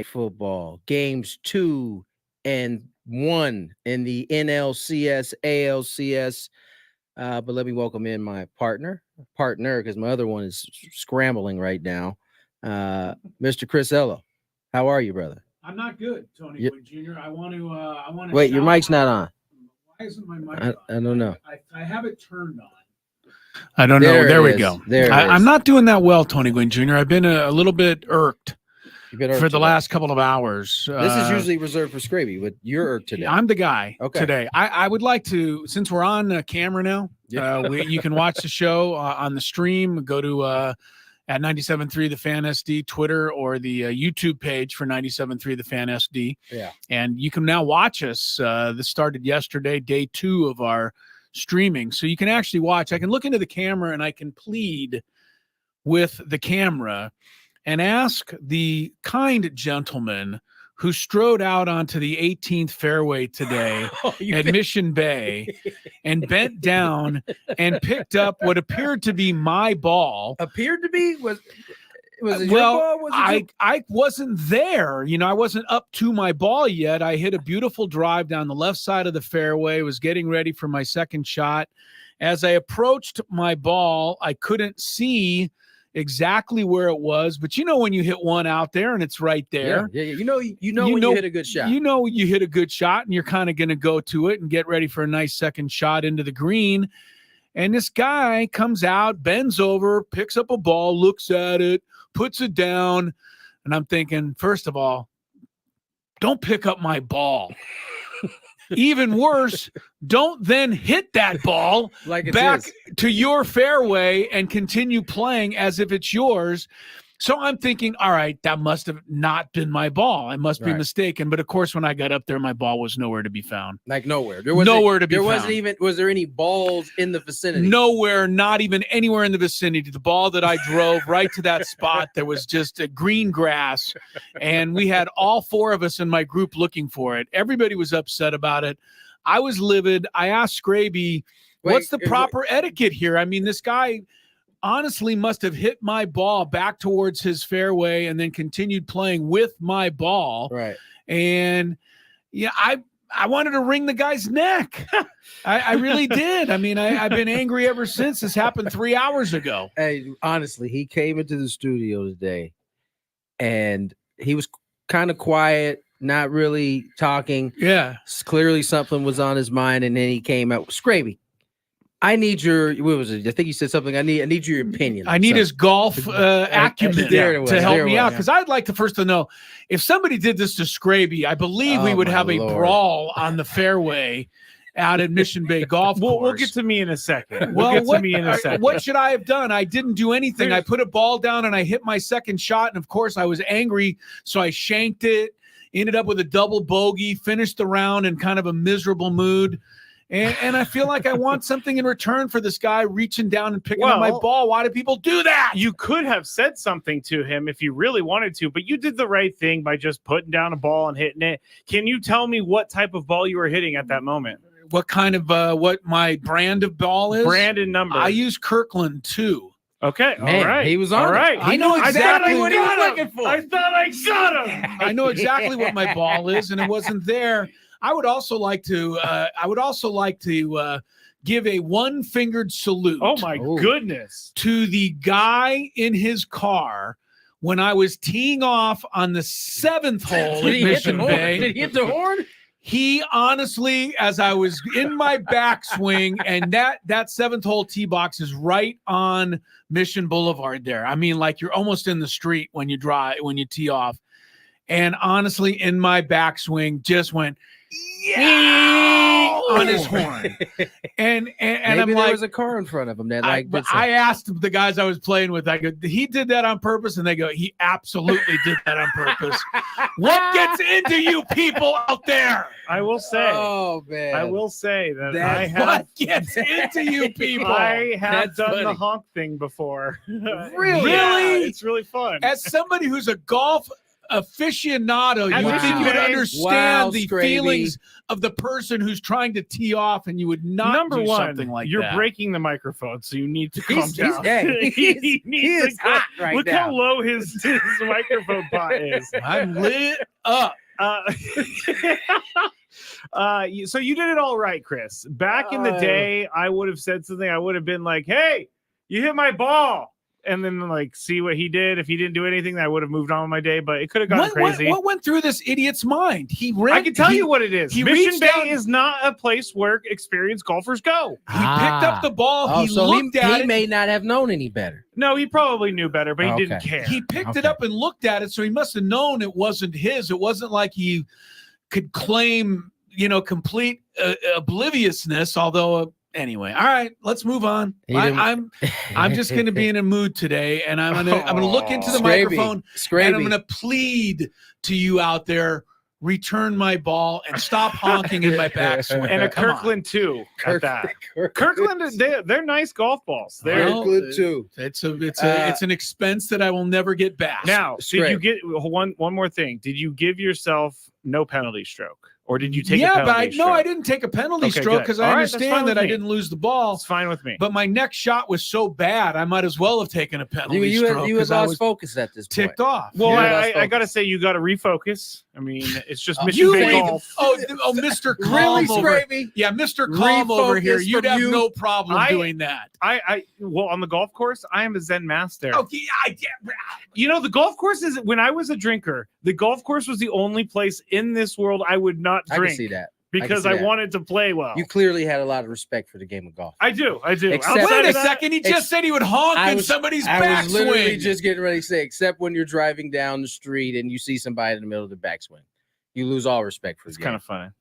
Football games 2 and 1 in the NLCS, ALCS. But let me welcome in my partner, because my other one is scrambling right now. Mr. Chris Ello. How are you, brother? I'm not good, Tony Gwynn Jr. I want to. Wait, your mic's not on. Why isn't my mic on? I don't know. I have it turned on. I don't know. There we go. I'm not doing that well, Tony Gwynn Jr. I've been a little bit irked for the last couple of hours. This is usually reserved for Skraby, but you're irked today. I'm the guy today. I would like to, since we're on camera now, you can watch the show on the stream. Go to at 97.3 The Fan SD Twitter or the YouTube page for 97.3 The Fan SD. Yeah. And you can now watch us. This started yesterday, day 2 of our streaming. So you can actually watch. I can look into the camera and I can plead with the camera and ask the kind gentleman who strode out onto the 18th fairway today at Mission Bay and bent down and picked up what appeared to be my ball. Appeared to be? Was it your ball? I wasn't there. I wasn't up to my ball yet. I hit a beautiful drive down the left side of the fairway, was getting ready for my second shot. As I approached my ball, I couldn't see exactly where it was, but when you hit one out there and it's right there. Yeah. You know when you hit a good shot. You hit a good shot and you're kind of going to go to it and get ready for a nice second shot into the green. And this guy comes out, bends over, picks up a ball, looks at it, puts it down. And I'm thinking, first of all, don't pick up my ball. Even worse, don't then hit that ball back to your fairway and continue playing as if it's yours. So I'm thinking, all right, that must have not been my ball. I must be mistaken. But of course, when I got up there, my ball was nowhere to be found. Like nowhere. Was there any balls in the vicinity? Nowhere, not even anywhere in the vicinity. The ball that I drove right to that spot, there was just a green grass. And we had all 4 of us in my group looking for it. Everybody was upset about it. I was livid. I asked Skraby, what's the proper etiquette here? I mean, this guy honestly must have hit my ball back towards his fairway and then continued playing with my ball. Right. And I wanted to wring the guy's neck. I really did. I mean, I've been angry ever since. This happened 3 hours ago. Hey, honestly, he came into the studio today and he was kind of quiet, not really talking. Yeah. Clearly something was on his mind. And then he came out, Skraby, I need your, what was it? I think you said something. I need your opinion. I need his golf acumen to help me out. Because I'd like to first to know if somebody did this to Skraby, I believe we would have a brawl on the fairway out at Mission Bay Golf Course. We'll get to me in a second. What should I have done? I didn't do anything. I put a ball down and I hit my second shot. And of course I was angry. So I shanked it, ended up with a double bogey, finished the round in kind of a miserable mood. And I feel like I want something in return for this guy reaching down and picking up my ball. Why do people do that? You could have said something to him if you really wanted to, but you did the right thing by just putting down a ball and hitting it. Can you tell me what type of ball you were hitting at that moment? What kind of what my brand of ball is? Brand and number. I use Kirkland 2. Okay, man, all right. He was on. All right. I know exactly what he was looking for. I thought I got him. I know exactly what my ball is, and it wasn't there. I would also like to give a one-fingered salute. Oh my goodness. To the guy in his car when I was teeing off on the 7th hole at Mission Bay. Did he hit the horn? He honestly, as I was in my backswing, and that 7th hole tee box is right on Mission Boulevard there. I mean, like you're almost in the street when you tee off. And honestly, in my backswing, just went on his horn. And Maybe I'm there like, was a car in front of him that I asked the guys I was playing with, I go, he did that on purpose? And they go, he absolutely did that on purpose. What gets into you people out there? I will say, that what gets into you people. I have done the honk thing before. Really? Yeah, it's really fun. As somebody who's a golf aficionado, you would think you would understand the feelings of the person who's trying to tee off, and you would not do something like you're that. You're breaking the microphone, so you need to calm down. He is hot right Look now. how low his microphone pot is. I'm lit up. So you did it all right, Chris. Back in the day, I would have said something. I would have been like, "Hey, you hit my ball," and then like see what he did. If he didn't do anything, I would have moved on with my day. But it could have gone crazy. What went through this idiot's mind? I can tell you what it is. Mission Bay is not a place where experienced golfers go. He picked up the ball. He looked at it. He may not have known any better. No, he probably knew better, but he didn't care. He picked it up and looked at it, so he must have known it wasn't his. It wasn't like he could claim, complete obliviousness. Although, anyway, all right, let's move on. I'm just going to be in a mood today, and I'm gonna look into the microphone, and I'm going to plead to you out there. Return my ball and stop honking in my backswing. And a Kirkland too. At that. Kirkland, they're nice golf balls. Kirkland too. It's an expense that I will never get back. Now, did you get one more thing? Did you give yourself no penalty stroke? Or did you take a penalty stroke? No, I didn't take a penalty stroke because I understand that I didn't lose the ball. It's fine with me. But my next shot was so bad, I might as well have taken a penalty stroke. You had lost focus at this point. Ticked off. Well, I got to say, you got to refocus. I mean, it's just Mission Bay golf. Oh, Mr. Calm over. Yeah, Mr. Calm over here. You'd have no problem doing that. Well, on the golf course, I am a Zen master. Oh, yeah. The golf course is, when I was a drinker, the golf course was the only place in this world I would not drink. I can see that. Because I wanted to play well. You clearly had a lot of respect for the game of golf. I do. Wait a second. He just said he would honk in somebody's backswing. I was literally just getting ready to say, except when you're driving down the street and you see somebody in the middle of the backswing. You lose all respect for the game. It's kind of funny.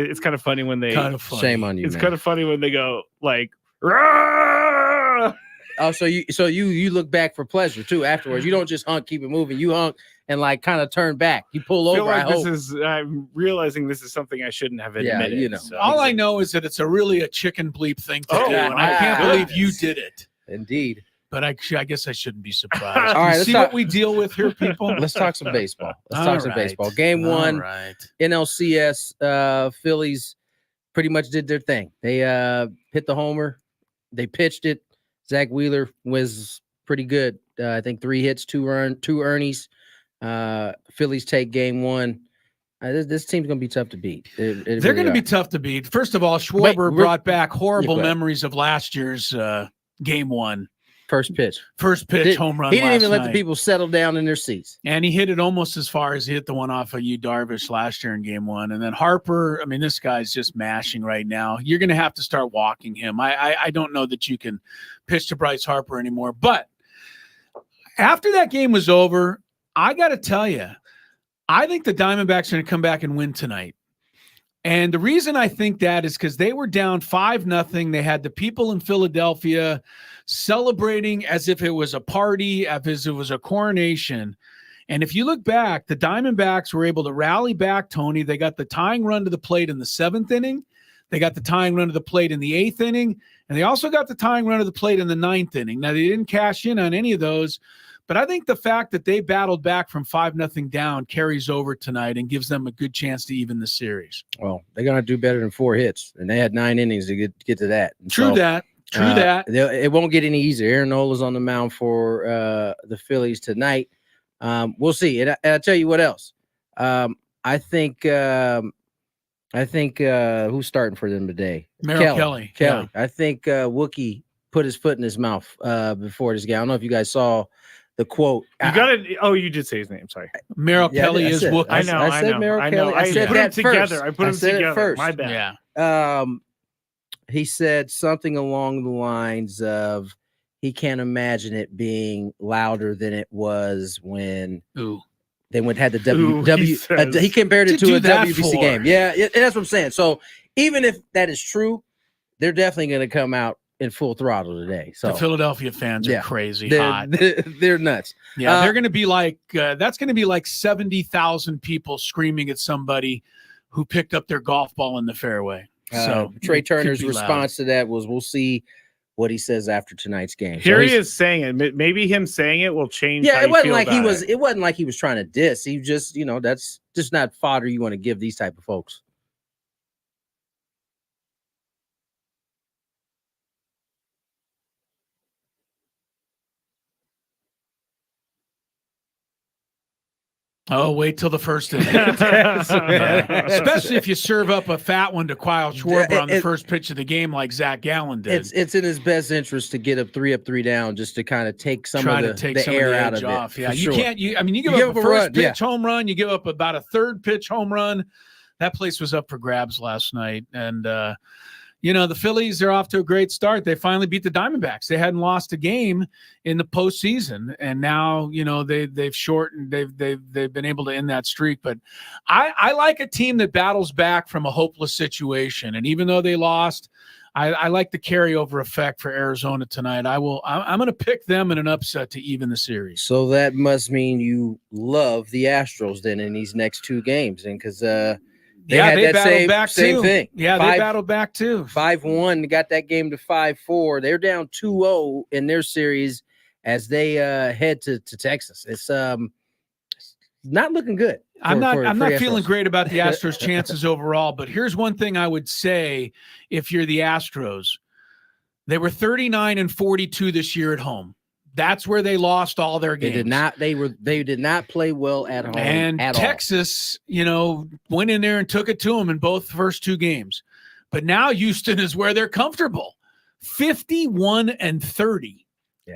It's kind of funny when they... Shame on you, It's kind of funny when they go, like... Rah! Oh, so you look back for pleasure, too, afterwards. You don't just honk, keep it moving. You honk and like kind of turn back. You pull over. I'm realizing this is something I shouldn't have admitted. So. All I know is that it's a chicken bleep thing to do, and I can't believe you did it. Indeed. But I guess I shouldn't be surprised. All right, see what we deal with here, people. Let's talk some baseball. Baseball. Game 1, NLCS. Phillies pretty much did their thing. They hit the homer. They pitched it. Zach Wheeler was pretty good. I think 3 hits, 2 earnies. Phillies take game 1. This team's going to be tough to beat. They're going to be tough to beat. First of all, Schwarber brought back horrible memories of last year's game 1. First pitch, home run. He didn't even let the people settle down in their seats. And he hit it almost as far as he hit the one off of Yu Darvish last year in game 1. And then Harper, I mean, this guy's just mashing right now. You're going to have to start walking him. I don't know that you can pitch to Bryce Harper anymore. But after that game was over, I got to tell you, I think the Diamondbacks are going to come back and win tonight. And the reason I think that is because they were down 5-0. They had the people in Philadelphia celebrating as if it was a party, as if it was a coronation. And if you look back, the Diamondbacks were able to rally back, Tony. They got the tying run to the plate in the 7th inning. They got the tying run to the plate in the 8th inning. And they also got the tying run to the plate in the 9th inning. Now, they didn't cash in on any of those. But I think the fact that they battled back from 5-0 down carries over tonight and gives them a good chance to even the series. Well, they're going to do better than 4 hits, and they had 9 innings to get to that. And True that. It won't get any easier. Aaron Nola's on the mound for the Phillies tonight. We'll see. And I'll tell you what else. I think who's starting for them today? Merrill Kelly. Yeah. I think Wookie put his foot in his mouth before this game. I don't know if you guys saw the quote. You got it. Oh, you did say his name. Sorry. Merrill Kelly is Wookie. I know. I said Merrill Kelly. I said put that them together. First. I put them together. First. My bad. Yeah. He said something along the lines of he can't imagine it being louder than it was when they had the he compared it to a WBC game. Yeah, and that's what I'm saying. So even if that is true, they're definitely going to come out in full throttle today. So the Philadelphia fans are crazy hot. They're nuts. Yeah, they're going to be like that's going to be like 70,000 people screaming at somebody who picked up their golf ball in the fairway. So Trey Turner's response to that was, "We'll see what he says after tonight's game. Here So he is saying it. Maybe him saying it will change. Yeah, how it you wasn't feel like he about was. it. It wasn't like he was trying to diss. He just, that's just not fodder you want to give these type of folks. Oh, wait till the first inning. Yeah. Especially if you serve up a fat one to Kyle Schwarber on the first pitch of the game like Zach Gallen did. It's in his best interest to get up three down just to kind of take some of the air out of it. Yeah, you can't. You give up a first pitch home run. You give up about a third pitch home run. That place was up for grabs last night, and the Phillies are off to a great start. They finally beat the Diamondbacks. They hadn't lost a game in the postseason, and now they've shortened. They've been able to end that streak. But I like a team that battles back from a hopeless situation. And even though they lost, I like the carryover effect for Arizona tonight. I'm going to pick them in an upset to even the series. So that must mean you love the Astros then in these next two games, and because they battled back same too. thing. Yeah, they battled back too. 5-1, got that game to 5-4. They're down 2-0 in their series as they head to Texas. It's not looking good. I'm not feeling great about the Astros' chances overall, but here's one thing I would say if you're the Astros. They were 39-42 this year at home. That's where they lost all their games. They did not play well at home. And at Texas, went in there and took it to them in both first two games. But now Houston is where they're comfortable. 51-30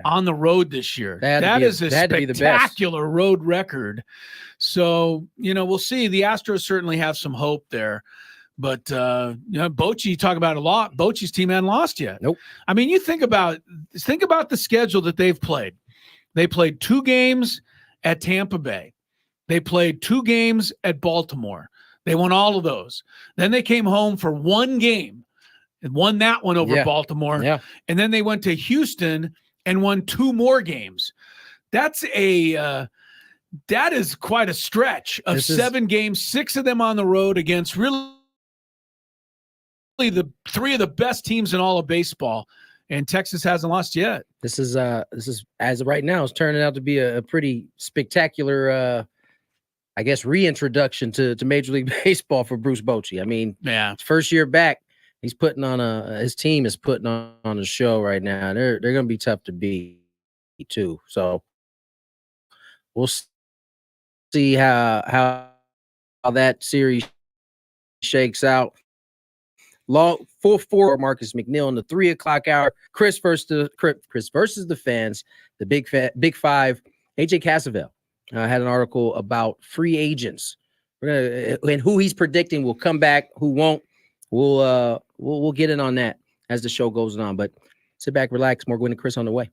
on the road this year. That is a spectacular road record. So, we'll see. The Astros certainly have some hope there. But Bochy, you talk about a lot. Bochy's team hadn't lost yet. Nope. I mean, you think about the schedule that they've played. They played 2 games at Tampa Bay. They played 2 games at Baltimore. They won all of those. Then they came home for 1 game and won that one over Baltimore. Yeah. And then they went to Houston and won 2 more games. That is quite a stretch of 7 games, 6 of them on the road against really the 3 of the best teams in all of baseball, and Texas hasn't lost yet. This is as of right now, it's turning out to be a pretty spectacular reintroduction to Major League Baseball for Bruce Bochy. I mean, first year back, he's putting on his team is putting on a show right now. They're going to be tough to beat too. So we'll see how that series shakes out. Long 4-4 Marcus McNeill in the 3:00 hour. Chris versus the fans. The Big Five. AJ Cassavell had an article about free agents. And who he's predicting will come back, who won't. We'll get in on that as the show goes on. But sit back, relax. More Gwynn and Chris on the way.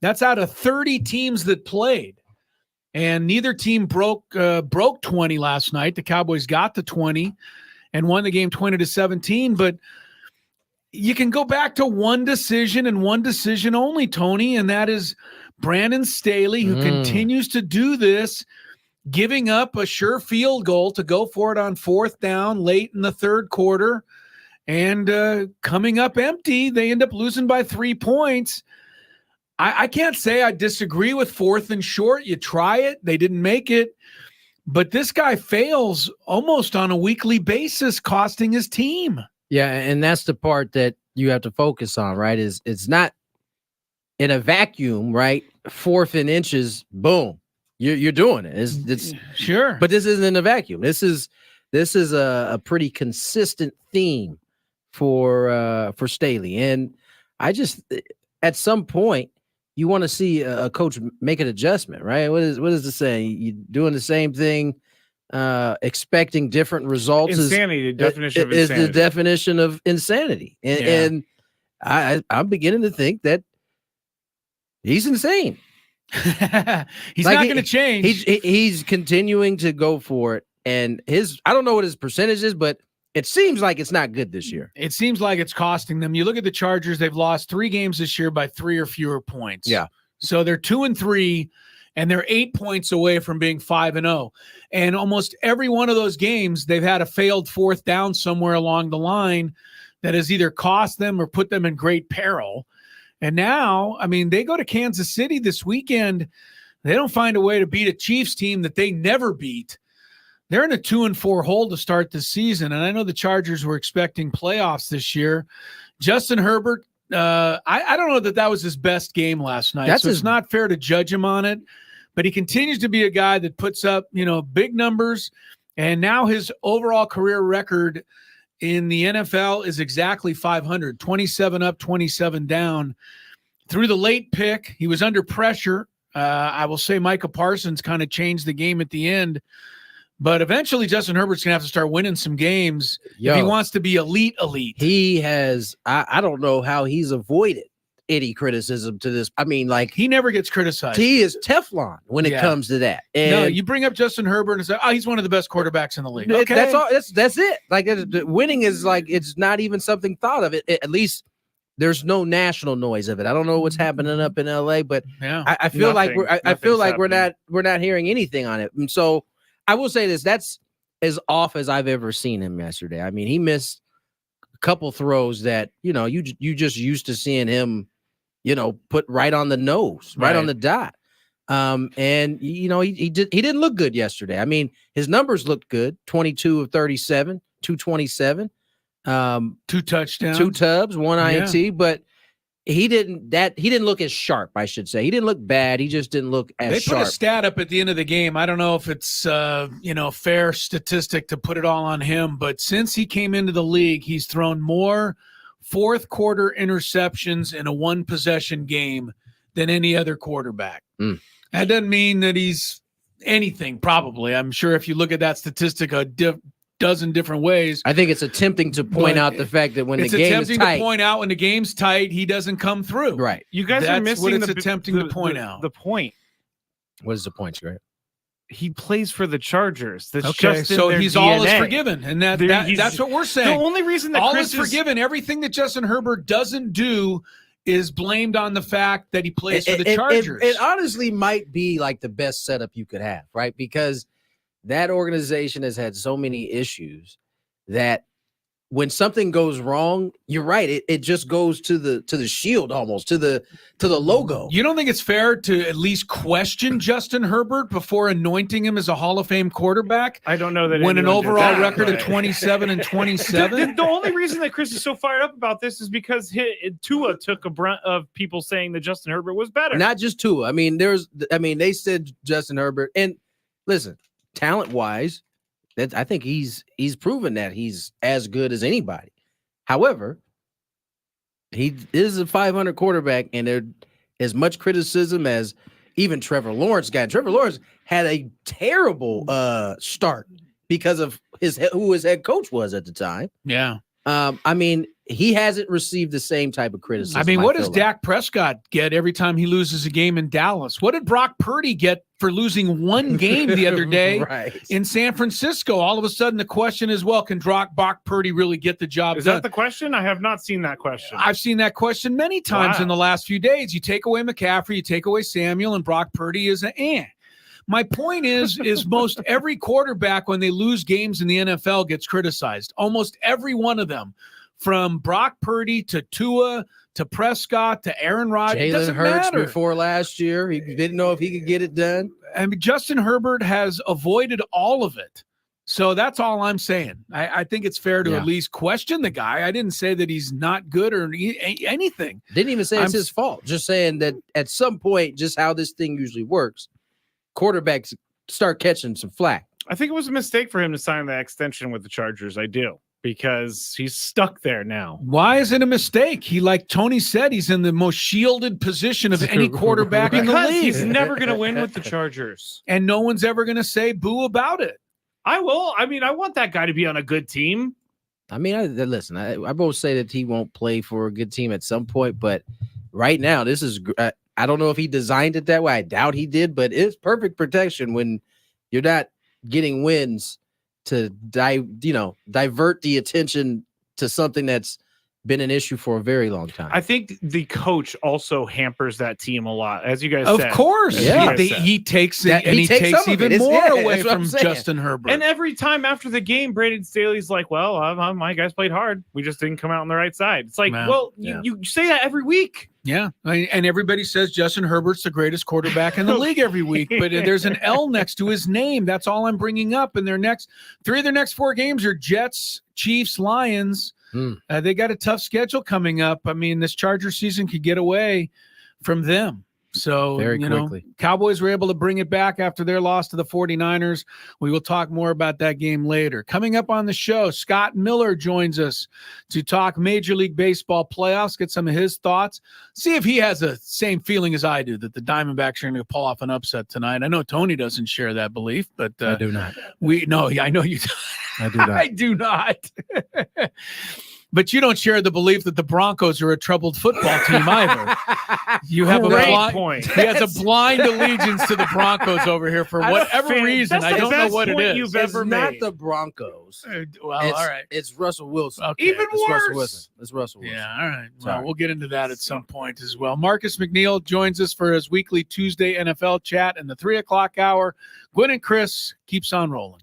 That's out of 30 teams that played. And neither team broke 20 last night. The Cowboys got to 20 and won the game 20-17. But you can go back to one decision and one decision only, Tony, and that is Brandon Staley, who continues to do this, giving up a sure field goal to go for it on 4th down late in the 3rd quarter and coming up empty. They end up losing by 3 points. I can't say I disagree with 4th and short. You try it. They didn't make it. But this guy fails almost on a weekly basis, costing his team. Yeah, and that's the part that you have to focus on, right? Is it's not in a vacuum, right? 4th and inches, boom, you're doing it. It's sure, but this isn't in a vacuum. This is a pretty consistent theme for Staley, and I just at some point you want to see a coach make an adjustment, right? What is the saying? You doing the same thing, expecting different results. Insanity. The definition of is insanity. the definition of insanity, and I'm beginning to think that he's insane. He's not going to change. He's continuing to go for it, and I don't know what his percentage is, but it seems like it's not good this year. It seems like it's costing them. You look at the Chargers; they've lost 3 games this year by 3 or fewer points. Yeah, so they're 2-3, and they're 8 points away from being 5-0. And almost every one of those games, they've had a failed 4th down somewhere along the line that has either cost them or put them in great peril. And now, I mean, they go to Kansas City this weekend. They don't find a way to beat a Chiefs team that they never beat. They're in a 2-4 hole to start the season. And I know the Chargers were expecting playoffs this year. Justin Herbert, I don't know that was his best game last night. It's not fair to judge him on it. But he continues to be a guy that puts up, big numbers. And now his overall career record in the NFL is exactly 500, 27 up, 27 down. Through the late pick, he was under pressure. I will say Micah Parsons kind of changed the game at the end. But eventually Justin Herbert's going to have to start winning some games if he wants to be elite. He has, I don't know how he's avoided any criticism to this. I mean, like, he never gets criticized. He is Teflon when it comes to that. And no, you bring up Justin Herbert and say, he's one of the best quarterbacks in the league. Okay. That's all. That's it. Like, winning is like, it's not even something thought of. At least there's no national noise of it. I don't know what's happening up in LA, but I feel like we're not hearing anything on it. And so I will say this, that's as off as I've ever seen him yesterday. I mean, he missed a couple throws that, you just used to seeing him, put right on the nose, right on the dot. And he didn't look good yesterday. I mean, his numbers looked good. 22 of 37, 227, 2 touchdowns, 2 tubs, 1 INT, but he didn't look as sharp, I should say. He didn't look bad. He just didn't look as sharp. They put a stat up at the end of the game. I don't know if it's fair statistic to put it all on him, but since he came into the league, he's thrown more 4th quarter interceptions in a 1-possession game than any other quarterback. That doesn't mean that he's anything, probably. I'm sure if you look at that statistic a dozen different ways. I think it's attempting to point out the fact that when the game is tight. It's attempting to point out when the game's tight, he doesn't come through. Right. You guys are missing what it's attempting to point out. The point. What is the point, Skraby? He plays for the Chargers. That's okay, just so he's all is forgiven, and that's what we're saying. The only reason that all Chris is forgiven. Everything that Justin Herbert doesn't do is blamed on the fact that he plays for the Chargers. It honestly might be like the best setup you could have, right? Because that organization has had so many issues that when something goes wrong, you're right. It just goes to the shield, almost to the logo. You don't think it's fair to at least question Justin Herbert before anointing him as a Hall of Fame quarterback? I don't know that when an overall record of 27 and 27. The only reason that Chris is so fired up about this is because Tua took a brunt of people saying that Justin Herbert was better. Not just Tua. I mean, they said Justin Herbert, and listen, talent-wise, I think he's proven that he's as good as anybody. However, he is a 500 quarterback, and there's as much criticism as even Trevor Lawrence got. Trevor Lawrence had a terrible start because of who his head coach was at the time. Yeah. I mean, he hasn't received the same type of criticism. I mean, what does feel like. Dak Prescott get every time he loses a game in Dallas? What did Brock Purdy get for losing one game the other day Right. in San Francisco? All of a sudden, the question is, well, can Brock Purdy really get the job Is done? that the question? I have not seen that question. I've seen that question many times in Wow. the last few days. You take away McCaffrey, you take away Samuel, and Brock Purdy is an My point is most every quarterback, when they lose games in the NFL, gets criticized. Almost every one of them, from Brock Purdy to Tua to Prescott to Aaron Rodgers. It Jalen doesn't Hurts matter. before last year, he didn't know if he could get it done. I mean, Justin Herbert has avoided all of it. So that's all I'm saying. I think it's fair to Yeah. at least question the guy. I didn't say that he's not good or anything. Didn't even say it's his fault. Just saying that at some point, just how this thing usually works, quarterbacks start catching some flack. I think it was a mistake for him to sign that extension with the Chargers. I do, because he's stuck there now. Why is it a mistake? He, like Tony said, he's in the most shielded position of any quarterback in the Because league. he's never going to win with the Chargers. And no one's ever going to say boo about it. I will. I mean, I want that guy to be on a good team. I mean, listen, I won't say that he won't play for a good team at some point, but right now, this is, I don't know if he designed it that way. I doubt he did, but it's perfect protection when you're not getting wins to divert the attention to something that's been an issue for a very long time. I think the coach also hampers that team a lot, as you guys said. Of course. As you Yeah. guys said. He takes it, That- and he he takes takes some of even it. more Yeah, away that's what I'm from saying. Justin Herbert. And every time after the game, Braden Staley's like, well, my guys played hard. We just didn't come out on the right side. It's like, Yeah. well, Yeah. you say that every week. Yeah, and everybody says Justin Herbert's the greatest quarterback in the league every week, but there's an L next to his name. That's all I'm bringing up. And three of their next 4 games are Jets, Chiefs, Lions. They got a tough schedule coming up. I mean, this Charger season could get away from them. So, Very quickly. Cowboys were able to bring it back after their loss to the 49ers. We will talk more about that game later. Coming up on the show, Scott Miller joins us to talk Major League Baseball playoffs, get some of his thoughts, see if he has the same feeling as I do that the Diamondbacks are going to pull off an upset tonight. I know Tony doesn't share that belief, but I do not. I know you do. I do not. I do not. But you don't share the belief that the Broncos are a troubled football team either. You have Great a point. He has a blind allegiance to the Broncos over here for whatever reason. That's I the don't know best what it point is. you've It's ever not made. the Broncos. Well, It's, all right. It's Russell Wilson. Okay. Even It's Russell worse. Wilson. It's Russell Wilson. Yeah, all right. Well, Sorry. we'll get into that at some point as well. Marcus McNeill joins us for his weekly Tuesday NFL chat in the 3 o'clock hour. Gwynn and Chris keeps on rolling.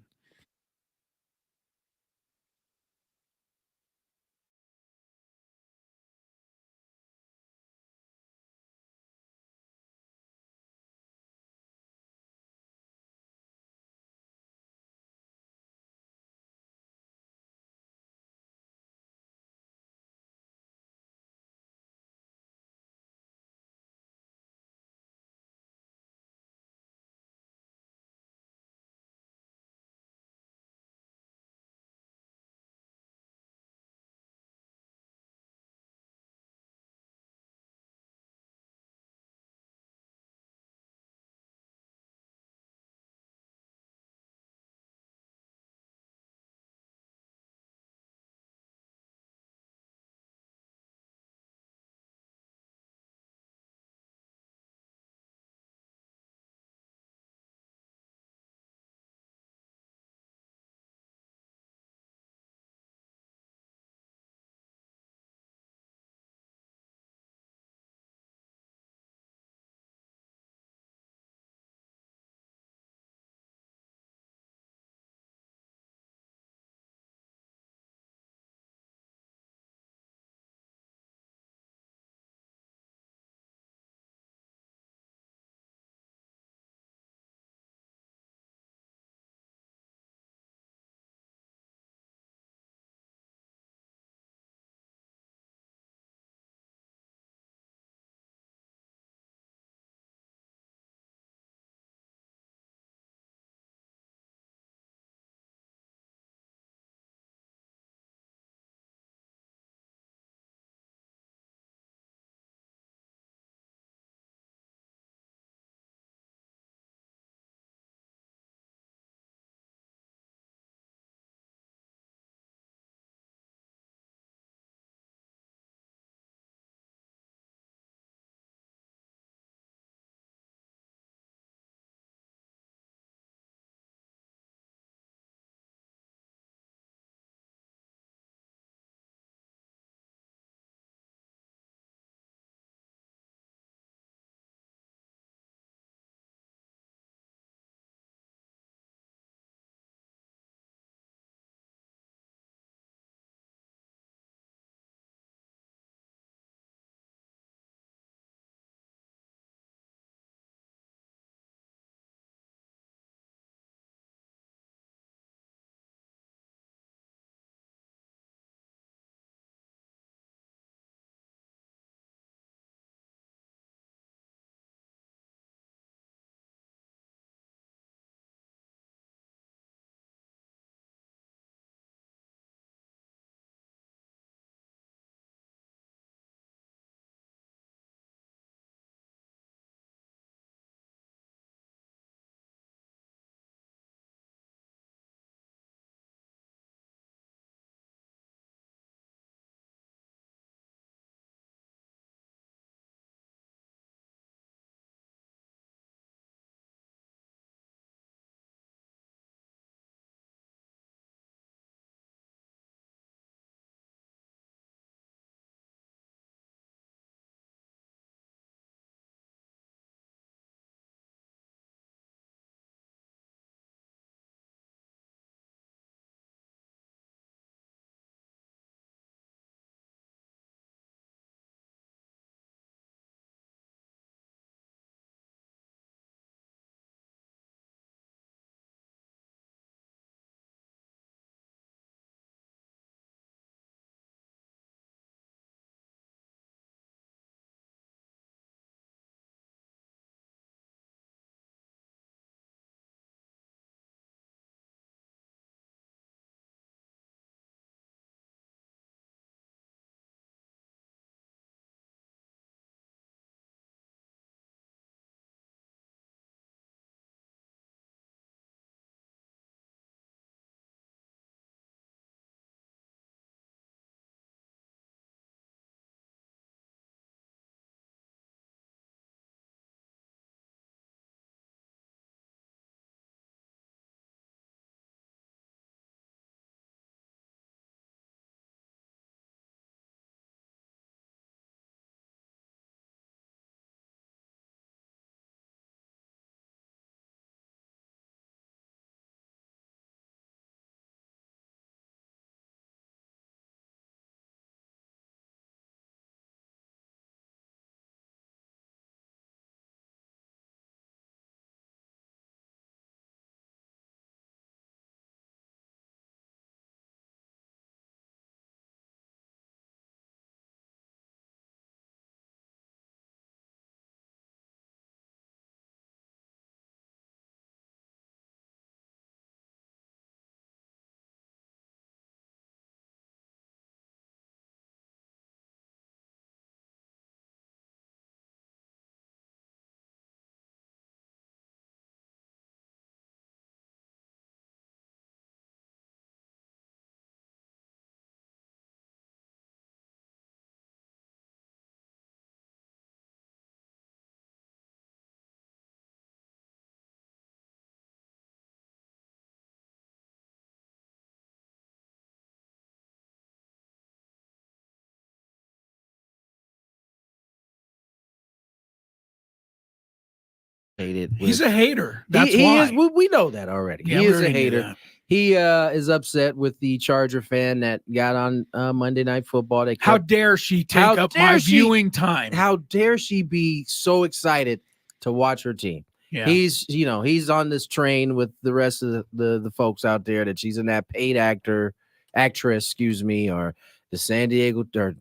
Hated. He's a hater. That's he why. is. We know that already. Yeah, he we is a already knew hater. that. He is upset with the Charger fan that got on Monday Night Football. How dare she take up my viewing time? How dare she be so excited to watch her team? Yeah. He's on this train with the rest of the folks out there that she's in that paid actress, or the San Diego or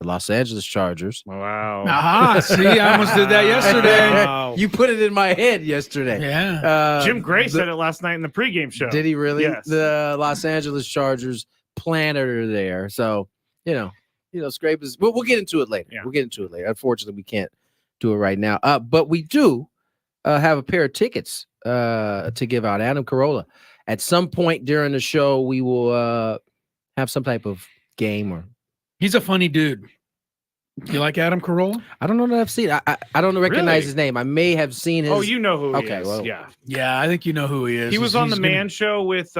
the Los Angeles Chargers. Wow. Aha, see, I almost did that yesterday. Wow. You put it in my head yesterday. Yeah. Jim Gray said it last night in the pregame show. Did he really? Yes. The Los Angeles Chargers planted her there. So, Scrape is. We'll get into it later. Yeah. We'll get into it later. Unfortunately, we can't do it right now. But we do have a pair of tickets to give out. Adam Carolla. At some point during the show, we will have some type of game or. He's a funny dude. You like Adam Carolla? I don't know that I've seen. I don't recognize Really? his name. I may have seen his. Oh, you know who he is. Well, Yeah. Yeah, I think you know who he is. He was on the He's Man Show with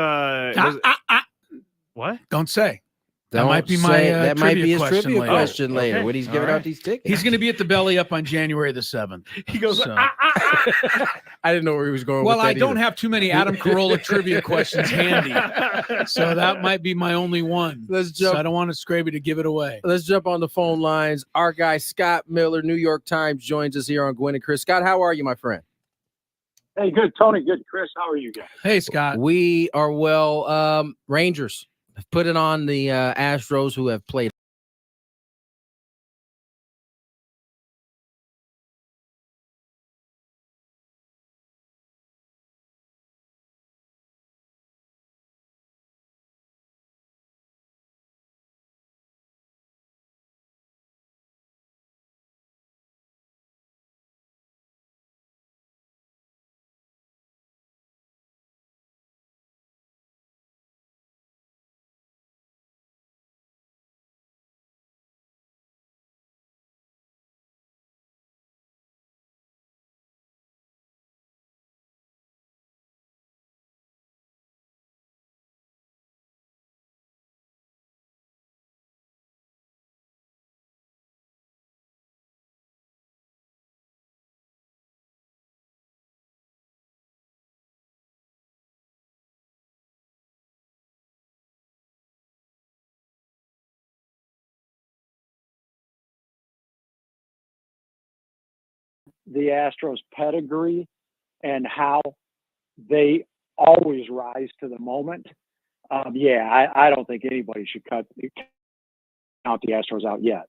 what? Don't say. That Don't might be my say- that might be his question trivia later. question later okay. when he's All giving right. out these tickets. He's going to be at the Belly Up on January the 7th. He goes, So- I didn't know where he was going. Well, with that I don't either. have too many Adam Carolla trivia questions handy, so that might be my only one. Let's So jump. I don't want Skraby to give it away. Let's jump on the phone lines. Our guy Scott Miller, New York Times, joins us here on Gwynn and Chris. Scott, how are you, my friend? Hey, good, Tony. Good, Chris. How are you guys? Hey, Scott. We are well. Rangers have put it on the Astros, who have played. The Astros pedigree and how they always rise to the moment. I don't think anybody should count the Astros out yet.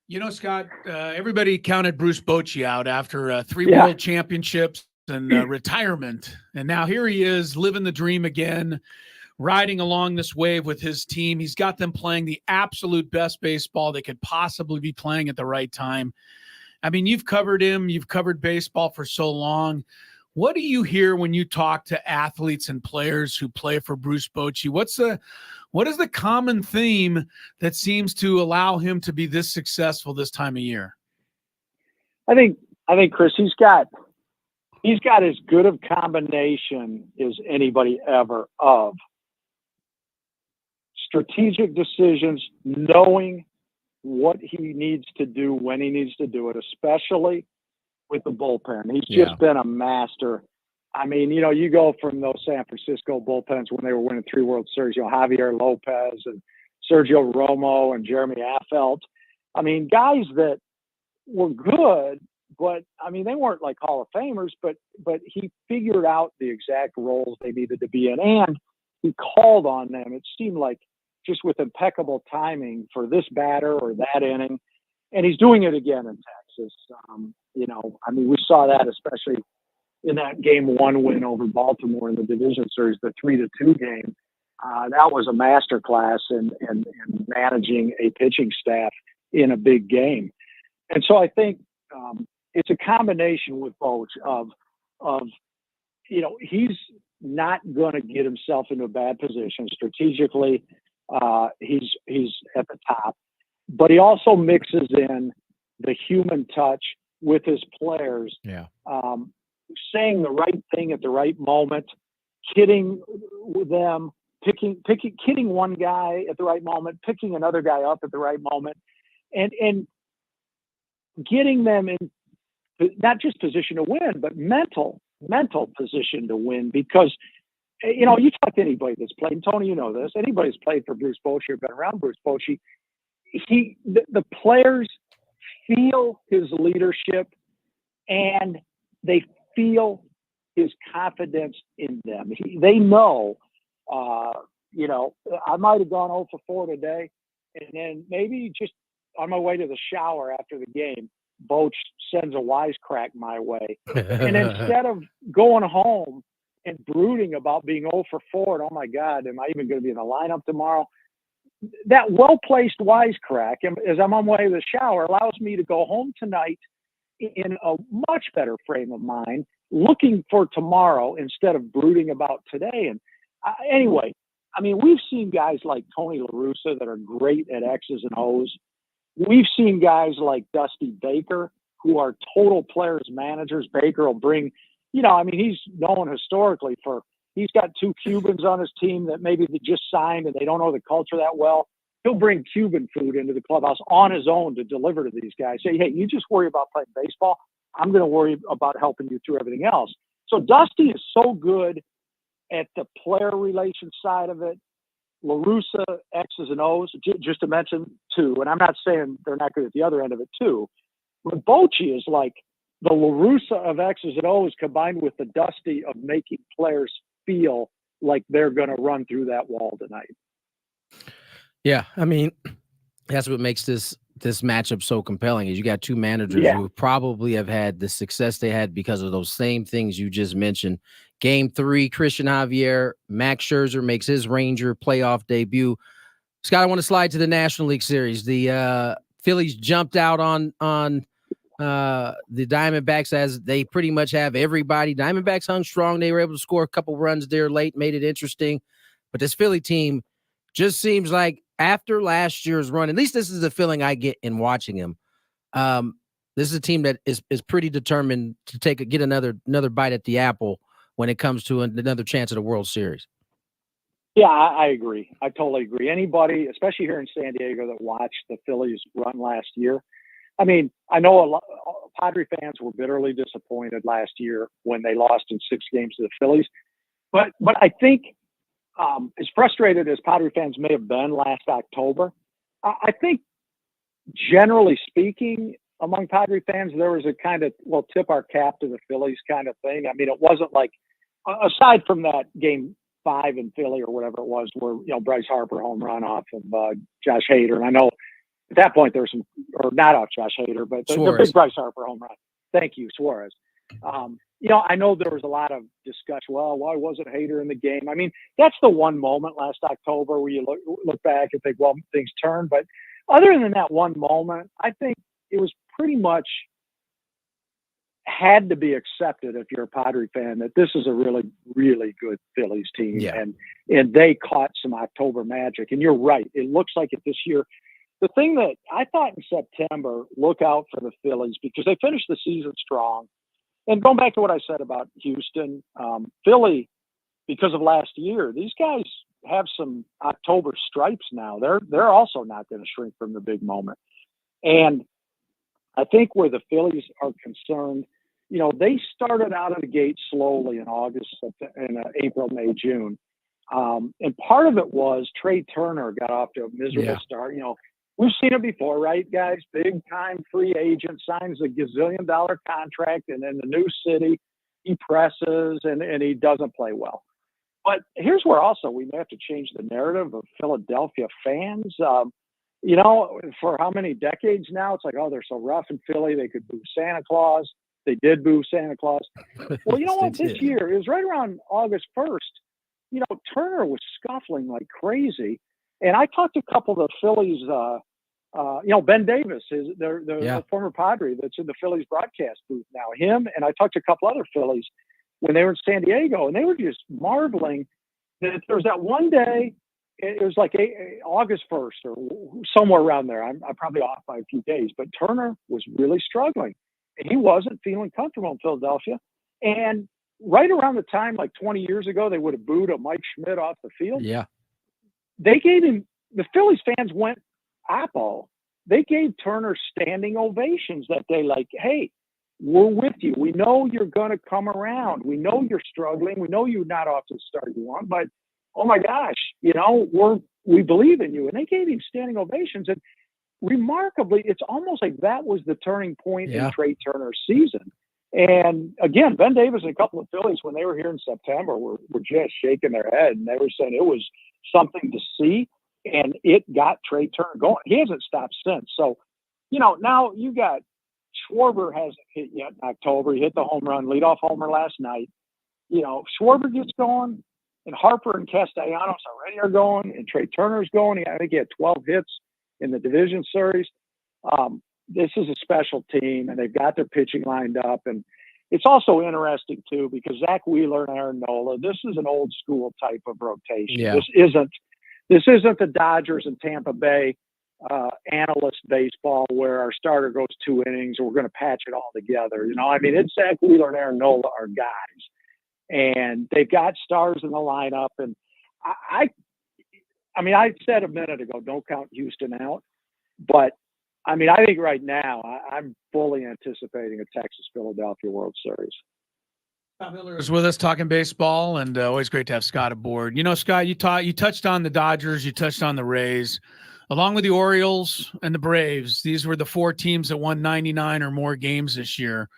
You know, Scott, everybody counted Bruce Bochy out after 3 Yeah. world championships and retirement. And now here he is living the dream again, riding along this wave with his team. He's got them playing the absolute best baseball they could possibly be playing at the right time. I mean, you've covered him. You've covered baseball for so long. What do you hear when you talk to athletes and players who play for Bruce Bochy? What is the common theme that seems to allow him to be this successful this time of year? I think Chris, he's got as good of combination as anybody ever of strategic decisions, knowing what he needs to do when he needs to do it, especially with the bullpen. He's just been a master. I mean, you go from those San Francisco bullpens when they were winning 3 World Series, Javier Lopez and Sergio Romo and Jeremy Affeldt. I mean, guys that were good, but I mean, they weren't like Hall of Famers, but he figured out the exact roles they needed to be in, and he called on them. It seemed like just with impeccable timing for this batter or that inning. And he's doing it again in Texas. I mean, we saw that especially in that game 1 win over Baltimore in the division series, the 3-2 game. That was a masterclass in managing a pitching staff in a big game. And so I think it's a combination with Boch of he's not going to get himself into a bad position strategically. He's at the top, but he also mixes in the human touch with his players. Yeah. Saying the right thing at the right moment, kidding with them, kidding one guy at the right moment, picking another guy up at the right moment, and getting them not just position to win, but mental position to win. Because, you know, you talk to anybody that's played, and Tony, you know this, anybody that's played for Bruce Bochy or been around Bruce Bochy, the players feel his leadership and they feel his confidence in them. They know, you know, I might have gone 0 for 4 today, and then maybe just on my way to the shower after the game, Boch sends a wisecrack my way. And instead of going home and brooding about being 0 for 4, and oh my God, am I even going to be in the lineup tomorrow? That well-placed wisecrack, as I'm on my way to the shower, allows me to go home tonight in a much better frame of mind, looking for tomorrow instead of brooding about today. And anyway, I mean, we've seen guys like Tony La Russa that are great at X's and O's. We've seen guys like Dusty Baker who are total players managers. Baker will bring, you know, I mean, he's known historically for, he's got 2 Cubans on his team that maybe they just signed and they don't know the culture that well. He'll bring Cuban food into the clubhouse on his own to deliver to these guys. Say, hey, you just worry about playing baseball. I'm going to worry about helping you through everything else. So Dusty is so good at the player relation side of it. La Russa, X's and O's, just to mention 2. And I'm not saying they're not good at the other end of it too. But Bochy is like the La Russa of X's and O's combined with the Dusty of making players feel like they're going to run through that wall tonight. Yeah, I mean, that's what makes this matchup so compelling. Is you got 2 managers who probably have had the success they had because of those same things you just mentioned. Game 3, Christian Javier, Max Scherzer makes his Ranger playoff debut. Scott, I want to slide to the National League Series. The Phillies jumped out on the Diamondbacks as they pretty much have everybody. Diamondbacks hung strong. They were able to score a couple runs there late, made it interesting. But this Philly team just seems like after last year's run, at least this is the feeling I get in watching him. This is a team that is pretty determined to get another bite at the apple when it comes to another chance at a World Series. Yeah, I agree. I totally agree. Anybody, especially here in San Diego, that watched the Phillies run last year. I mean, I know a lot Padre fans were bitterly disappointed last year when they lost in 6 games to the Phillies. But I think as frustrated as Padre fans may have been last October, I think generally speaking, among Padre fans, there was a kind of, well, tip our cap to the Phillies kind of thing. I mean, it wasn't like, aside from that game 5 in Philly or whatever it was, where, you know, Bryce Harper home run off of Josh Hader. And I know at that point there was some, or not off Josh Hader, but the big Bryce Harper home run. Thank you, Suarez. You know, I know there was a lot of discussion. Well, why wasn't Hader in the game? I mean, that's the one moment last October where you look back and think, well, things turned. But other than that one moment, I think it was pretty much had to be accepted if you're a Padre fan that this is a really, really good Phillies team. Yeah. And they caught some October magic. And you're right. It looks like it this year. The thing that I thought in September, look out for the Phillies because they finished the season strong. And going back to what I said about Houston, Philly, because of last year, these guys have some October stripes now. They're also not going to shrink from the big moment. And I think where the Phillies are concerned, you know, they started out of the gate slowly in August, in April, May, June. And part of it was Trey Turner got off to a miserable start. You know, we've seen it before, right, guys? Big time free agent signs a gazillion-dollar contract, and in the new city, he presses and he doesn't play well. But here's where also we may have to change the narrative of Philadelphia fans. You know, for how many decades now? It's like, oh, they're so rough in Philly. They could boo Santa Claus. They did boo Santa Claus. Well, you know what? This year, it was right around August 1st. You know, Turner was scuffling like crazy. And I talked to a couple of the Phillies, you know, Ben Davis, the former Padre that's in the Phillies broadcast booth now. Him, and I talked to a couple other Phillies when they were in San Diego, and they were just marveling that there was that one day, it was like August 1st or somewhere around there. I'm probably off by a few days, but Turner was really struggling. And he wasn't feeling comfortable in Philadelphia. And right around the time, like 20 years ago, they would have booed a Mike Schmidt off the field. Yeah. They gave him, the Phillies fans went apple. They gave Turner standing ovations that day, like, hey, we're with you. We know you're going to come around. We know you're struggling. We know you're not off to the start you want, but oh my gosh, we believe in you. And they gave him standing ovations. And remarkably, it's almost like that was the turning point in Trey Turner's season. And again, Ben Davis and a couple of Phillies, when they were here in September, were just shaking their head, and they were saying it was something to see, and it got Trey Turner going. He hasn't stopped since. So, now you got Schwarber hasn't hit yet in October. He hit the home run, leadoff homer last night. Schwarber gets going, and Harper and Castellanos already are going, and Trey Turner's going. I think he had 12 hits in the division series. This is a special team, and they've got their pitching lined up. And it's also interesting, too, because Zach Wheeler and Aaron Nola, this is an old school type of rotation. Yeah. This isn't the Dodgers and Tampa Bay analyst baseball where our starter goes 2 innings and we're going to patch it all together. It's Zach Wheeler and Aaron Nola are guys, and they've got stars in the lineup. And I said a minute ago, don't count Houston out, but I think right now I'm fully anticipating a Texas-Philadelphia World Series. Scott Miller is with us talking baseball, and always great to have Scott aboard. Scott, you touched on the Dodgers, you touched on the Rays, along with the Orioles and the Braves. These were the 4 teams that won 99 or more games this year.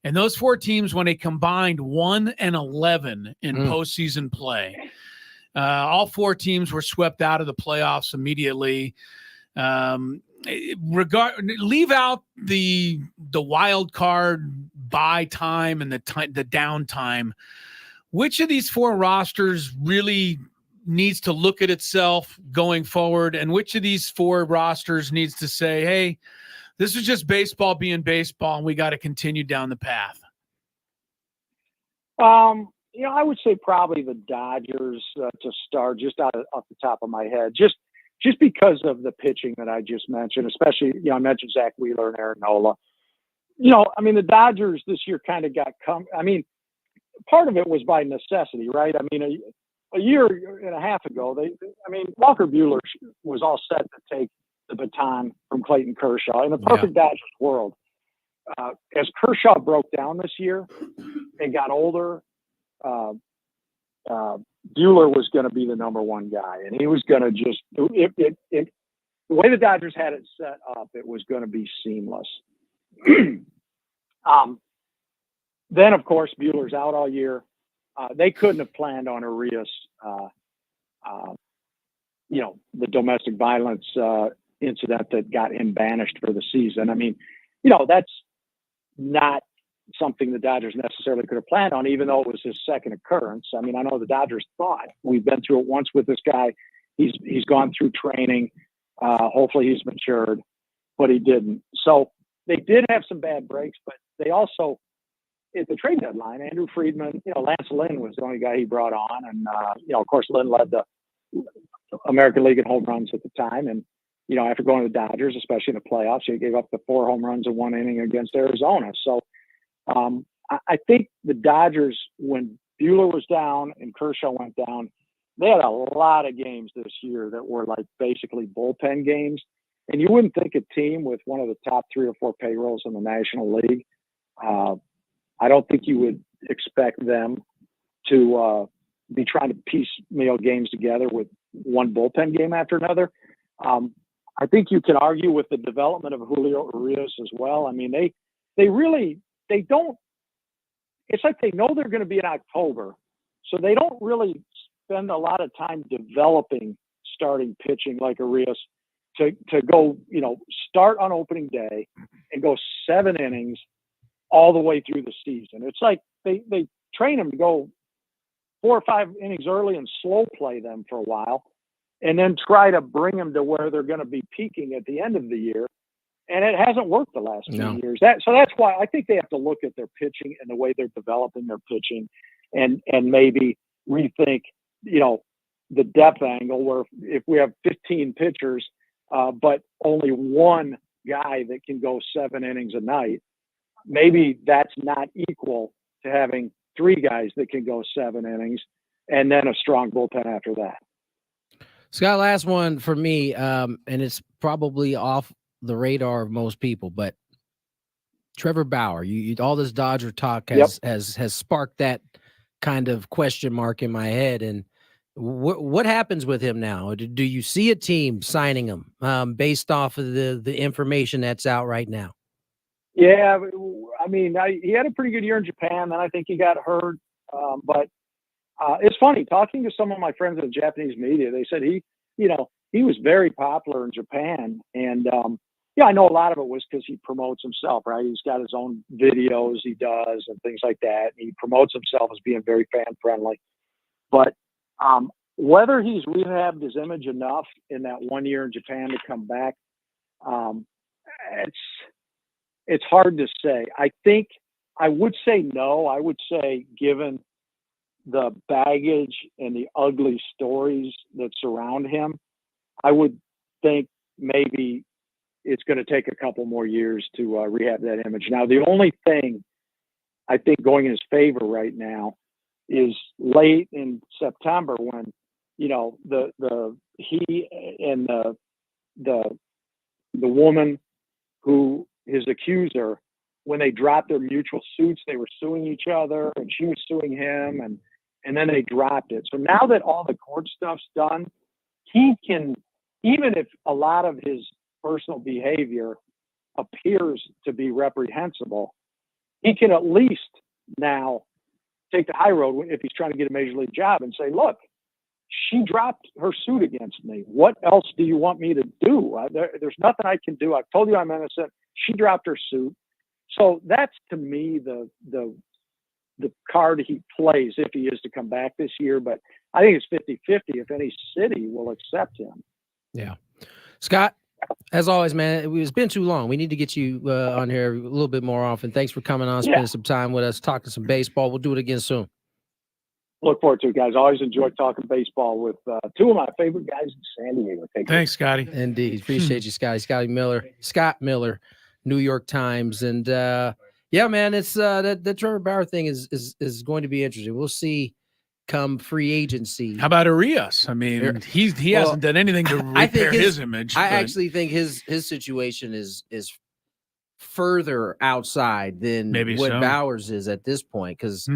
And those 4 teams, when they combined 1-11 in postseason play, all 4 teams were swept out of the playoffs immediately. Leave out the wild card bye time and the downtime. Which of these 4 rosters really needs to look at itself going forward, and which of these 4 rosters needs to say, hey, this is just baseball being baseball, and we got to continue down the path? I would say probably the Dodgers to start, just off the top of my head, just because of the pitching that I just mentioned, especially, I mentioned Zach Wheeler and Aaron Nola. The Dodgers this year kind of got part of it was by necessity, right? A year and a half ago, Walker Buehler was all set to take the baton from Clayton Kershaw in the perfect Dodgers world. As Kershaw broke down this year and got older, Buehler was going to be the number 1 guy, and he was going to just the way the Dodgers had it set up, it was going to be seamless. Then, of course, Buehler's out all year. They couldn't have planned on Arias, the domestic violence incident that got him banished for the season. That's not something the Dodgers necessarily could have planned on, even though it was his second occurrence. I know the Dodgers thought, we've been through it once with this guy. He's gone through training. Hopefully he's matured, but he didn't. So they did have some bad breaks, but they also, at the trade deadline, Andrew Friedman, Lance Lynn was the only guy he brought on. And, of course, Lynn led the American League in home runs at the time. And, after going to the Dodgers, especially in the playoffs, he gave up the 4 home runs in 1 inning against Arizona. So I think the Dodgers, when Buehler was down and Kershaw went down, they had a lot of games this year that were like basically bullpen games. And you wouldn't think a team with one of the top 3 or 4 payrolls in the National League, I don't think you would expect them to be trying to piecemeal games together with one bullpen game after another. I think you can argue with the development of Julio Urias as well. They don't, it's like they know they're going to be in October, so they don't really spend a lot of time developing starting pitching like Urias to go, start on opening day and go 7 innings all the way through the season. It's like they train them to go 4 or 5 innings early and slow play them for a while, and then try to bring them to where they're going to be peaking at the end of the year. And it hasn't worked the last few years. So that's why I think they have to look at their pitching and the way they're developing their pitching, and maybe rethink, the depth angle, where if we have 15 pitchers, but only 1 guy that can go 7 innings a night, maybe that's not equal to having 3 guys that can go 7 innings and then a strong bullpen after that. Scott, last one for me, and it's probably off the radar of most people, but Trevor Bauer. All this Dodger talk Yep. has sparked that kind of question mark in my head. And what happens with him now? Do you see a team signing him based off of the information that's out right now? Yeah, I mean, he had a pretty good year in Japan, then I think he got hurt. But it's funny, talking to some of my friends in the Japanese media, they said he was very popular in Japan. And yeah, I know a lot of it was because he promotes himself, right? He's got his own videos he does and things like that. He promotes himself as being very fan friendly. But whether he's rehabbed his image enough in that 1 year in Japan to come back, it's hard to say. I think I would say no. I would say, given the baggage and the ugly stories that surround him, I would think maybe it's going to take a couple more years to rehab that image. Now, the only thing I think going in his favor right now is late in September when, he and the woman who his accuser, when they dropped their mutual suits, they were suing each other and she was suing him, and then they dropped it. So now that all the court stuff's done, he can, even if a lot of his personal behavior appears to be reprehensible, he can at least now take the high road if he's trying to get a major league job and say, look, she dropped her suit against me. What else do you want me to do? There's nothing I can do. I've told you I'm innocent. She dropped her suit. So that's, to me, the card he plays if he is to come back this year. But I think it's 50-50 if any city will accept him. Yeah. Scott, as always, man, it's been too long. We need to get you on here a little bit more often. Thanks for coming on, spending some time with us, talking some baseball. We'll do it again soon. Look forward to it, guys. Always enjoy talking baseball with two of my favorite guys in San Diego. Thanks, Scotty. Indeed. Appreciate you, Scotty. Scott Miller, New York Times. And yeah, man, it's that Trevor Bauer thing is going to be interesting. We'll see come free agency. How about Arias? I mean, he hasn't done anything to repair his image. I actually think his situation is further outside than Maybe what so. Bauer's is at this point, because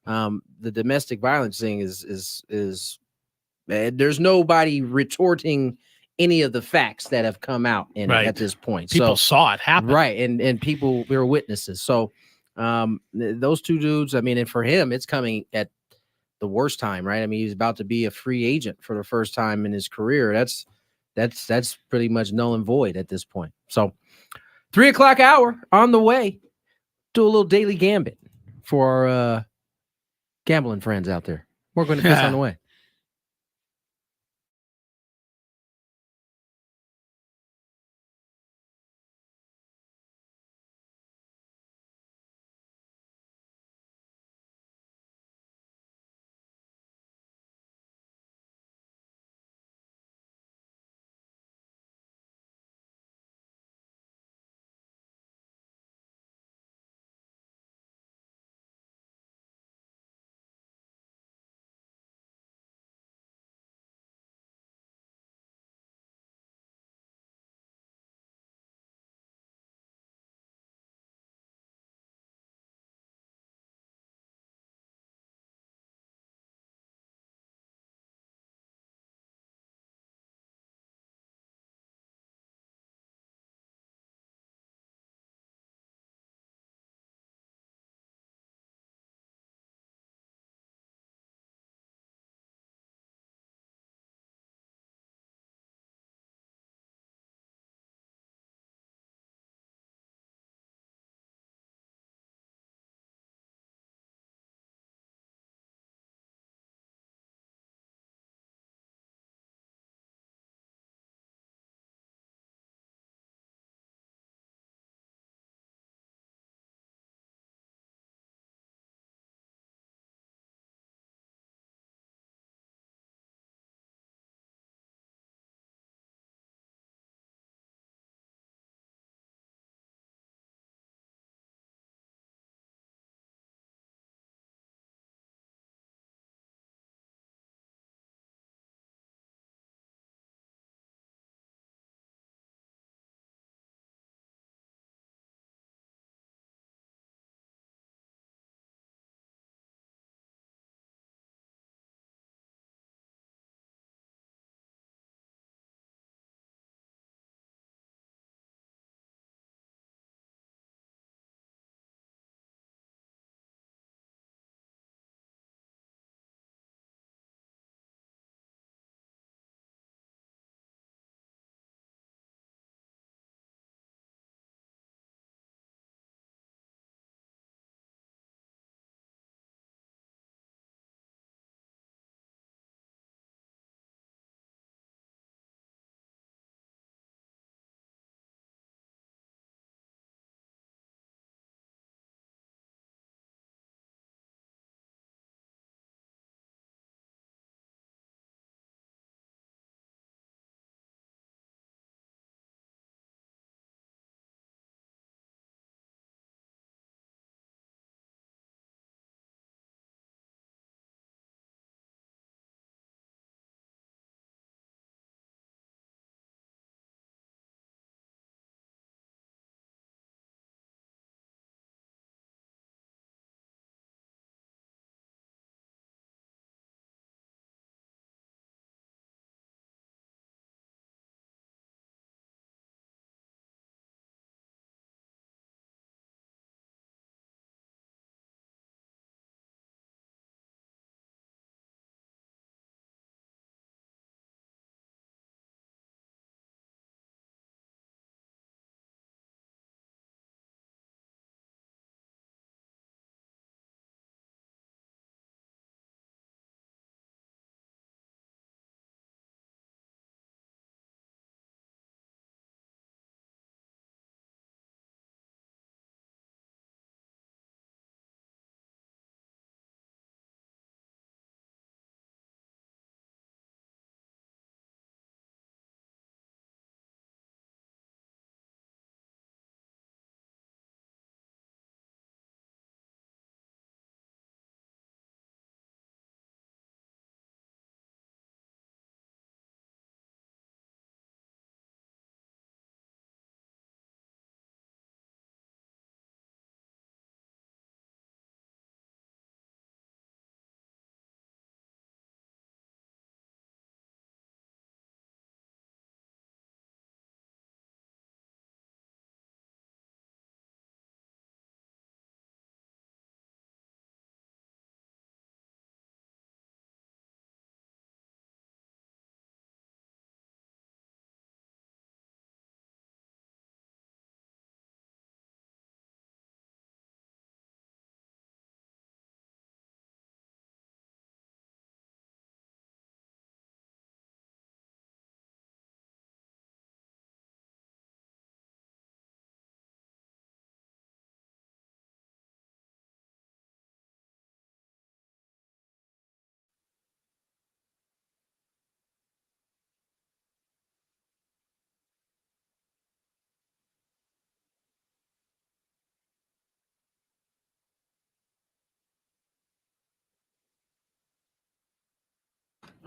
the domestic violence thing is there's nobody retorting any of the facts that have come out in it at this point. People saw it happen. Right. And people were witnesses. So those two dudes, I mean, and for him, it's coming at the worst time, right? I mean, he's about to be a free agent for the first time in his career. That's pretty much null and void at this point. So 3 o'clock hour on the way. Do a little daily gambit for our gambling friends out there. More going to piss on the way.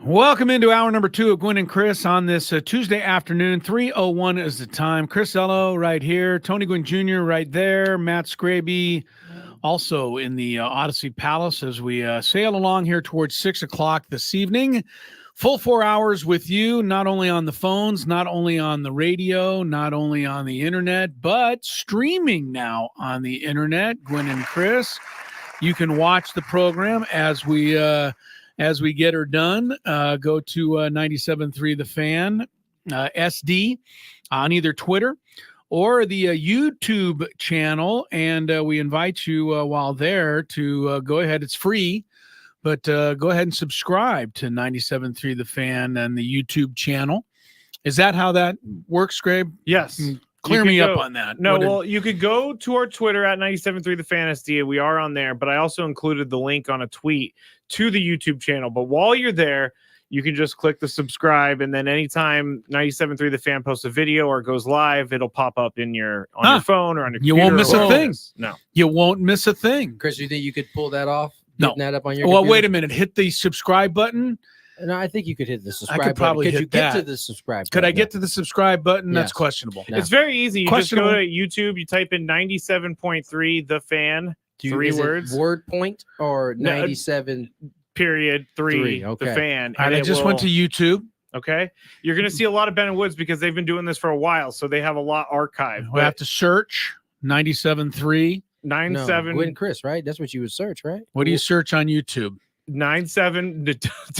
Welcome into hour number 2 of Gwynn and Chris on this Tuesday afternoon. 3:01 is the time. Chris Ello right here. Tony Gwynn Jr. right there. Matt Skraby also in the Odyssey Palace as we sail along here towards 6 o'clock this evening. Full 4 hours with you, not only on the phones, not only on the radio, not only on the internet, but streaming now on the internet. Gwynn and Chris, you can watch the program as we get her done. Go to 97.3 The Fan SD on either Twitter or the YouTube channel, and we invite you while there to go ahead. It's free. But go ahead and subscribe to 97.3 The Fan and the YouTube channel. Is that how that works, Skrabe? Yes. Clear me up on that. No, well, you could go to our Twitter at 97.3 The Fan SD. We are on there, but I also included the link on a tweet to the YouTube channel. But while you're there, you can just click the subscribe, and then anytime 97.3 The Fan posts a video or goes live, it'll pop up on your phone or on your computer. You won't miss a thing. No. You won't miss a thing. Chris, you think you could pull that off? No. Getting that up on your Well, computer? wait a minute. Hit the subscribe button. No, I think you could hit the subscribe could probably button. Could hit you get that. to the subscribe Could button? I get to the subscribe button? That's Yes. questionable. No. It's very easy. You just go Questionable. to YouTube, you type in 97.3 The Fan, Do you, 3 is it words, word point or No, 97? period, 3, Okay. The Fan. All right, I just went to YouTube. Okay. You're going to see a lot of Ben and Woods because they've been doing this for a while, so they have a lot archived. We have to search 97.3. 97 Gwynn Chris, right? That's what you would search, right? What do you search on YouTube? 97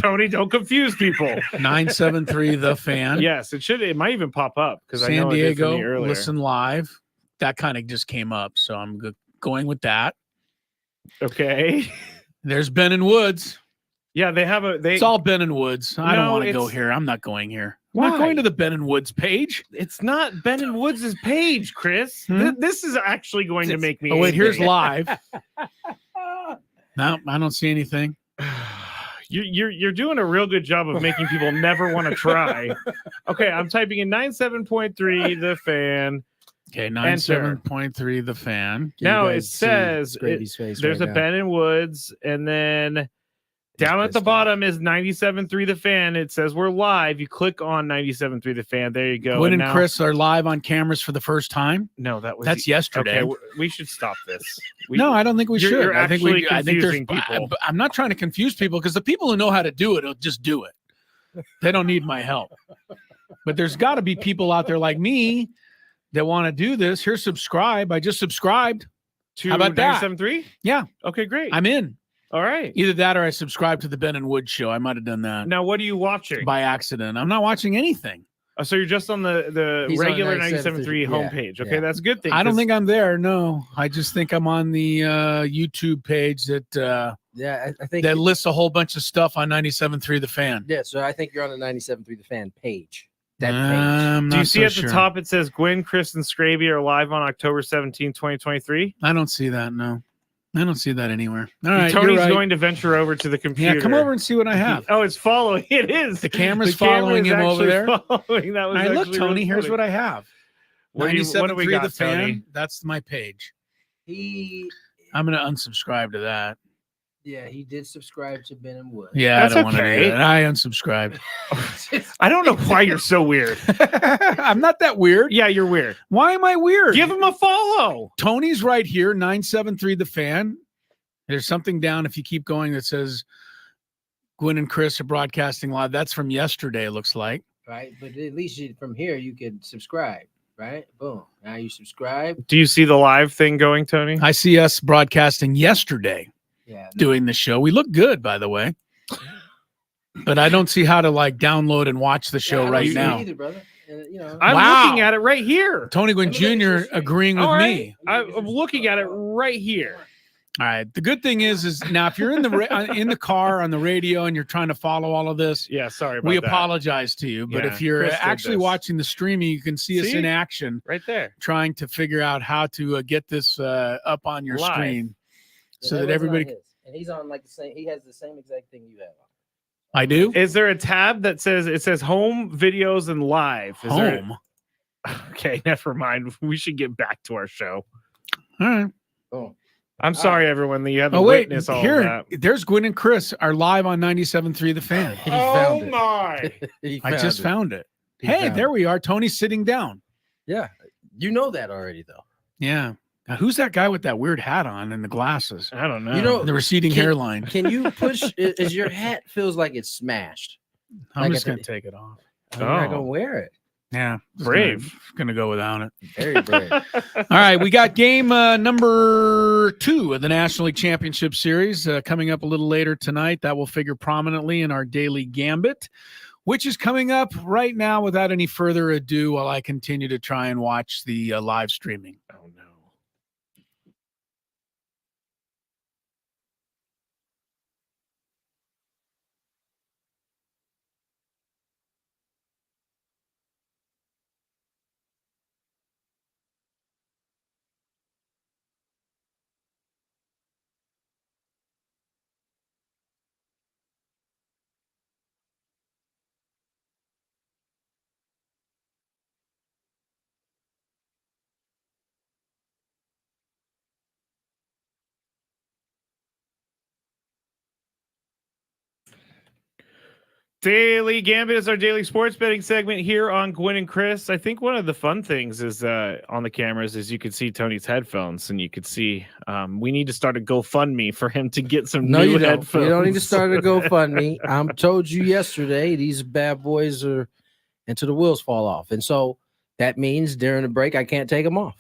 Tony, don't confuse people. 973 The Fan. Yes, it might even pop up because I San know it did for Diego, me earlier. listen live. That kind of just came up, so I'm going with that. Okay. There's Ben and Woods. Yeah, they have a It's all Ben and Woods. I don't No, want to go it's- here. I'm not going here. I'm Why? not going to the Ben and Woods page. It's not Ben and Woods' page, Chris. Hmm? This is actually going to make me. Oh wait, here's angry. live. No, I don't see anything. You're doing a real good job of making people never want to try. Okay, I'm typing in 97.3 The Fan. Okay, 97.3 The Fan. Can you Now it guys see says Skraby's face there's right a now? Ben and Woods, and then down at the pissed bottom is 97.3 The Fan. It says we're live. You click on 97.3 The Fan. There you go. Gwynn and now- Chris are live on cameras for the first time. No, that was That's yesterday. Okay, we should stop this. No, I don't think we You're- should. you're I think we. actually I think there's. confusing people. I'm not trying to confuse people because the people who know how to do it will just do it. They don't need my help. But there's got to be people out there like me that want to do this. Here's subscribe. I just subscribed. to How about that? 97.3? Yeah. Okay, great. I'm in. All right. Either that or I subscribed to the Ben and Wood show. I might have done that Now, what are you watching? by accident. I'm not watching anything. So you're just on the He's on regular 97.3, 97.3 yeah, homepage. Okay, yeah. that's a good thing. I don't 'cause- think I'm there. No, I just think I'm on the YouTube page that Yeah, I think. that lists a whole bunch of stuff on 97.3 The Fan. Yeah, so I think you're on the 97.3 The Fan page. That page. I'm Do you not see so at sure. the top it says Gwynn, Chris, and Skraby are live on October 17, 2023? I don't see that. No, I don't see that anywhere. All right, Tony's you're right. going to venture over to the computer. Yeah, come over and see what I have. Oh, it's following. It is. The camera's The camera following is him over actually there. following. That All was right, look, actually Tony. really Here's funny. what I have. What do we 97.3 got, The Fan. Tony? That's my page. He, I'm gonna unsubscribe to that. yeah, he did subscribe to Ben and Wood. Yeah, That's I don't want to okay. do that. I unsubscribed. I don't know why you're so weird. I'm not that weird. Yeah, you're weird. Why am I weird? Give him a follow. Tony's right here, 973 The Fan. There's something down if you keep going that says Gwynn and Chris are broadcasting live. That's from yesterday, it looks like. Right, but at least from here you can subscribe. Right, boom. Now you subscribe. Do you see the live thing going, Tony? I see us broadcasting yesterday, Yeah, doing the show. We look good, by the way. But I don't see how to like download and watch the show I don't right see it now. either, brother. You know, I'm Wow. looking at it right here. Tony Gwynn Everybody's Jr. just- agreeing with All right. me. I'm looking at it right here. All right. The good thing is now if you're in the car on the radio and you're trying to follow all of this, Yeah, sorry about we that. apologize to you. But Yeah, if you're Chris did actually this. watching the streaming, you can see us See? in action, Right there. trying to figure out how to get this up on your Live. screen, Yeah, so that wasn't on everybody. his. And he's on like the same. He has the same exact thing you have. I do. Is there a tab that says home videos and live? Is there- Home. Okay, never mind. We should get back to our show. All right. Boom. I'm sorry, everyone, that you had to Oh, wait. witness all Here, of that. there's Gwynn and Chris are live on 97.3 The Fan. He found it. my! I just found it. He Hey, found there it. we are. Tony's sitting down. Yeah, you know that already, though. Yeah. Now, who's that guy with that weird hat on and the glasses? I don't know. You know, The receding hairline. Can you push? Is your hat feels like it's smashed? I'm like just at going the- to take it off. You're not Oh. gonna wear it. Yeah. Brave. Going to go without it. Very brave. All right, we got game number 2 of the National League Championship Series coming up a little later tonight. That will figure prominently in our daily gambit, which is coming up right now without any further ado while I continue to try and watch the live streaming. Oh, no. Daily Gambit is our daily sports betting segment here on Gwynn and Chris. I think one of the fun things is on the cameras is you could see Tony's headphones, and you could see we need to start a GoFundMe for him to get some No, new you don't. headphones. You don't need to start a GoFundMe. I told you yesterday these bad boys are until the wheels fall off, and so that means during the break I can't take them off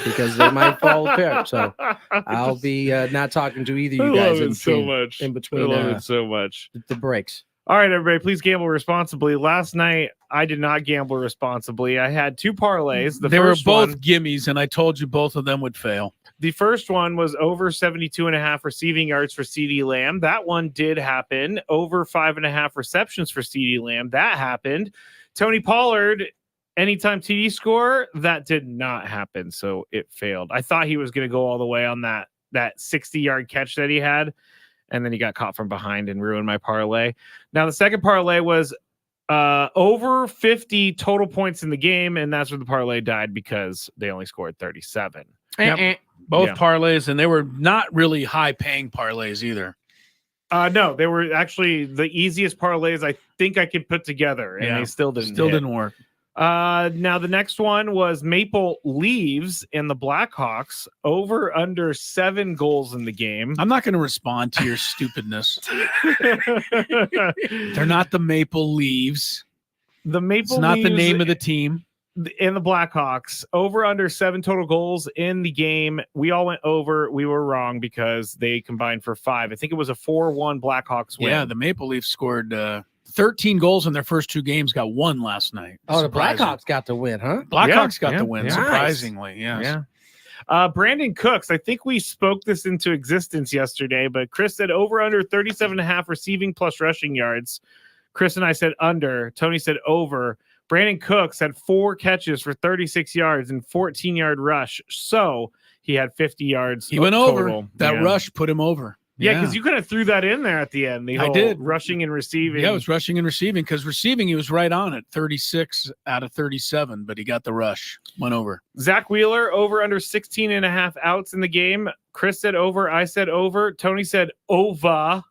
because they might fall apart. So I'll be not talking to either I of you guys love it so much. in between I love it so much. the breaks. All right, everybody, please gamble responsibly. Last night, I did not gamble responsibly. I had 2 parlays. They were first both one- gimmies, and I told you both of them would fail. The first one was over 72.5 receiving yards for CeeDee Lamb. That one did happen. Over 5.5 receptions for CeeDee Lamb. That happened. Tony Pollard, anytime TD score, that did not happen. So it failed. I thought he was going to go all the way on that 60-yard catch that he had. And then he got caught from behind and ruined my parlay. Now, the second parlay was over 50 total points in the game. And that's where the parlay died because they only scored 37. Yep. Both Yeah. parlays, and they were not really high-paying parlays either. No, they were actually the easiest parlays I think I could put together, and Yeah. they still didn't. Still hit. didn't work. Now the next one was Maple Leaves in the Blackhawks over under 7 goals in the game. I'm not going to respond to your stupidness. They're not the Maple Leaves. The Maple It's not the Leaves name of the team. in the Blackhawks over under 7 total goals in the game. We all went over. We were wrong because they combined for 5. I think it was a 4-1 Blackhawks win. Yeah, the Maple Leafs scored 13 goals in their first 2 games, got 1 last night. Oh, the Surprising. Blackhawks got the win, huh? Blackhawks Yeah, got the win, yeah. surprisingly. Yes. Yeah. Brandon Cooks, I think we spoke this into existence yesterday, but Chris said over under 37.5 receiving plus rushing yards. Chris and I said under. Tony said over. Brandon Cooks had 4 catches for 36 yards and 14-yard rush. So he had 50 yards. He went total. over. That Yeah. rush put him over. Yeah, because you kind of threw that in there at the end. The I whole did. rushing and receiving. Yeah, it was rushing and receiving because receiving, he was right on it, 36 out of 37, but he got the rush, went over. Zach Wheeler over under 16.5 outs in the game. Chris said over. I said over. Tony said over.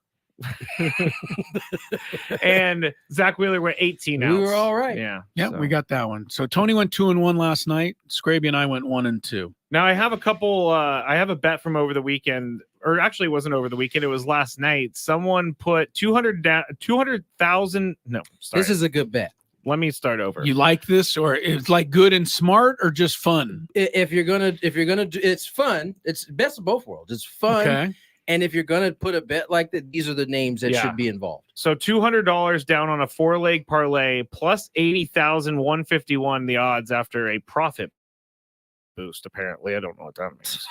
And Zach Wheeler went 18 outs. We were all right. Yeah. Yeah, so. we got that one. So Tony went 2-1 last night. Skraby and I went 1-2. Now I have a couple. I have a bet from over the weekend, or actually it wasn't over the weekend. It was last night. Someone put 200,000. No, sorry. This is a good bet. Let me start over. You like this, or it's like good and smart, or just fun? If you're gonna do, it's fun. It's best of both worlds. It's fun. Okay. And if you're gonna put a bet like that, these are the names that Yeah. should be involved. So $200 down on a 4-leg parlay plus 80,151 the odds after a profit boost. Apparently, I don't know what that means.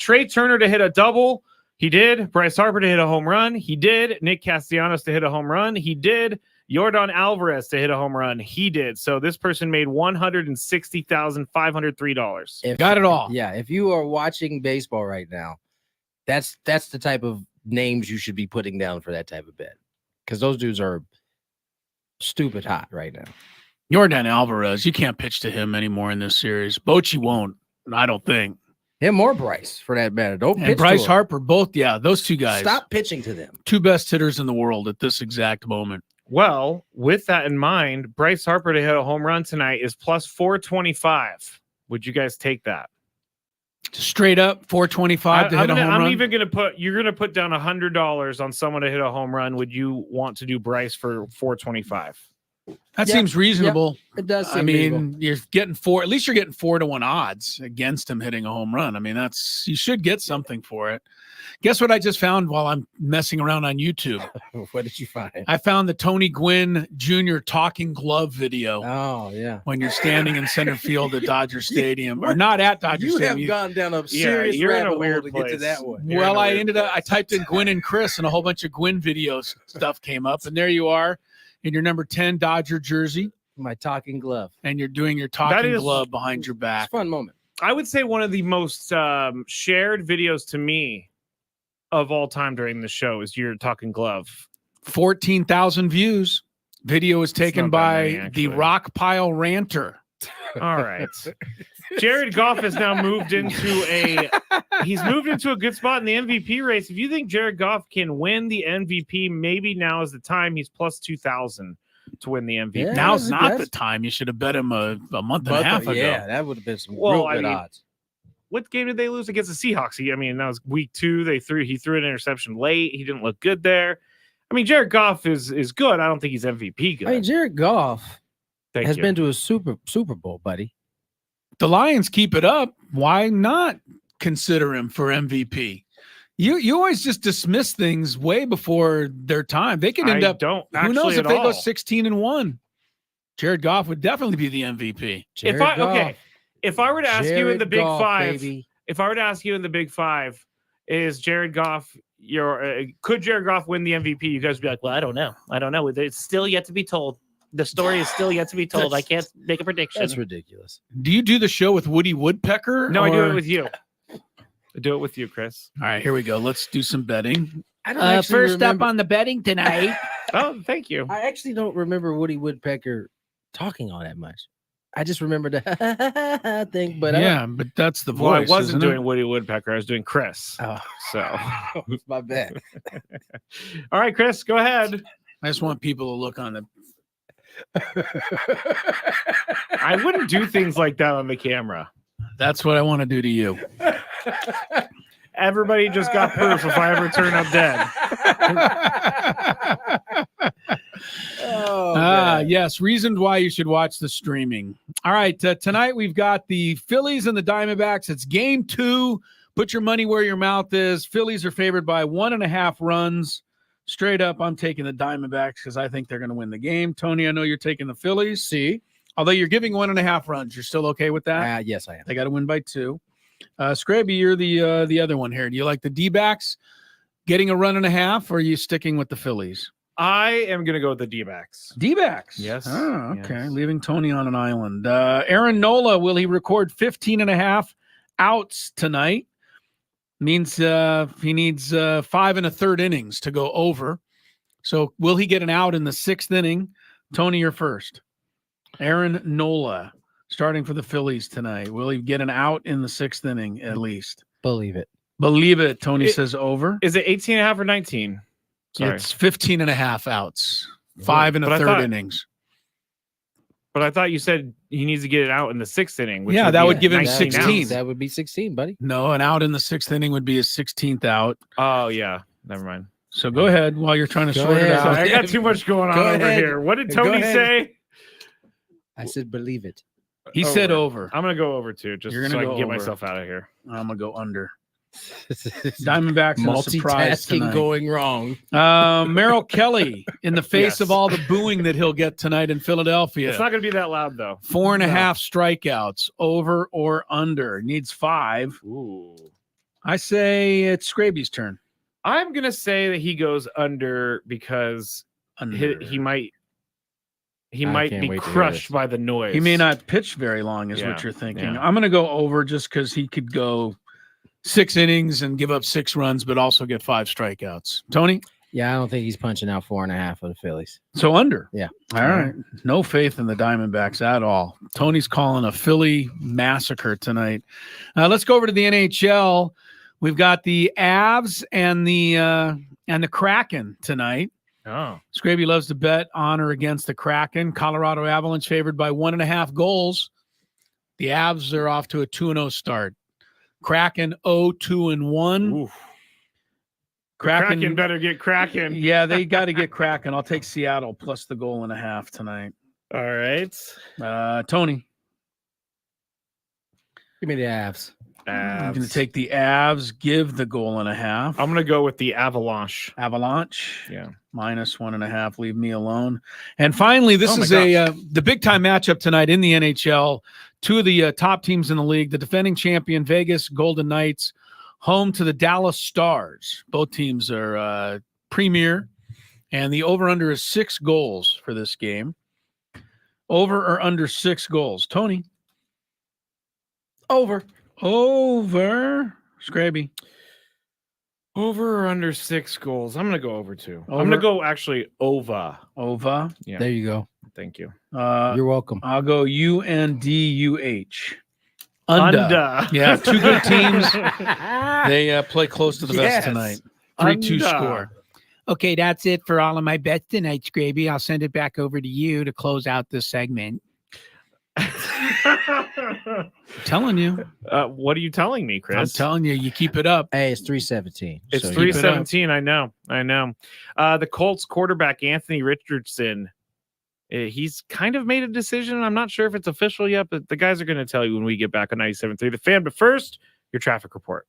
Trey Turner to hit a double. He did. Bryce Harper to hit a home run. He did. Nick Castellanos to hit a home run. He did. Jordan Alvarez to hit a home run. He did. So this person made $160,503. Got it all. Yeah. If you are watching baseball right now, that's the type of names you should be putting down for that type of bet, because those dudes are stupid hot right now. Jordan Alvarez, you can't pitch to him anymore in this series. Bochy won't, I don't think. Him or Bryce, for that matter. Don't pitch And Bryce to him. Harper, both, those two guys. Stop pitching to them. Two best hitters in the world at this exact moment. Well, with that in mind, Bryce Harper to hit a home run tonight is plus 425. Would you guys take that? Straight up 425 to hit a home run. I'm even going to put, you're going to put down $100 on someone to hit a home run. Would you want to do Bryce for 425? That seems reasonable. It does seem I mean, reasonable. you're getting at least you're getting 4-1 odds against him hitting a home run. I mean, you should get something for it. Guess what I just found while I'm messing around on YouTube? What did you find? I found the Tony Gwynn Jr. talking glove video. Oh, yeah. When you're standing in center field at Dodger Stadium, or not at Dodger You Stadium. have gone down a serious you're in a rabbit hole weird to get to place. that one. Well, I typed in Gwynn and Chris, and a whole bunch of Gwynn videos stuff came up, and there you are in your number 10 Dodger jersey, My talking glove. and you're doing your talking glove behind your It's back. a fun moment. I would say one of the most shared videos to me of all time during the show is your talking glove. 14,000 views. Video is taken not that by many, the actually. Rock Pile Ranter. All right. Jared Goff has now moved into a good spot in the MVP race. If you think Jared Goff can win the MVP, maybe now is the time. He's plus 2,000 to win the MVP. Yeah. Now's not that's- the time. You should have bet him a month and a half ago. Yeah, that would have been some Well, real I good mean, odds. What game did they lose against the Seahawks? That was week 2. He threw an interception late. He didn't look good there. I mean, Jared Goff is good. I don't think he's MVP good. I mean, Jared Goff Thank has you. been to a Super Bowl, buddy. The Lions keep it up. Why not consider him for MVP? You always just dismiss things way before their time. They can end I up. don't Who knows actually if at they go all. 16-1? Jared Goff would definitely be the MVP. Jared If I were to ask you in the Big Goff, Five, baby. if I were to ask you in the Big Five, is Jared Goff could Jared Goff win the MVP? You guys would be like, well, I don't know. It's still yet to be told. The story is still yet to be told. I can't make a prediction. That's ridiculous. Do you do the show with Woody Woodpecker? No, I do or- it with you. I do it with you, Chris. All right, here we go. Let's do some betting. I don't actually remember, the betting tonight. Oh, thank you. I actually don't remember Woody Woodpecker talking all that much. I just remember the thing, but yeah, but that's the voice. Well, I wasn't isn't doing it? Woody Woodpecker. I was doing Chris. oh, So, my bad. all right, Chris, go ahead. I just want people to look on the. I wouldn't do things like that on the camera. That's what I want to do to you. Everybody just got proof if I ever turn up dead. Oh, man. Yes, reasons why you should watch the streaming. All right, tonight we've got the Phillies and the Diamondbacks. It's game 2. Put your money where your mouth is. Phillies are favored by 1.5 runs. Straight up, I'm taking the Diamondbacks because I think they're going to win the game. Tony, I know you're taking the Phillies. See? Although you're giving 1.5 runs, you're still okay with that? Yes, I am. They got to win by 2. Skraby, you're the other one here. Do you like the D-backs getting a 1.5, or are you sticking with the Phillies? I am going to go with the D-backs. D-backs. Yes. Oh, okay. Yes. Leaving Tony on an island. Aaron Nola, will he record 15.5 outs tonight? Means he needs 5 1/3 innings to go over. So will he get an out in the 6th inning? Tony, you're first. Aaron Nola starting for the Phillies tonight. Will he get an out in the 6th inning at least? Believe it. Believe it. Tony says over. Is it 18.5 or 19? Sorry. It's 15.5 outs. 5 But I 1/3 thought- innings. But I thought you said he needs to get it out in the 6th inning. Which Yeah, that be would give him 19 16. outs. That would be 16, buddy. No, an out in the 6th inning would be his 16th out. Oh, yeah. Never mind. So go ahead while you're trying to Go sort it ahead. out. Sorry, I got too much going on Go over ahead. here. What did Go Tony ahead. say? I said believe it. He said over. I'm going to go over too, just You're so gonna I can go get over. myself out of here. I'm going to go under. Diamondbacks in a surprise Multitasking tonight. going wrong. Merrill Kelly, in the face Yes. of all the booing that he'll get tonight in Philadelphia. It's not going to be that loud, though. 4.5 strikeouts, over or under. Needs 5. Ooh. I say it's Skraby's turn. I'm going to say that he goes under because Under. he might I be can't wait to hear crushed this. by the noise. He may not pitch very long, is Yeah, what you're thinking. yeah. I'm going to go over just because he could go 6 innings and give up 6 runs, but also get 5 strikeouts. Tony? Yeah, I don't think he's punching out 4.5 for the Phillies. So under. Yeah. All right. No faith in the Diamondbacks at all. Tony's calling a Philly massacre tonight. Let's go over to the NHL. We've got the Avs and the Kraken tonight. Oh, Skraby loves to bet on or against the Kraken. Colorado Avalanche favored by 1.5 goals. The Avs are off to a 2-0 start. Kraken 0-2-1. oof. Kraken better get cracking. Yeah, they got to get cracking. I'll take Seattle plus the 1.5 tonight. All right. Tony. Give me the Avs. I'm going to take the Avs, give the 1.5. I'm going to go with the Avalanche. Avalanche. Yeah. Minus 1.5. Leave me alone. And finally, this is the big time matchup tonight in the NHL. Two of the top teams in the league, the defending champion Vegas Golden Knights, home to the Dallas Stars. Both teams are premier, and the over-under is 6 goals for this game. Over or under 6 goals? Tony? Over. Skraby? Over or under 6 goals? I'm going to go over 2. Over. I'm going to go actually over. Over. Yeah. There you go. Thank you. You're welcome. I'll go UNDUH. Under. Yeah, two good teams. They play close to the vest tonight. 3-2 score. Okay, that's it for all of my bets tonight, Skraby. I'll send it back over to you to close out this segment. I'm telling you. What are you telling me, Chris? I'm telling you, you keep it up. Hey, it's 3:17. It's so 3:17. I know. The Colts quarterback Anthony Richardson. He's kind of made a decision. I'm not sure if it's official yet, but the guys are going to tell you when we get back on 97.3 The Fan. But first, your traffic report.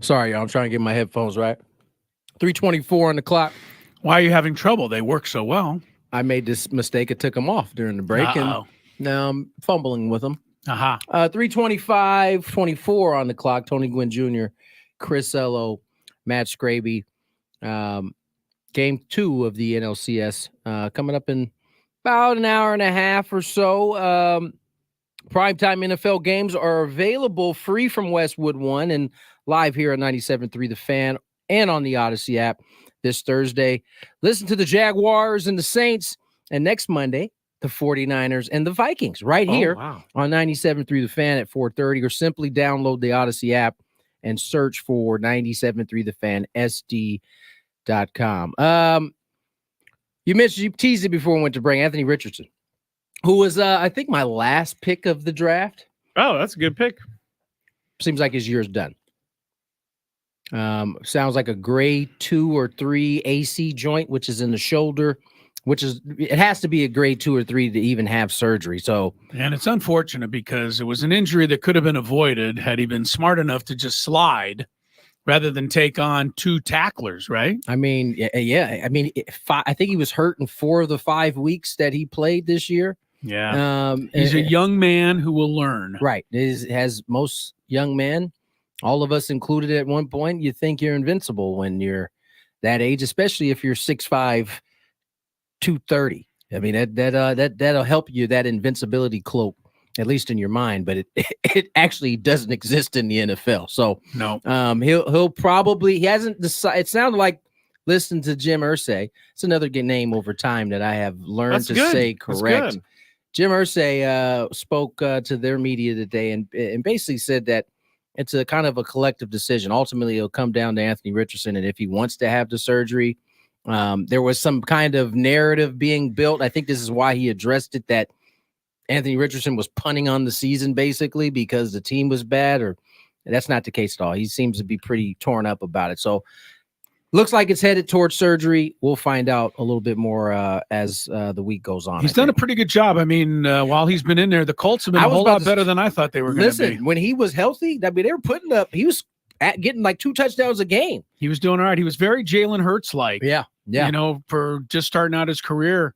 Sorry, y'all. I'm trying to get my headphones right. 3:24 on the clock. Why are you having trouble? They work so well. I made this mistake. I took them off during the break, and now I'm fumbling with them. 3:25-24 on the clock. Tony Gwynn Jr., Chris Ello, Matt Skraby. Game 2 of the NLCS coming up in about an hour and a half or so. Primetime NFL games are available free from Westwood One and live here at 97.3 The Fan and on the Odyssey app this Thursday. Listen to the Jaguars and the Saints, and next Monday, the 49ers and the Vikings right here on 97.3 The Fan at 4:30, or simply download the Odyssey app and search for 97.3 The Fan SD.com. You mentioned, you teased it before we went to break, Anthony Richardson, who was, I think, my last pick of the draft. Oh, that's a good pick. Seems like his year's done. Sounds like a grade 2 or 3 AC joint, which is in the shoulder, it has to be a grade 2 or 3 to even have surgery. So, and it's unfortunate because it was an injury that could have been avoided had he been smart enough to just slide rather than take on 2 tacklers, right? I mean, yeah. I mean, I think he was hurt in 4 of the 5 weeks that he played this year. Yeah. He's a young man who will learn. Right. Has most young men, all of us included at one point, you think you're invincible when you're that age, especially if you're 6'5", 230. I mean, that'll help you, that invincibility cloak, at least in your mind, but it actually doesn't exist in the NFL. So no, he'll probably, he hasn't decided. It sounded like, listen to Jim Irsay. It's another good name over time that I have learned say correct. Jim Irsay spoke to their media today and basically said that it's a kind of a collective decision. Ultimately, it'll come down to Anthony Richardson, and if he wants to have the surgery. There was some kind of narrative being built. I think this is why he addressed it, that Anthony Richardson was punting on the season basically because the team was bad, or that's not the case at all. He seems to be pretty torn up about it. So looks like it's headed towards surgery. We'll find out a little bit more as the week goes on. He's done a pretty good job. I mean, while he's been in there, the Colts have been a whole lot better than I thought they were going to be. Listen, when he was healthy, I mean, they were putting up, he was getting like 2 touchdowns a game. He was doing all right. He was very Jalen Hurts-like. Yeah. You know, for just starting out his career.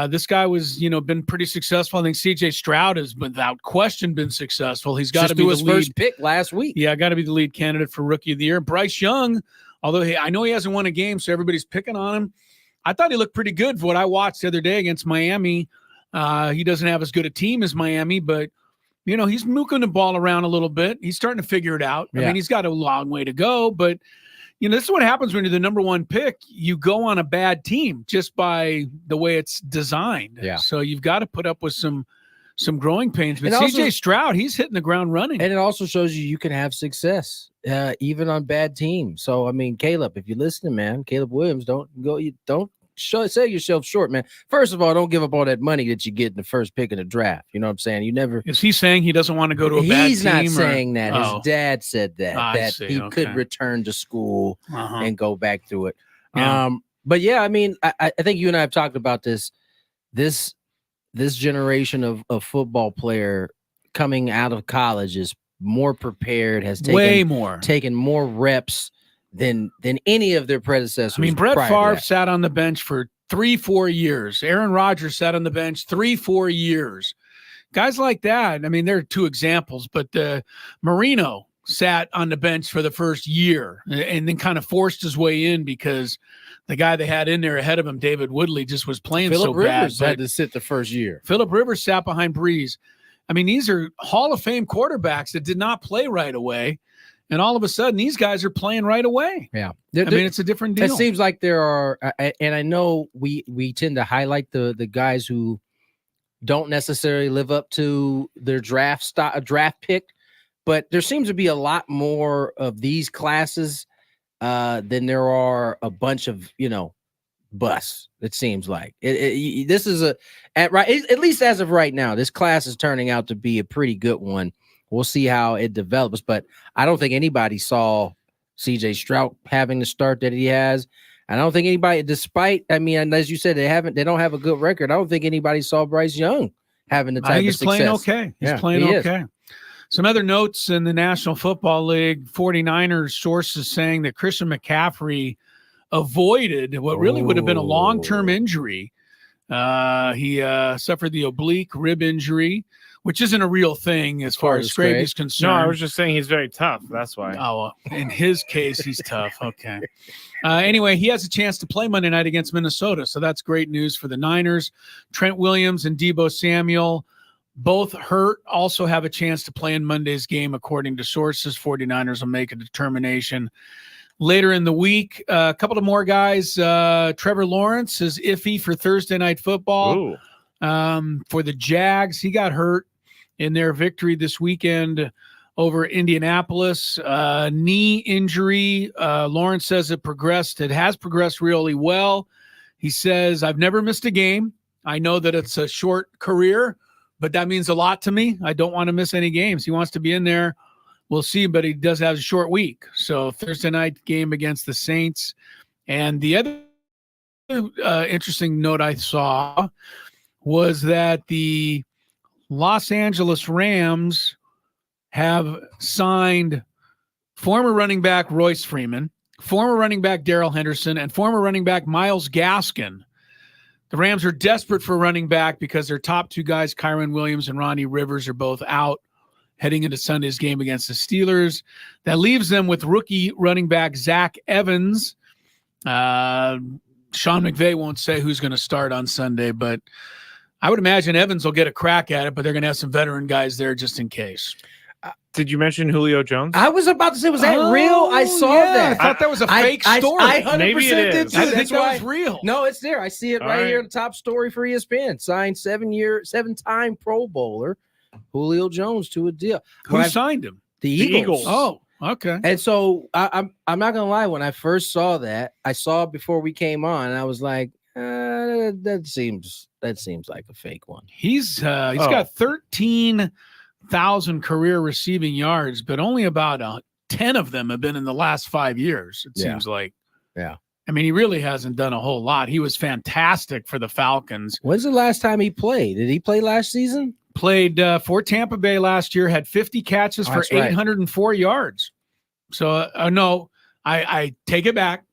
This guy was, been pretty successful. I think C.J. Stroud has, without question, been successful. He's got to be his first pick last week. Yeah, got to be the lead candidate for Rookie of the Year. Bryce Young, although I know he hasn't won a game, so everybody's picking on him. I thought he looked pretty good for what I watched the other day against Miami. He doesn't have as good a team as Miami, but, he's mooking the ball around a little bit. He's starting to figure it out. Yeah. I mean, he's got a long way to go, but this is what happens when you're the number 1 pick. You go on a bad team just by the way it's designed. Yeah. So you've got to put up with some growing pains. But And C.J. Stroud, he's hitting the ground running. And it also shows you can have success even on bad teams. So, I mean, Caleb, if you're listening, man, Caleb Williams, don't sell yourself short, man. First of all, don't give up all that money that you get in the first pick of the draft. You know what I'm saying? You never. Is he saying he doesn't want to go to a bad team? He's not saying that. His dad said that he Okay. could return to school and go back through it. Yeah. But yeah, I mean, I think you and I have talked about this generation of football player coming out of college is more prepared, has taken more reps than any of their predecessors. I mean, Brett Favre sat on the bench for 3-4 years. Aaron Rodgers sat on the bench 3-4 years. Guys like that, I mean, there are 2 examples, but Marino sat on the bench for the first year and then kind of forced his way in because the guy they had in there ahead of him, David Woodley, just was playing so bad. Rivers had to sit the first year. Phillip Rivers sat behind Breeze. I mean, these are Hall of Fame quarterbacks that did not play right away. And all of a sudden, these guys are playing right away. Yeah. I mean, it's a different deal. It seems like there are, and I know we tend to highlight the guys who don't necessarily live up to their draft pick, but there seems to be a lot more of these classes than there are a bunch of, busts. It seems like this is at least as of right now, this class is turning out to be a pretty good one. We'll see how it develops, but I don't think anybody saw C.J. Stroud having the start that he has. I don't think anybody, despite, I mean, as you said, they don't have a good record. I don't think anybody saw Bryce Young having the type of success. He's playing okay. He's playing okay. Some other notes in the National Football League, 49ers sources saying that Christian McCaffrey avoided what really would have been a long-term injury. He suffered the oblique rib injury, which isn't a real thing as far as Skraby's concerned. No, I was just saying he's very tough. That's why. Oh, in his case, he's tough. Okay. Anyway, he has a chance to play Monday night against Minnesota, so that's great news for the Niners. Trent Williams and Deebo Samuel, both hurt, also have a chance to play in Monday's game, according to sources. 49ers will make a determination later in the week. A couple of more guys. Trevor Lawrence is iffy for Thursday Night Football. For the Jags, he got hurt in their victory this weekend over Indianapolis. Knee injury. Lawrence says it has progressed really well. He says, I've never missed a game. I know that it's a short career, but that means a lot to me. I don't want to miss any games. He wants to be in there. We'll see, but he does have a short week. So Thursday night game against the Saints. And the other interesting note I saw was that the Los Angeles Rams have signed former running back Royce Freeman, former running back Darrell Henderson, and former running back Myles Gaskin. The Rams are desperate for running back because their top two guys, Kyron Williams and Ronnie Rivers, are both out heading into Sunday's game against the Steelers. That leaves them with rookie running back Zach Evans. Sean McVay won't say who's going to start on Sunday, but I would imagine Evans will get a crack at it, but they're going to have some veteran guys there just in case. Did you mention Julio Jones? I was about to say, was that real? I saw that. I thought that was a fake story. I 100% Maybe it did is. too. I didn't think That's that why. was real. No, it's there. I see it All right here, right. the top story for ESPN. Signed 7-time Pro Bowler Julio Jones to a deal. Who signed him? The The Eagles. Eagles. Oh, okay. And so I'm not gonna lie. When I first saw that, I saw it before we came on, and I was like, that seems like a fake one. He's got 13,000 career receiving yards, but only about 10 of them have been in the last 5 years. It seems like. Yeah. I mean, he really hasn't done a whole lot. He was fantastic for the Falcons. When's the last time he played? Did he play last season? Played for Tampa Bay last year, had 50 catches for that's right. 804 yards. So, no, I take it back.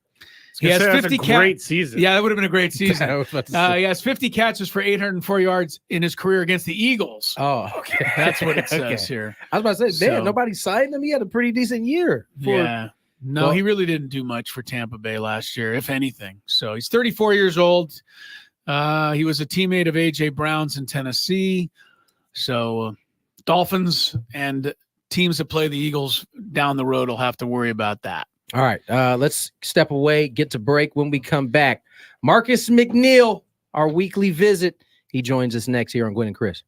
He has 50 great season. Yeah, that would have been a great season. I was about to say. He has 50 catches for 804 yards in his career against the Eagles. Oh, okay. That's what it says Okay. here. I was about to say, damn, So- nobody signed him. He had a pretty decent year. Yeah. No, Well- he really didn't do much for Tampa Bay last year, if anything. So he's 34 years old. He was a teammate of A.J. Brown's in Tennessee. So Dolphins and teams that play the Eagles down the road will have to worry about that. All right, let's step away, get to break. When we come back, Marcus McNeill, our weekly visit. He joins us next here on Gwynn and Chris.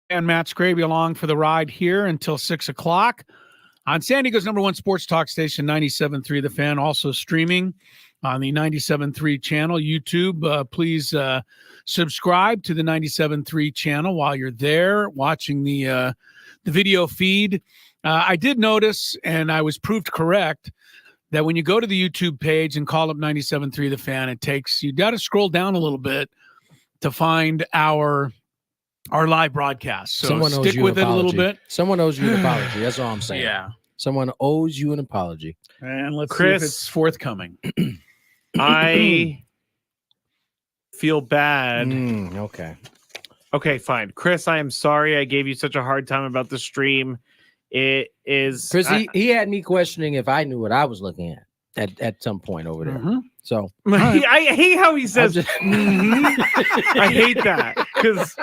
And Matt Skraby along for the ride here until 6 o'clock on San Diego's #1 sports talk station, 97.3 The Fan, also streaming on the 97.3 channel, YouTube. Please subscribe to the 97.3 channel while you're there watching the video feed. I did notice, and I was proved correct, that when you go to the YouTube page and call up 97.3 The Fan, you got to scroll down a little bit to find our live broadcast. So Someone owes stick you with an it a little apology. bit. Someone owes you an apology. That's all I'm saying. Yeah. Someone owes you an apology. And let's Chris, see if it's forthcoming. I feel bad. Okay. Okay, fine. Chris, I am sorry I gave you such a hard time about the stream. It is Chris, he had me questioning if I knew what I was looking at some point over there. Mhm. So I hate how he says just- I hate that because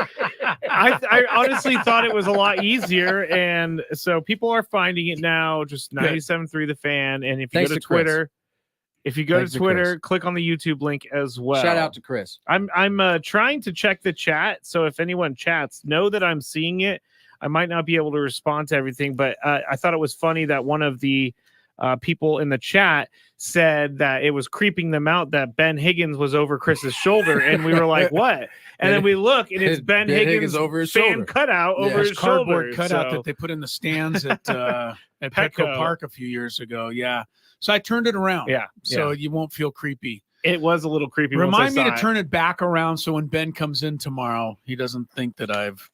I honestly thought it was a lot easier, and so people are finding it now. Just 97.3 The Fan, and if you Thanks go to to Chris. Twitter, if you go Thanks to to Twitter, Chris. click on the YouTube link as well. Shout out to Chris. I'm trying to check the chat, so if anyone chats, know that I'm seeing it. I might not be able to respond to everything, but I thought it was funny that one of the people in the chat said that it was creeping them out that Ben Higgins was over Chris's shoulder, and we were like, "What?" And then we look, and it's Ben Higgins over his fan shoulder. cutout over His his cardboard shoulder. cutout So- that they put in the stands at Petco Petco. Park a few years ago. Yeah. So I turned it around. Yeah, So you won't feel creepy. it was a little creepy. once Remind me I to saw it. turn it back around so when Ben comes in tomorrow, he doesn't think that I've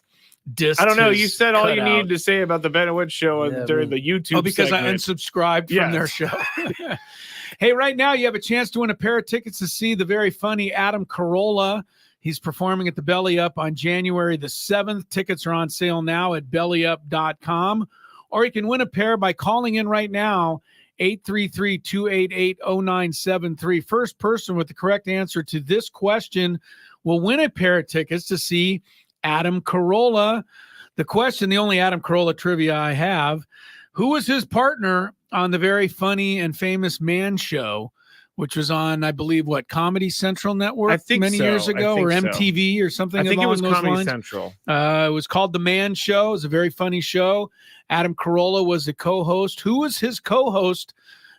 dissed. I don't know. his You said all you cutout. needed to say about the Ben and Wood show Yeah, during the YouTube. Oh, because segment. I unsubscribed from Yes. their show. Hey, right now you have a chance to win a pair of tickets to see the very funny Adam Carolla. He's performing at the Belly Up on January the 7th. Tickets are on sale now at bellyup.com. Or you can win a pair by calling in right now, 833-288-0973. First person with the correct answer to this question will win a pair of tickets to see Adam Carolla. The question, the only Adam Carolla trivia I have, who was his partner on the very funny and famous Man Show, which was on, I believe, Comedy Central Network I think many so. years I ago, think or so. MTV or something I think it along was those Comedy lines. Central. It was called The Man Show. It was a very funny show. Adam Carolla was the co-host. Who was his co-host?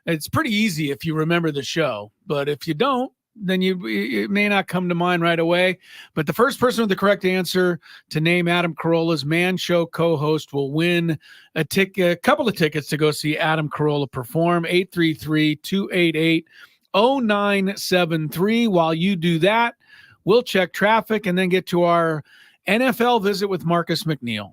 It's pretty easy if you remember the show, but if you don't, then it may not come to mind right away. But the first person with the correct answer to name Adam Carolla's Man Show co-host will win a couple of tickets to go see Adam Carolla perform. 833-288-0973. While you do that, we'll check traffic and then get to our NFL visit with Marcus McNeill.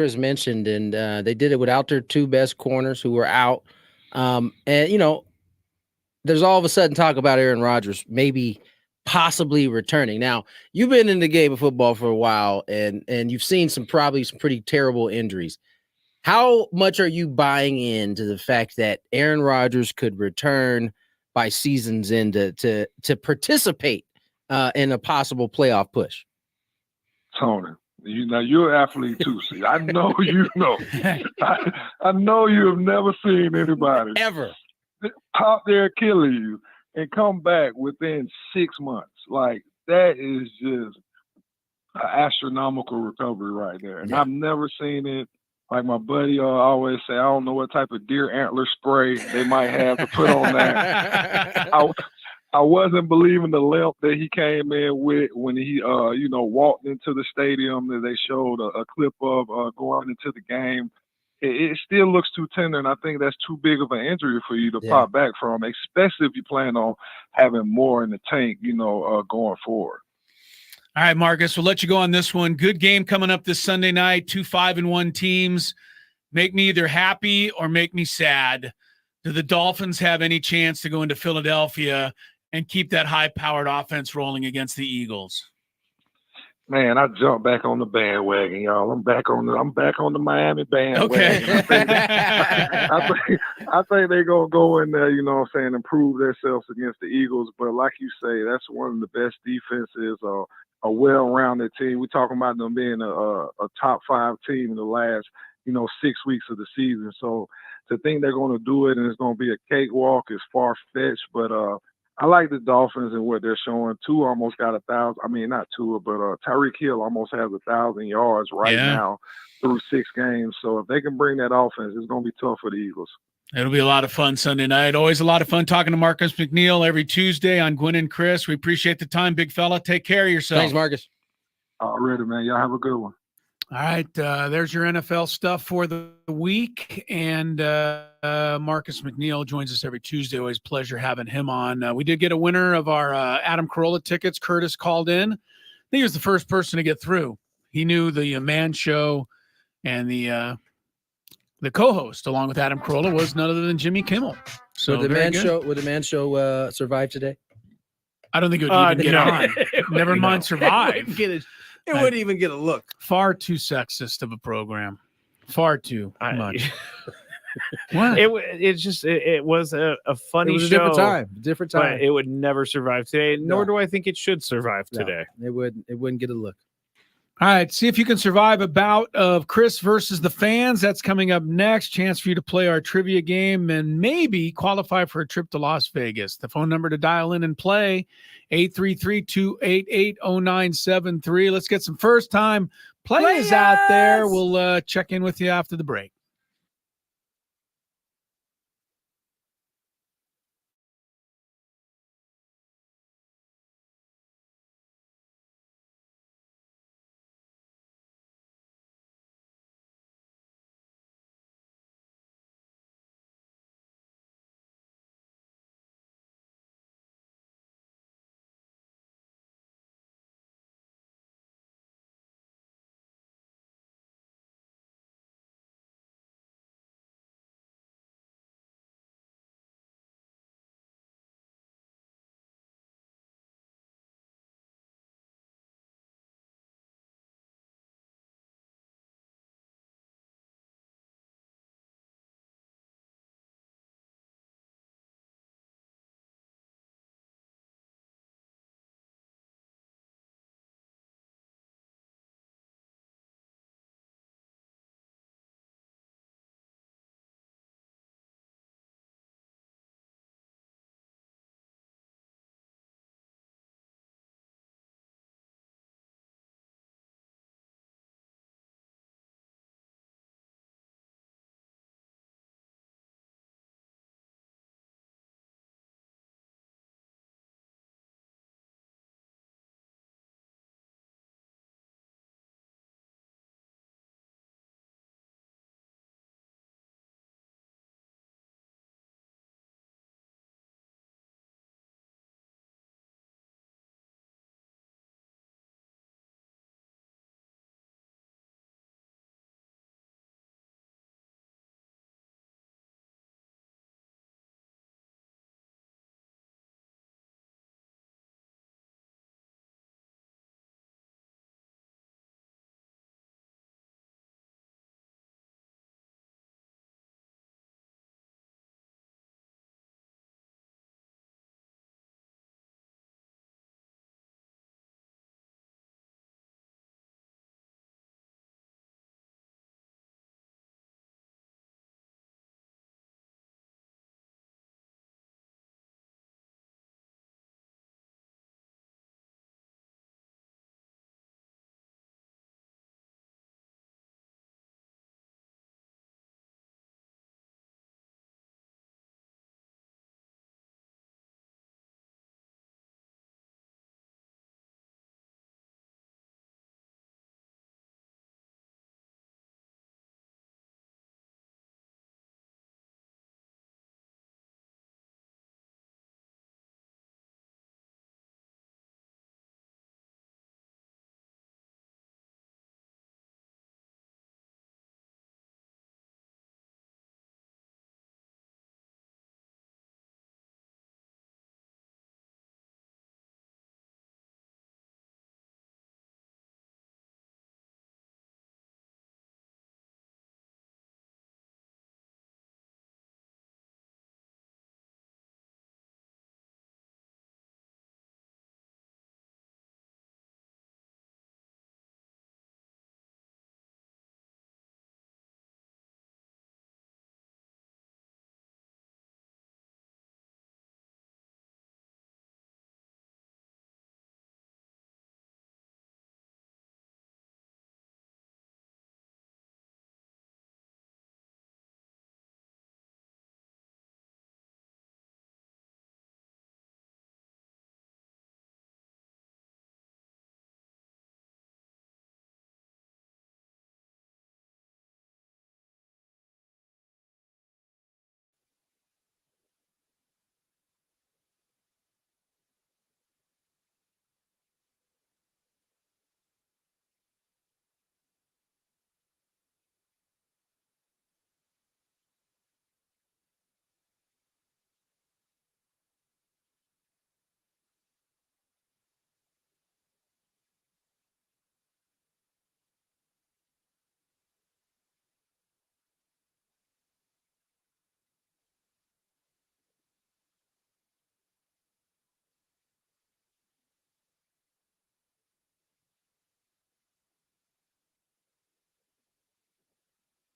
Chris mentioned, and they did it without their two best corners who were out. And there's all of a sudden talk about Aaron Rodgers maybe possibly returning. Now, you've been in the game of football for a while, and you've seen probably some pretty terrible injuries. How much are you buying into the fact that Aaron Rodgers could return by season's end to participate in a possible playoff push? Tony, you're an athlete too. See, I know you know. I know you have never seen anybody Ever. pop their Achilles and come back within 6 months. Like, that is just an astronomical recovery right there. And I've never seen it. Like my buddy always say, I don't know what type of deer antler spray they might have to put on that. I wasn't believing the limp that he came in with when he, walked into the stadium that they showed a clip of going into the game. It still looks too tender, and I think that's too big of an injury for you to pop back from, especially if you plan on having more in the tank, going forward. All right, Marcus, we'll let you go on this one. Good game coming up this Sunday night, 2 5-1 teams. Make me either happy or make me sad. Do the Dolphins have any chance to go into Philadelphia and keep that high-powered offense rolling against the Eagles? Man, I jumped back on the bandwagon, y'all. I'm back on the Miami bandwagon. Okay. I think they're gonna go in there, and prove themselves against the Eagles. But like you say, that's one of the best defenses, a well-rounded team. We're talking about them being a top 5 team in the last, 6 weeks of the season. So to think they're gonna do it and it's gonna be a cakewalk is far-fetched. But I like the Dolphins and what they're showing. Tua almost got 1,000. I mean, not Tua, but Tyreek Hill almost has 1,000 yards now through 6 games. So if they can bring that offense, it's going to be tough for the Eagles. It'll be a lot of fun Sunday night. Always a lot of fun talking to Marcus McNeill every Tuesday on Gwynn and Chris. We appreciate the time, big fella. Take care of yourself. Thanks, Marcus. Already, man. Y'all have a good one. All right, there's your NFL stuff for the week, and Marcus McNeill joins us every Tuesday. Always a pleasure having him on. We did get a winner of our Adam Carolla tickets. Curtis called in. I think he was the first person to get through. He knew the Man Show and the co-host, along with Adam Carolla, was none other than Jimmy Kimmel. So would the Man Show survive today? I don't think it would even get on. Never mind survive. It wouldn't even get a look. Far too sexist of a program. Far too much. What? It was a funny show. Different time. But it would never survive today, nor do I think it should survive today. It wouldn't get a look. All right, see if you can survive a bout of Chris versus the fans. That's coming up next. Chance for you to play our trivia game and maybe qualify for a trip to Las Vegas. The phone number to dial in and play, 833-288-0973. Let's get some first-time players out there. We'll check in with you after the break.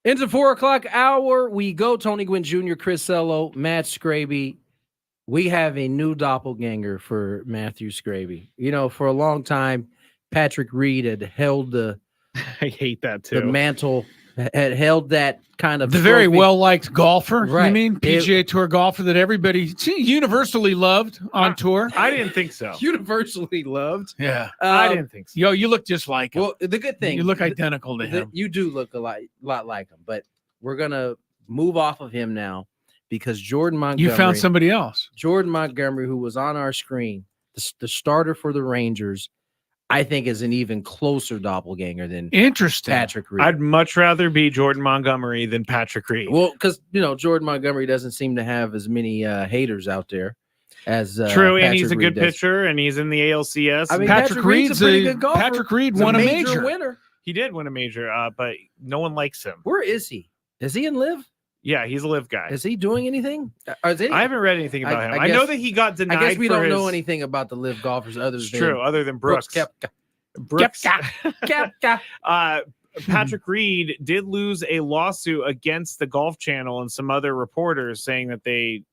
Into 4 o'clock hour, we go. Tony Gwynn Jr., Chris Ello, Matt Skraby. We have a new doppelganger for Matthew Skraby. You know, for a long time, Patrick Reed had held the I hate that too. mantle, had held that kind of The very trophy. well-liked golfer, Right. you mean? PGA Tour golfer that everybody universally loved on tour. I didn't think so. universally loved. Yeah. I didn't think so. Yo, you look just like him. Well, the good thing, You look identical to him. You do look a lot like him, but we're gonna move off of him now because Jordan Montgomery. You found somebody else. Jordan Montgomery, who was on our screen, the starter for the Rangers, I think is an even closer doppelganger than Interesting. Patrick Reed. I'd much rather be Jordan Montgomery than Patrick Reed. Well, because Jordan Montgomery doesn't seem to have as many haters out there as True, and Patrick he's a Reed good does. pitcher, and he's in the ALCS. I mean, Patrick Reed's Reed's a pretty a- good golfer. Patrick Reed He's a won a major. winner. he did win a major, but no one likes him. Where is he? Is he in Live? Yeah, he's a live guy. Is he doing anything? Or is I haven't read anything about him. I I know guess- that he got denied. I guess we for don't know his- anything about the Live golfers other It's than true, other than Brooks. Koepka. Brooks. Koepka. Patrick Reed did lose a lawsuit against the Golf Channel and some other reporters saying that they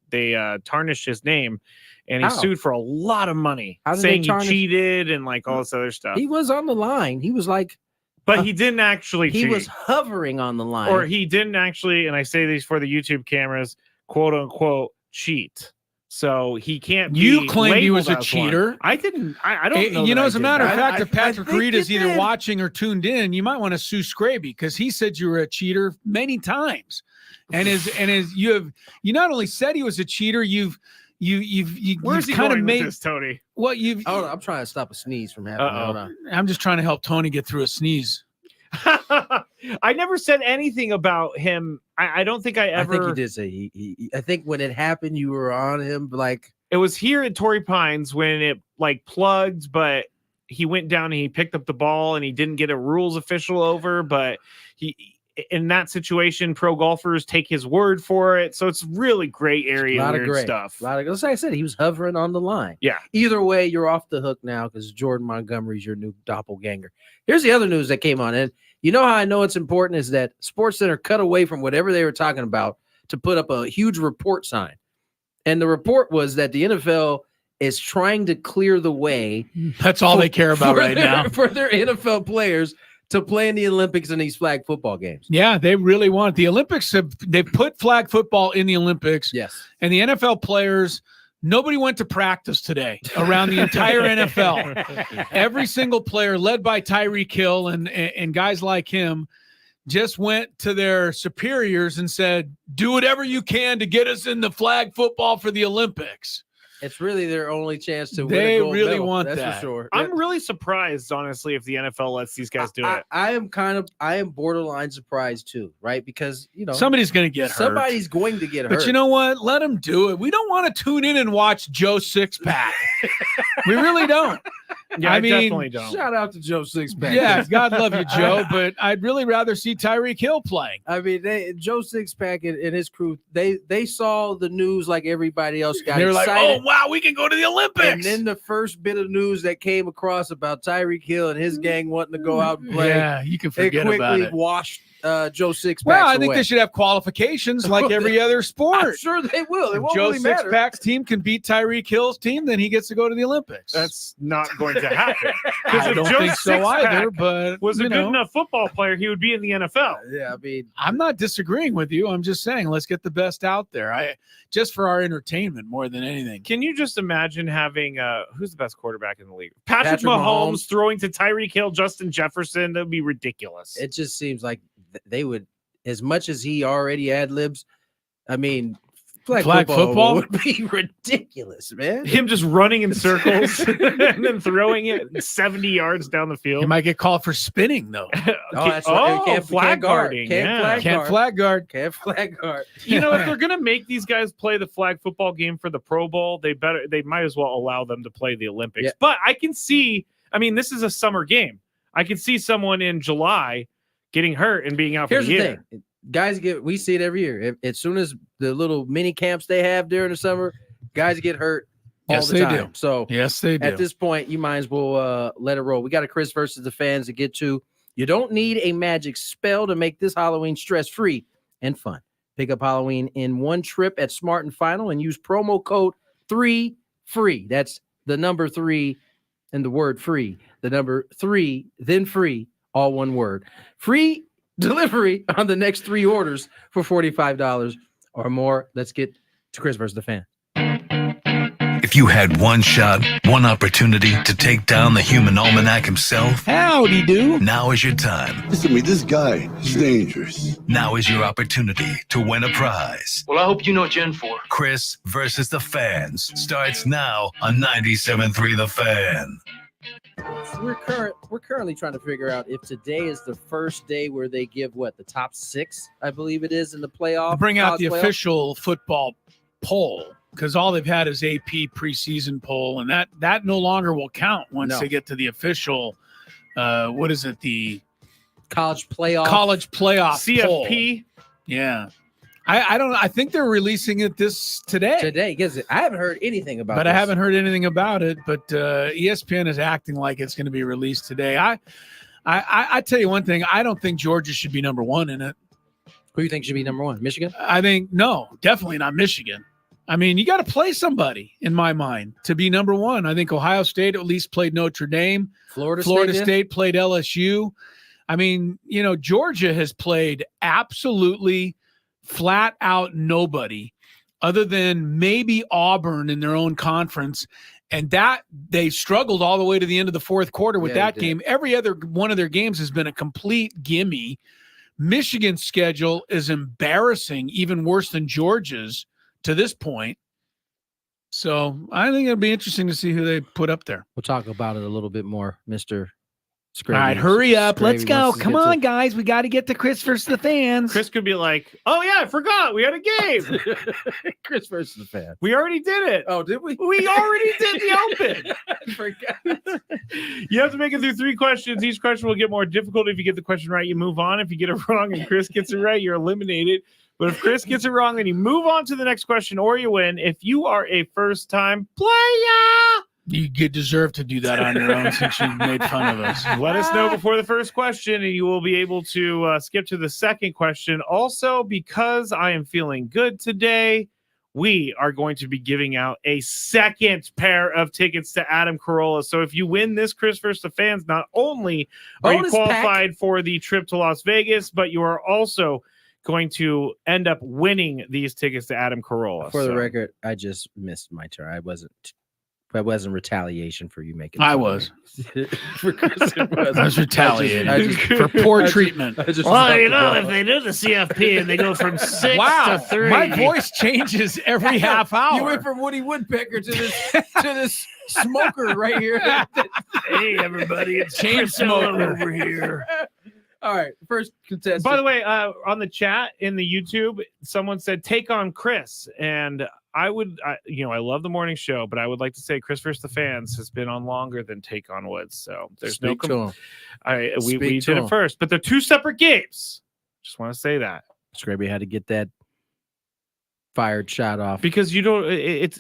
tarnished his name, and he How? sued for a lot of money, How did they saying he tarnish- cheated and like all this other stuff. He was on the line. He was like, But he didn't actually he cheat. was hovering on the line. Or he didn't actually, and I say these for the YouTube cameras, quote unquote, cheat. So he can't. You be claimed he was labeled a as one. cheater. I didn't. I don't know. You that know, I as a did matter of that. fact, if Patrick think Reed you is either did. watching or tuned in, you might want to sue Skraby because he said you were a cheater many times, and you not only said he was a cheater, you've Where's he kind of going made with this, Tony? what you've. Hold on, I'm trying to stop a sneeze from happening. Uh-oh. Hold on. I'm just trying to help Tony get through a sneeze. I never said anything about him. I don't think I ever. I think you did say he. I think when it happened, you were on him like. It was here at Torrey Pines when it like plugged, but he went down and he picked up the ball and he didn't get a rules official over. But in that situation, pro golfers take his word for it. So it's really gray area A lot of weird gray stuff. A lot of. Like I said, he was hovering on the line. Yeah. Either way, you're off the hook now because Jordan Montgomery's your new doppelganger. Here's the other news that came on, and you know how I know it's important is that SportsCenter cut away from whatever they were talking about to put up a huge report sign. And the report was that the NFL is trying to clear the way. That's all they care about for right their- now. for their NFL players to play in the Olympics and these flag football games. Yeah, they really want the Olympics. They put flag football in the Olympics. Yes. And the NFL players, nobody went to practice today around the entire NFL. Every single player, led by Tyreek Hill and guys like him, just went to their superiors and said, do whatever you can to get us in the flag football for the Olympics. It's really their only chance to win They a gold really medal, want that's that. for sure. I'm really surprised, honestly, if the NFL lets these guys do it. I am borderline surprised too, right? Because Somebody's going to get hurt. somebody's going to get hurt. But you know what? Let them do it. We don't want to tune in and watch Joe Sixpack. We really don't. Yeah, I I mean, definitely don't. shout out to Joe Sixpack. Yeah, God love you, Joe, but I'd really rather see Tyreek Hill playing. I mean, Joe Sixpack and his crew, they saw the news like everybody else got They were like, excited. oh, wow, we can go to the Olympics. And then the first bit of news that came across about Tyreek Hill and his gang wanting to go out and play, Yeah, you can they forget about quickly it. washed Joe Sixpack. Well, I think they should have qualifications like every other I'm sport. sure they will. It won't Joe really matter. Sixpack's team can beat Tyreek Hill's team, then he gets to go to the Olympics. That's not going to happen. I if don't Joe think so Sixpack either, but was a you good know, enough football player, he would be in the NFL. Yeah, I mean, I'm not disagreeing with you. I'm just saying let's get the best out there. Just for our entertainment more than anything. Can you just imagine having who's the best quarterback in the league? Patrick Patrick Mahomes Mahomes. throwing to Tyreek Hill, Justin Jefferson. That would be ridiculous. it just seems like they would, as much as he already ad libs. I mean, flag football would be ridiculous, man. Him just running in circles and then throwing it 70 yards down the You field. might get called for spinning though. That's right. Oh, Can't flag guard. guarding. Can't Yeah. flag Can't guard. flag guard. Can't flag guard. You know, if they're gonna make these guys play the flag football game for the Pro Bowl, they might as well allow them to play the Olympics. Yeah. But I can see, I mean, this is a summer game. I can see someone in July getting hurt and being out for Here's the the year. thing. Guys we see it every year. As soon as the little mini camps they have during the summer, guys get hurt all Yes, the they time. do. So Yes, they do. at this point, you might as well let it roll. We got a Chris versus the fans to get to. You don't need a magic spell to make this Halloween stress-free and fun. Pick up Halloween in one trip at Smart and Final and use promo code 3FREE. That's the number 3 and the word free. The number 3, then free, all one word. Free delivery on the next 3 orders for $45 or more. Let's get to Chris versus the Fan. If you had one shot, one opportunity to take down the human almanac himself, Howdy do. now is your time. Listen to me, this guy is dangerous. Now is your opportunity to win a prize. Well, I hope you know what you're in for. Chris versus the Fans starts now on 97.3 The Fan. We're currently trying to figure out if today is the first day where they give the top 6, I believe it is, in the playoff. Bring out the playoff. official football poll, because all they've had is AP preseason poll, and that no longer will count once they get to the official. What is it? The college playoff CFP. poll. Yeah, I don't. I think they're releasing it today. Today, because I haven't heard anything about. But this. I haven't heard anything about it. But ESPN is acting like it's going to be released today. I tell you one thing. I don't think Georgia should be number 1 in it. Who do you think should be number 1? Michigan? I think no, definitely not Michigan. I mean, you got to play somebody in my mind to be number 1. I think Ohio State at least played Notre Dame. Florida State played LSU. I mean, Georgia has played absolutely flat out nobody other than maybe Auburn in their own conference. And that they struggled all the way to the end of the fourth quarter with that game. Every other one of their games has been a complete gimme. Michigan's schedule is embarrassing, even worse than Georgia's to this point. So I think it'll be interesting to see who they put up there. We'll talk about it a little bit more, Mr. Skraby. All right, hurry up. Let's go. Come on, guys. We got to get to Chris versus the Fans. Chris could be like, "Oh yeah, I forgot. We had a game." Chris versus the Fan. We already did it. Oh, did we? We already did the open. I forgot. You have to make it through 3 questions. Each question will get more difficult. If you get the question right, you move on. If you get it wrong and Chris gets it right, you're eliminated. But if Chris gets it wrong, then you move on to the next question or you win. If you are a first-time player, you deserve to do that on your own since you made fun of us. let us know before the first question, and you will be able to skip to the second question. Also, because I am feeling good today, we are going to be giving out a second pair of tickets to Adam Carolla. So if you win this Chris versus the Fans, not only are you qualified for the trip to Las Vegas, but you are also going to end up winning these tickets to Adam Carolla. For the record, I just missed my turn. That wasn't retaliation for you making. I was. For Chris, it was. I was retaliating I just for poor treatment. Well, if they do the CFP and they go from 6 to 3. My voice changes every half hour. You went from Woody Woodpecker to this smoker right here. Hey, everybody, it's Chain smoker over here. All right, first contestant. By the way, on the chat in the YouTube, someone said take on Chris, and I would, I love the morning show, but I would like to say Chris versus the Fans has been on longer than Take on Woods, so there's we did it first, but they're 2 separate games. Just want to say that Skraby had to get that fired shot off because you don't.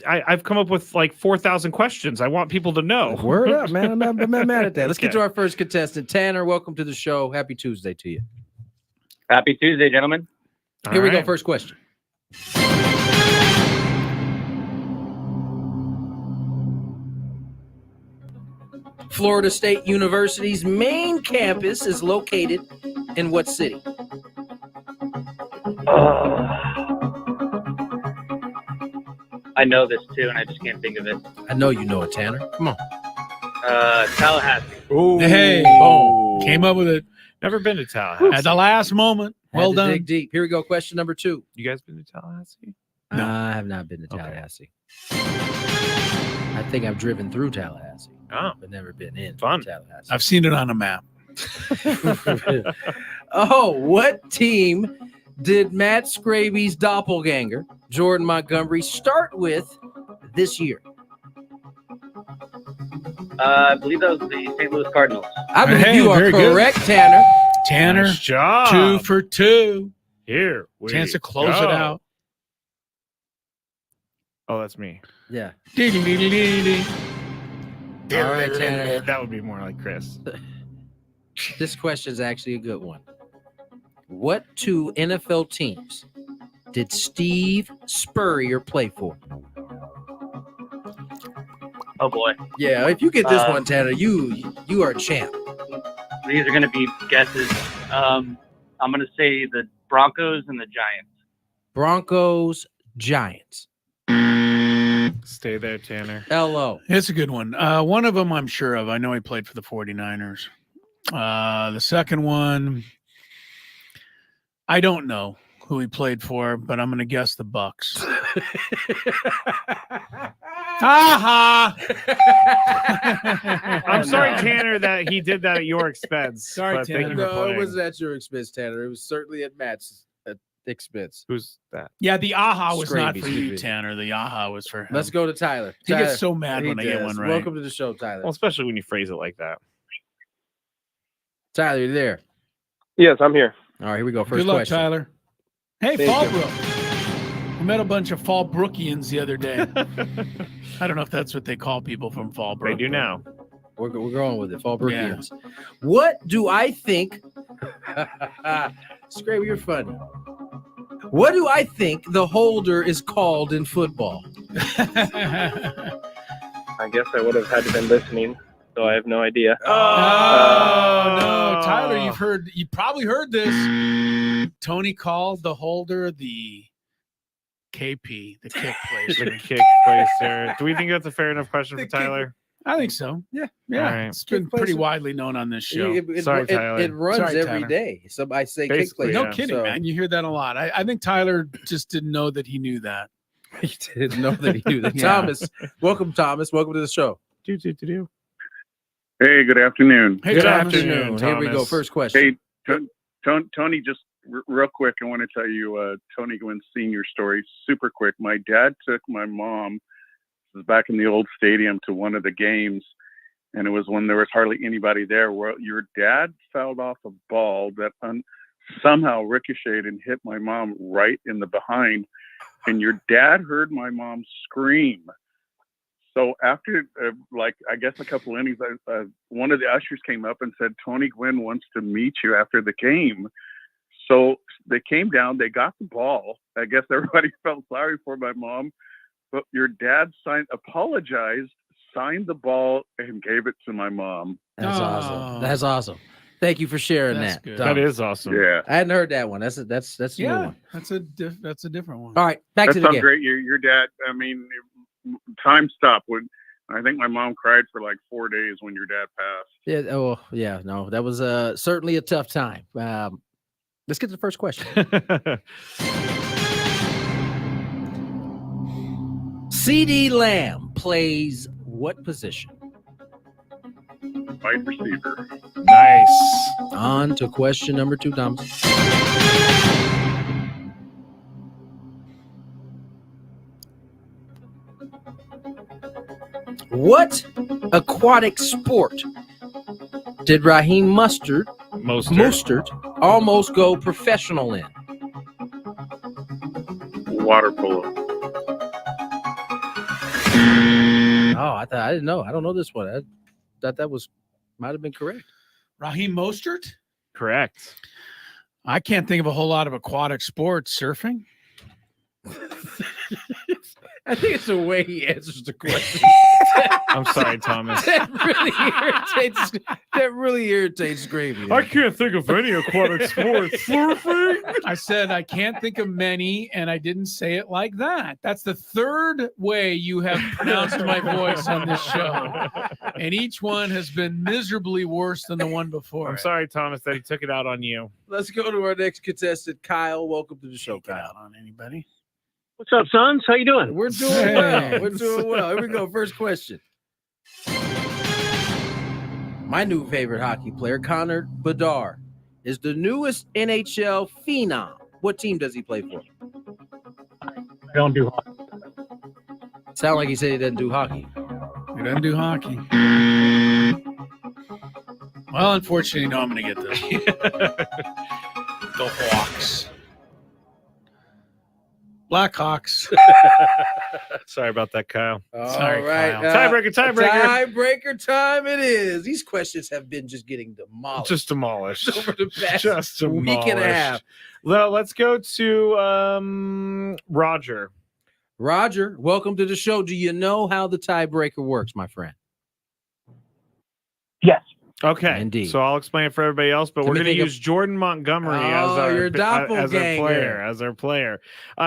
I've come up with like 4,000 questions. I want people to know. Word up, man! I'm not mad at that. Let's get to our first contestant, Tanner. Welcome to the show. Happy Tuesday to you. Happy Tuesday, gentlemen. Here we go. First question. Florida State University's main campus is located in what city? I know this too, and I just can't think of it. I know you know it, Tanner. Come on. Tallahassee. Ooh. Hey, boom. Came up with it Never been to Tallahassee. at the last moment. Well done. Dig deep. Here we go. Question number 2. You guys been to Tallahassee? No, I have not been to Tallahassee. I think I've driven through Tallahassee, but never been in Tallahassee. I've seen it on a map. Oh, what team did Matt Skraby's doppelganger, Jordan Montgomery, start with this year? I believe that was the St. Louis Cardinals. I believe Hey, you are very good. correct, Tanner. Tanner, Nice job. 2 for 2. Here we Chance to close go. it out. Oh, that's me. Yeah. Dee-dee-dee-dee-dee-dee. All right, Tanner. That would be more like Chris. This question is actually a good one. What two NFL teams did Steve Spurrier play for? Oh boy, Yeah, if you get this one, Tanner, you are a champ. these are going to be guesses. I'm going to say the Broncos and the Giants. Broncos, Giants. Stay there, Tanner. LO. It's a good one. One of them I'm sure of. I know he played for the 49ers. The second one, I don't know who he played for, but I'm going to guess the Bucks. Ha I'm sorry, Tanner, that he did that at your expense. Sorry, but thank Tanner. you for No, it playing. wasn't at your expense, Tanner. It was certainly at Matt's expense. Who's that? Yeah, the aha was not Skraby, for you, stupid. Tanner. The aha was for him. Let's go to Tyler. He Tyler, gets so mad he when I get does. one right. Welcome to the show, Tyler. Well, especially when you phrase it like that. Tyler, you there? Yes, I'm here. All right, here we go. First Good luck, question. Tyler. Hey, Thank you. Fallbrook. We met a bunch of Fallbrookians the other day. I don't know if that's what they call people from Fallbrook. They do now. We're going with it. Fallbrookians. What do I think? Skraby, you're funny. What do I think the holder is called in football? I guess I would have had to been listening, so I have no idea. Oh, no, Tyler, you probably heard this. Tony called the holder the KP, the kick placer. The kick placer. Do we think that's a fair enough question for Tyler? I think so. Yeah. All right. It's been pretty widely known on this show. Sorry, Tyler. It runs Sorry, every Tyler. day. Somebody say Basically, kick play. No Yeah, kidding, man. You hear that a lot. I think Tyler just didn't know that he knew that. He didn't know that he knew that. Yeah. Thomas, welcome, Thomas. Welcome to the show. Do. Hey, good afternoon. Hey, Good Thomas. afternoon. Here we go. Thomas. First question. Hey, Tony, just real quick, I want to tell you Tony Gwynn Sr. story super quick. My dad took my mom, this was back in the old stadium, to one of the games, and it was when there was hardly anybody there. Well, your dad fouled off a ball that somehow ricocheted and hit my mom right in the behind, and your dad heard my mom scream. So after, I guess a couple innings, one of the ushers came up and said, Tony Gwynn wants to meet you after the game. So they came down, they got the ball. I guess everybody felt sorry for my mom, but your dad apologized, signed the ball, and gave it to my mom. That's Oh. awesome. That's awesome. Thank you for sharing That's that. good. Tom. That is awesome. Yeah. I hadn't heard that one. That's a new one. That's a different one. All right, back That to the sounds game. great. Your dad, I mean, time stopped. I think my mom cried for like 4 days when your dad passed. Yeah. Oh, yeah. No, that was certainly a tough time. Let's get to the first question. CD Lamb plays what position? Wide receiver. Nice. On to question number 2, Thomas. What aquatic sport did Raheem Mostert almost go professional in? Water polo. Oh, I didn't know. I don't know this one. I thought that might have been correct. Raheem Mostert? Correct. I can't think of a whole lot of aquatic sports. Surfing? I think it's the way he answers the question. I'm sorry, Thomas. That really irritates Gravy. I can't think of any aquatic sports. Surfing? I said I can't think of many, and I didn't say it like that. That's the third way you have pronounced my voice on this show. And each one has been miserably worse than the one before. I'm sorry, Thomas, that he took it out on you. Let's go to our next contestant, Kyle. Welcome to the show, Kyle. Out on anybody. What's up, sons? How you doing? We're doing well. We're doing well. Here we go. First question. My new favorite hockey player, Connor Bedard, is the newest NHL phenom. What team does he play for? I don't do hockey. Sound like he said he doesn't do hockey. He doesn't do hockey. Well, unfortunately, no, I'm going to get this. The Hawks. Blackhawks. Sorry about that, Kyle. Sorry, All right. Kyle. Tiebreaker. Time it is. These questions have been just getting demolished. Just demolished. over the past Just week and a half. Well, let's go to Roger. Roger, welcome to the show. Do you know how the tiebreaker works, my friend? Yes. Okay. Indeed. So I'll explain it for everybody else, but we're going to use Jordan Montgomery as our player.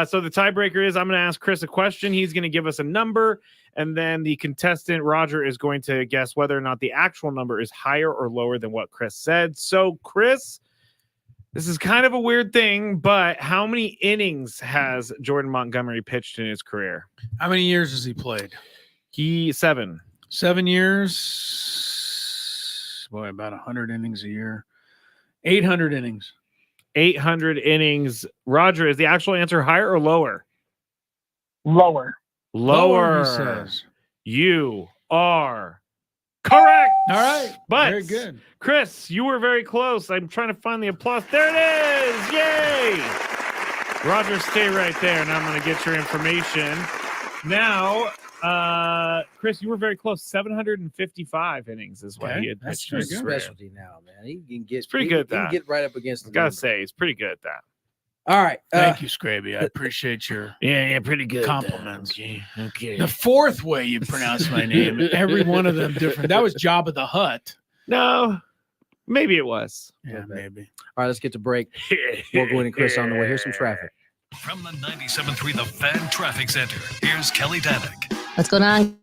So the tiebreaker is I'm going to ask Chris a question. He's going to give us a number, and then the contestant, Roger, is going to guess whether or not the actual number is higher or lower than what Chris said. So, Chris, this is kind of a weird thing, but how many innings has Jordan Montgomery pitched in his career? How many years has he played? 7. 7 years. Boy, about 100 innings a year. 800 innings. 800 innings. Roger, is the actual answer higher or lower? Lower. Lower. He says. You are correct. All right. But very good. Chris, you were very close. I'm trying to find the applause. There it is. Yay. Roger, stay right there, and I'm going to get your information. Now, Chris, you were very close. 755 innings is what he had That's pitched. his specialty now, man. He can get. It's pretty good at He can that. get right up against the. Gotta number. say, he's pretty good at that. All right. Thank you, Skraby. I appreciate your pretty good compliments. Okay. The fourth way you pronounce my name, every one of them different. That was Jabba the Hutt. No, maybe it was. Yeah, maybe. All right, let's get to break. More Gwynn and Chris on the way. Here's some traffic. From the 97.3 The Fan Traffic Center, here's Kelly Danick. What's going on?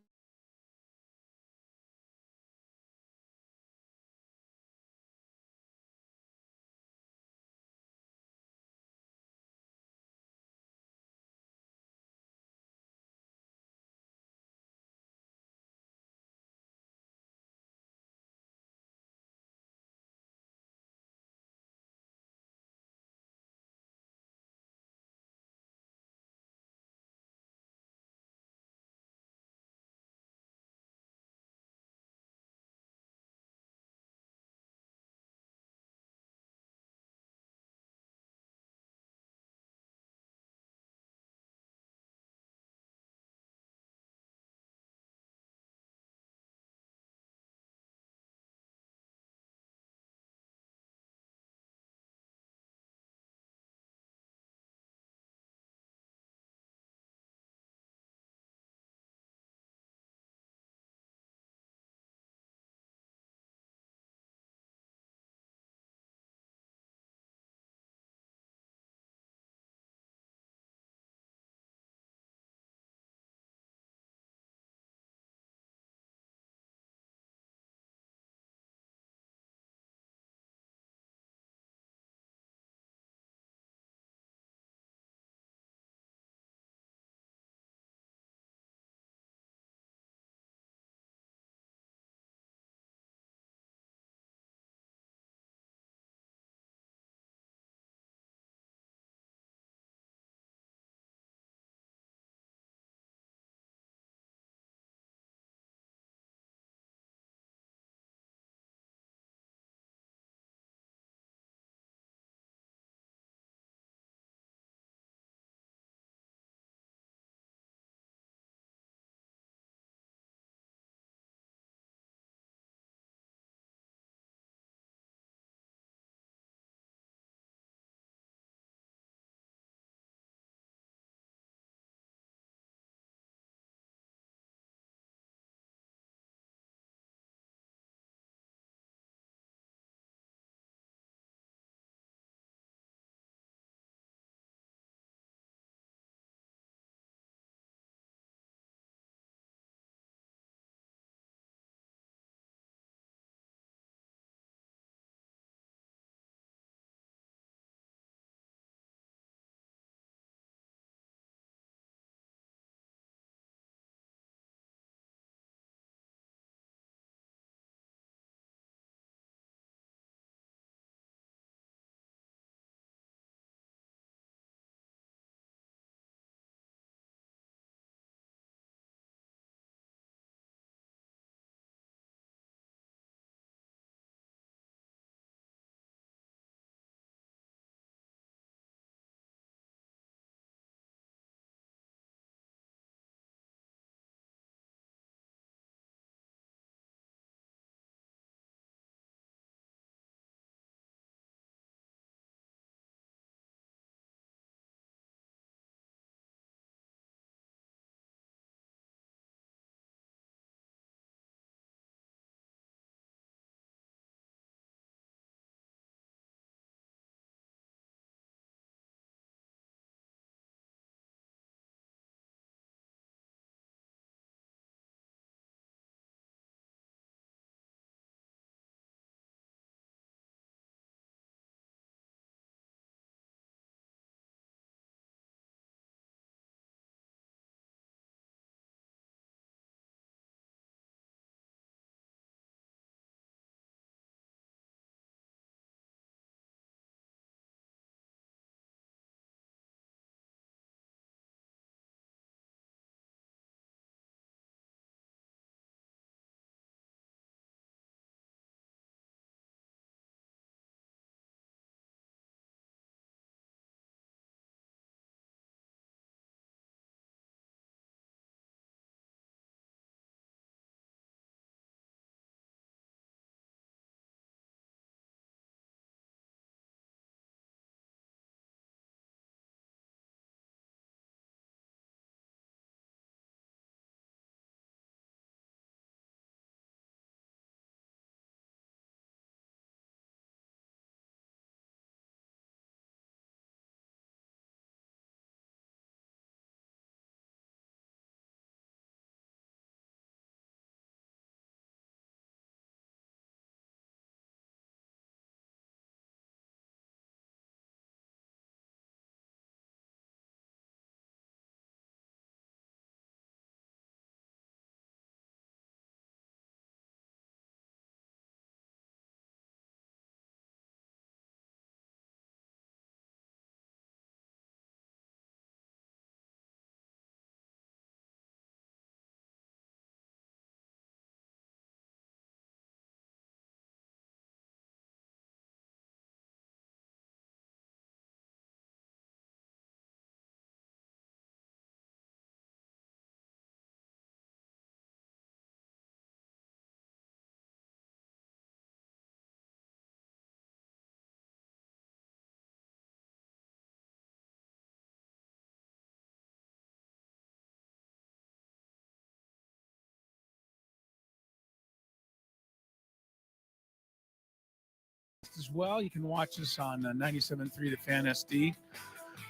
podcast as well. You can watch us on 97.3 The Fan SD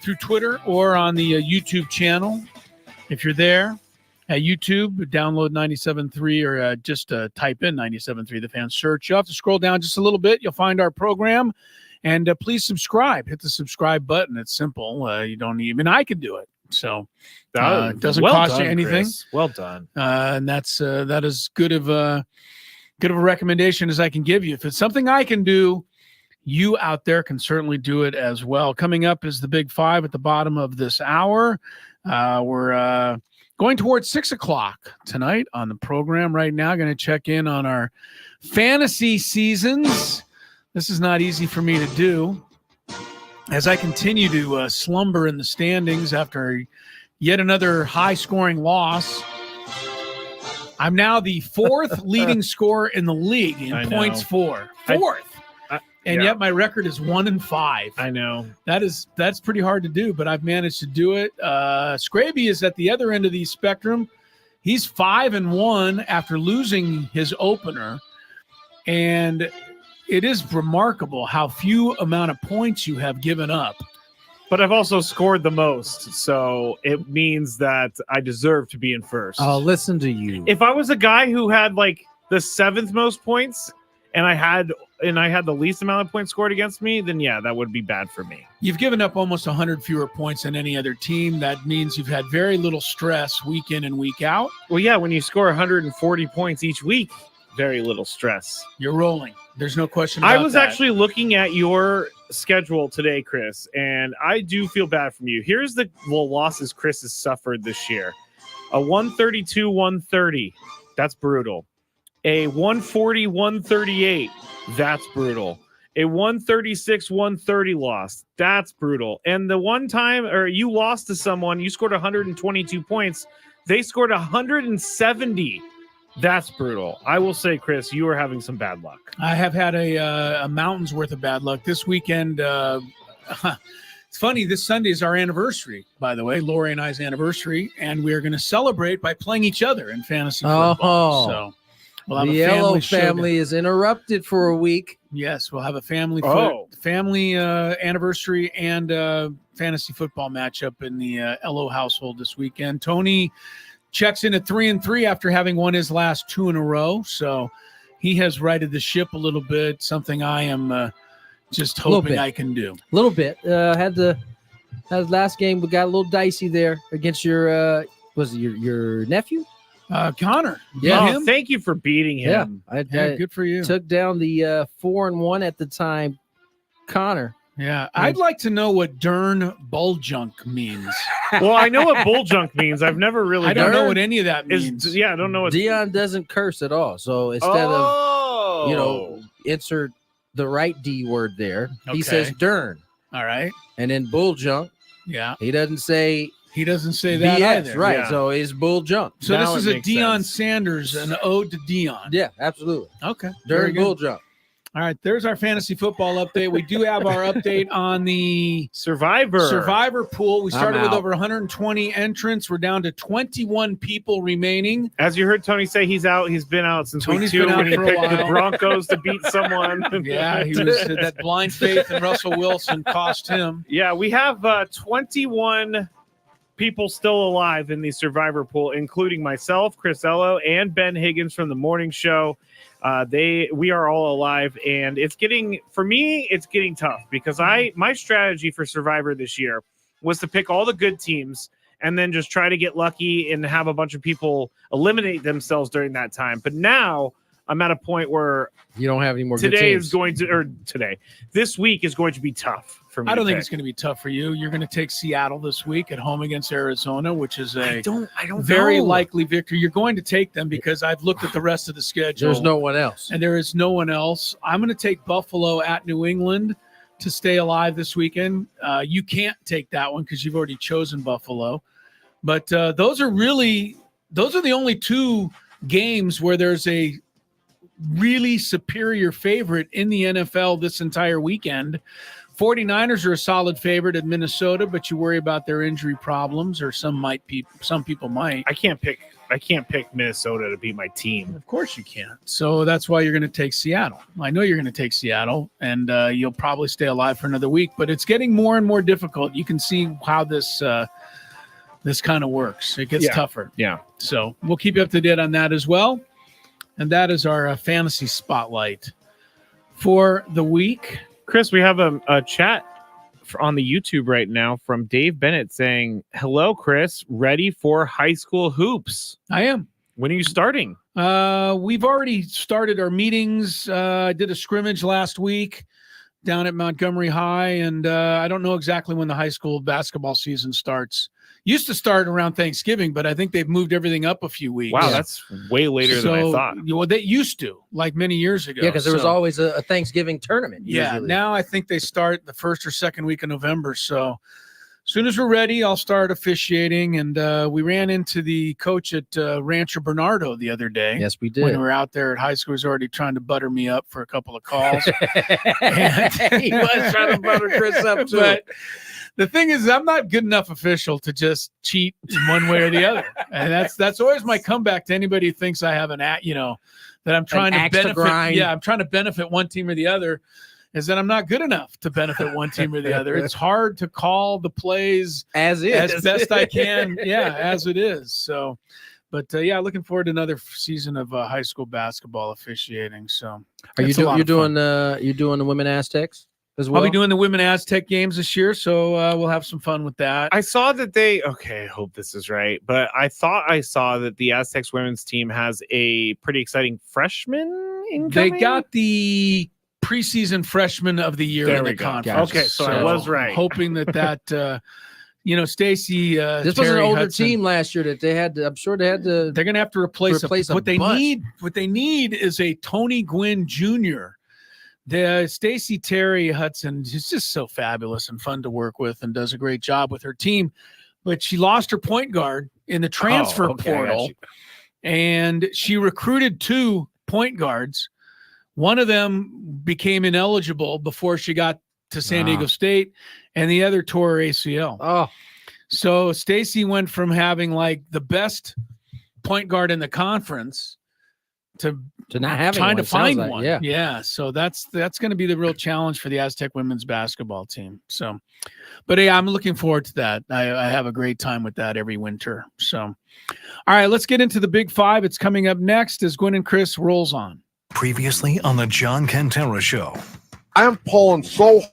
through Twitter or on the YouTube channel. If you're there at YouTube, download 97.3 or just type in 97.3 The Fan search. You'll have to scroll down just a little bit. You'll find our program. And please subscribe. Hit the subscribe button. It's simple. You don't even I can do it. So it doesn't cost you anything. Chris. Well done. And that is good of a recommendation as I can give you. If it's something I can do, you out there can certainly do it as well. Coming up is the Big Five at the bottom of this hour. We're going towards 6 o'clock tonight on the program right now. Going to check in on our fantasy seasons. This is not easy for me to do as I continue to slumber in the standings after yet another high-scoring loss. I'm now the fourth leading scorer in the league in points for. Fourth. Yet my record is 1-5. I know. That's pretty hard to do, but I've managed to do it. Skraby is at the other end of the spectrum. He's 5-1 after losing his opener. And it is remarkable how few amount of points you have given up. But I've also scored the most, so it means that I deserve to be in first. I'll listen to you. If I was a guy who had like the 7th most points and I had the least amount of points scored against me, then yeah, that would be bad for me. You've given up almost 100 fewer points than any other team. That means you've had very little stress week in and week out. Well, yeah, when you score 140 points each week, very little stress. You're rolling. There's no question about that. I was actually looking at your schedule today, Chris, and I do feel bad from you. Here's the losses Chris has suffered this year. A 132-130. That's brutal. A 140-138. That's brutal. A 136-130 loss. That's brutal. And the one time you lost to someone, you scored 122 points. They scored 170. That's brutal. I will say, Chris, you are having some bad luck. I have had a mountain's worth of bad luck this weekend. It's funny. This Sunday is our anniversary, by the way, Lori and I's anniversary, and we are going to celebrate by playing each other in fantasy football. So we'll have the Yellow family is interrupted for a week. Yes, we'll have a family anniversary and fantasy football matchup in the Ello household this weekend. Tony checks in at 3-3 after having won his last 2 in a row. So he has righted the ship a little bit, something I am just hoping I can do. A little bit. Had last game, we got a little dicey there against your, was it your nephew? Connor. Yeah. Oh, thank you for beating him. Yeah, good for you. Took down the 4-1 at the time, Connor. Yeah, I'd like to know what Dern Bulljunk means. Well, I know what Bulljunk means. I've never really. I don't know what any of that means. I don't know what. Dion doesn't curse at all. So instead of, insert the right D word there, he says Dern. All right. And then Bulljunk. Yeah. He doesn't say that either. Right. Yeah. So it's Bulljunk. So now this is a Deion Sanders, an ode to Dion. Yeah, absolutely. Okay. Dern Bulljunk. All right, there's our fantasy football update. We do have our update on the Survivor pool. We started with over 120 entrants. We're down to 21 people remaining. As you heard Tony say, he's out. He's been out since Tony's week 2 been out when he for a picked while. the Broncos to beat someone. Yeah, he was that blind faith in Russell Wilson cost him. Yeah, we have 21 people still alive in the Survivor pool, including myself, Chris Ello, and Ben Higgins from the morning show. We are all alive, and it's getting tough because my strategy for Survivor this year was to pick all the good teams and then just try to get lucky and have a bunch of people eliminate themselves during that time. But now I'm at a point where you don't have any more. This week is going to be tough for me. I don't think it's going to be tough for you. You're going to take Seattle this week at home against Arizona, which is a very likely victory. You're going to take them because I've looked at the rest of the schedule. There's no one else. And there is no one else. I'm going to take Buffalo at New England to stay alive this weekend. You can't take that one because you've already chosen Buffalo. But those are the only 2 games where there's a really superior favorite in the NFL this entire weekend. 49ers are a solid favorite at Minnesota, but you worry about their injury problems, or some people might. I can't pick Minnesota to beat my team. Of course you can. So that's why you're going to take Seattle. I know you're going to take Seattle, and you'll probably stay alive for another week. But it's getting more and more difficult. You can see how this kind of works. It gets tougher. Yeah. So we'll keep you up to date on that as well. And that is our fantasy spotlight for the week. Chris, we have a chat on the YouTube right now from Dave Bennett saying, "Hello, Chris. Ready for high school hoops?" I am. When are you starting? We've already started our meetings. I did a scrimmage last week down at Montgomery High, and I don't know exactly when the high school basketball season starts. Used to start around Thanksgiving, but I think they've moved everything up a few weeks. Wow, that's way later than I thought. Well, they used to, like many years ago. Yeah, because there was always a Thanksgiving tournament. Yeah, usually. now I think they start the first or second week of November. So as soon as we're ready, I'll start officiating. And we ran into the coach at Rancho Bernardo the other day. Yes, we did. When we were out there at high school, he was already trying to butter me up for a couple of calls. He was trying to butter Chris up too. But the thing is, I'm not good enough official to just cheat in one way or the other, and that's always my comeback to anybody who thinks I have that I'm trying to benefit. I'm trying to benefit one team or the other. Is that I'm not good enough to benefit one team or the other. It's hard to call the plays as best I can. Yeah, as it is. So, but looking forward to another season of high school basketball officiating. So, are you doing the women Aztecs as well? I'll be doing the women Aztec games this year, so we'll have some fun with that. I saw that I hope this is right, but I thought I saw that the Aztecs women's team has a pretty exciting freshman incoming. They got the preseason freshman of the year in the conference. Okay, so I was right. I'm hoping that Stacy. This was an older team last year that they had to. I'm sure they had to. They're going to have to replace what they need. What they need is a Tony Gwynn Jr. The Stacy Terry Hudson is just so fabulous and fun to work with and does a great job with her team. But she lost her point guard in the transfer portal, and she recruited 2 point guards. One of them became ineligible before she got to San Diego State, and the other tore her ACL. Oh, so Stacy went from having like the best point guard in the conference to not having trying to find like, one. Yeah. So that's going to be the real challenge for the Aztec women's basketball team. So, but yeah, I'm looking forward to that. I have a great time with that every winter. So, all right, let's get into the Big Five. It's coming up next as Gwynn and Chris rolls on. Previously on the John Cantera Show. I'm pulling so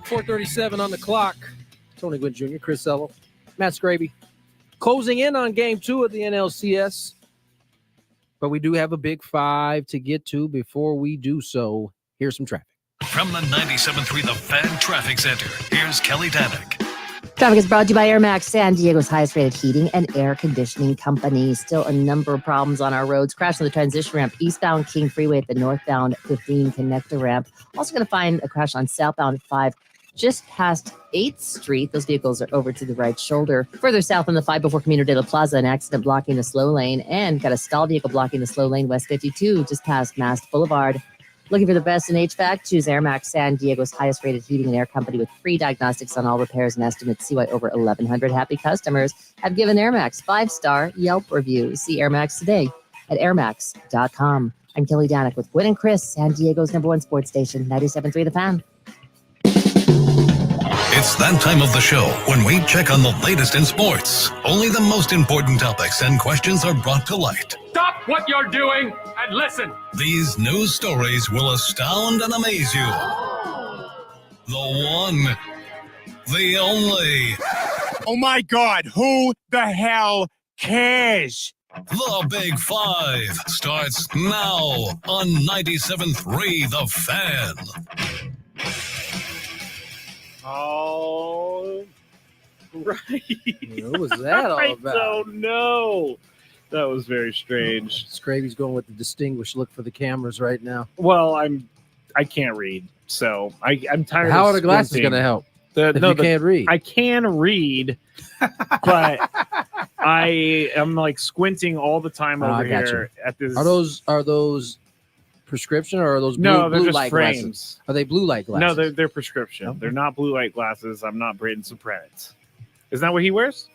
4:37 on the clock. Tony Gwynn Jr., Chris Ello, Matt Skraby, closing in on Game 2 of the NLCS. But we do have a big 5 to get to. Before we do so, here's some traffic. From the 97.3 The Fan Traffic Center, here's Kelly Danick. Traffic is brought to you by Air Max, San Diego's highest rated heating and air conditioning company. Still a number of problems on our roads. Crash on the transition ramp, eastbound King Freeway at the northbound 15 connector ramp. Also going to find a crash on southbound 5 just past 8th Street. Those vehicles are over to the right shoulder. Further south on the 5 before Camino de la Plaza, an accident blocking the slow lane, and got a stall vehicle blocking the slow lane west 52 just past Mast Boulevard. Looking for the best in HVAC? Choose Air Max, San Diego's highest rated heating and air company with free diagnostics on all repairs and estimates. See why over 1,100 happy customers have given Air Max 5-star Yelp reviews. See Air Max today at airmax.com. I'm Kelly Danick with Gwynn and Chris, San Diego's #1 sports station, 97.3 The Fan. It's that time of the show when we check on the latest in sports. Only the most important topics and questions are brought to light. Stop what you're doing and listen. These news stories will astound and amaze you. The one, the only. Oh my God, who the hell cares? The Big 5 starts now on 97.3 The Fan. All right. What was that all about? I don't know. That was very strange. Skraby's going with the distinguished look for the cameras right now. Well, I can't read, so I'm tired. How of are the glasses squinting. going to help? You can't read. I can read, but I am like squinting all the time over here at this. Are those prescription or are those no? They're blue just light frames. glasses? Are they blue light glasses? No, they're prescription. Okay. They're not blue light glasses. I'm not Braden Sopranis. Isn't that what he wears?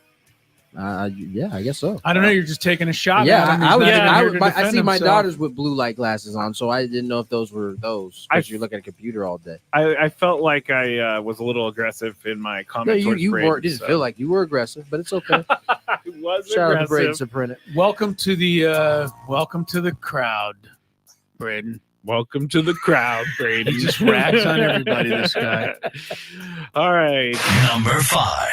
Yeah, I guess so. I don't know. You're just taking a shot. Yeah, at him. He's not even here to I defend see my himself. daughters with blue light glasses on, so I didn't know if those were those. Because you're looking at a computer all day. I felt like I was a little aggressive in my No, comment. you Braden, didn't so. feel like you were aggressive, but it's okay. I was Shout out to Braden aggressive. Sopranis. Welcome to the crowd, Braden. Welcome to the crowd, Brady. He just rags on everybody, this guy. All right. Number 5.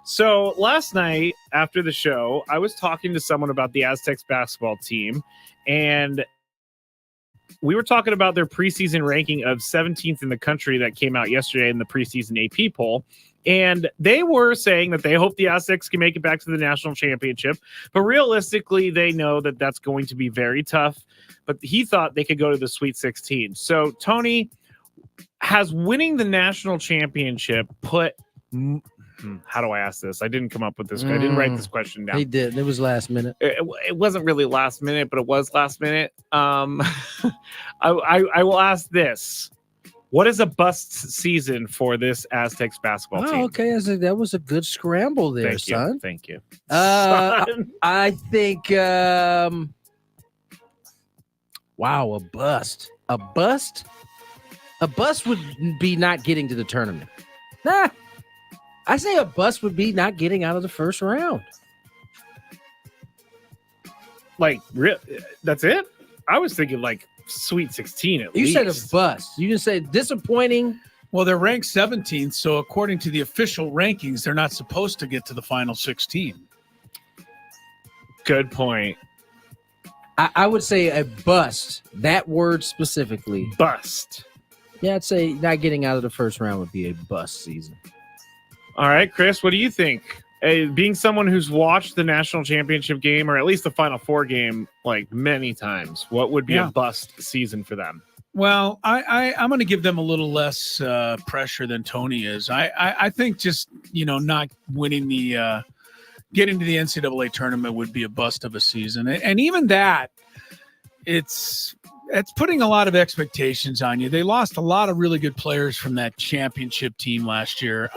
So last night after the show, I was talking to someone about the Aztecs basketball team, and we were talking about their preseason ranking of 17th in the country that came out yesterday in the preseason AP poll. And they were saying that they hope the Aztecs can make it back to the national championship. But realistically, they know that that's going to be very tough. But he thought they could go to the Sweet 16. So, Tony, has winning the national championship put... How do I ask this? I didn't come up with this. I didn't write this question down. He did. It was last minute. It wasn't really last minute, but it was last minute. I will ask this. What is a bust season for this Aztecs basketball team? Oh, okay. That was a good scramble there, Thank you. son. Thank you. I think, wow, a bust. A bust? A bust would be not getting to the tournament. Nah. I say a bust would be not getting out of the first round. Like, that's it? I was thinking like Sweet 16 at least. You said a bust. You didn't say disappointing. Well, they're ranked 17th, so according to the official rankings, they're not supposed to get to the final 16. Good point. I would say a bust. That word specifically. Bust. Yeah, I'd say not getting out of the first round would be a bust season. All right, Chris, what do you think? Being someone who's watched the national championship game, or at least the Final Four game, like many times, what would be a bust season for them? Well, I'm going to give them a little less pressure than Tony is. I think just, not winning the getting to the NCAA tournament would be a bust of a season. And even that, it's putting a lot of expectations on you. They lost a lot of really good players from that championship team last year.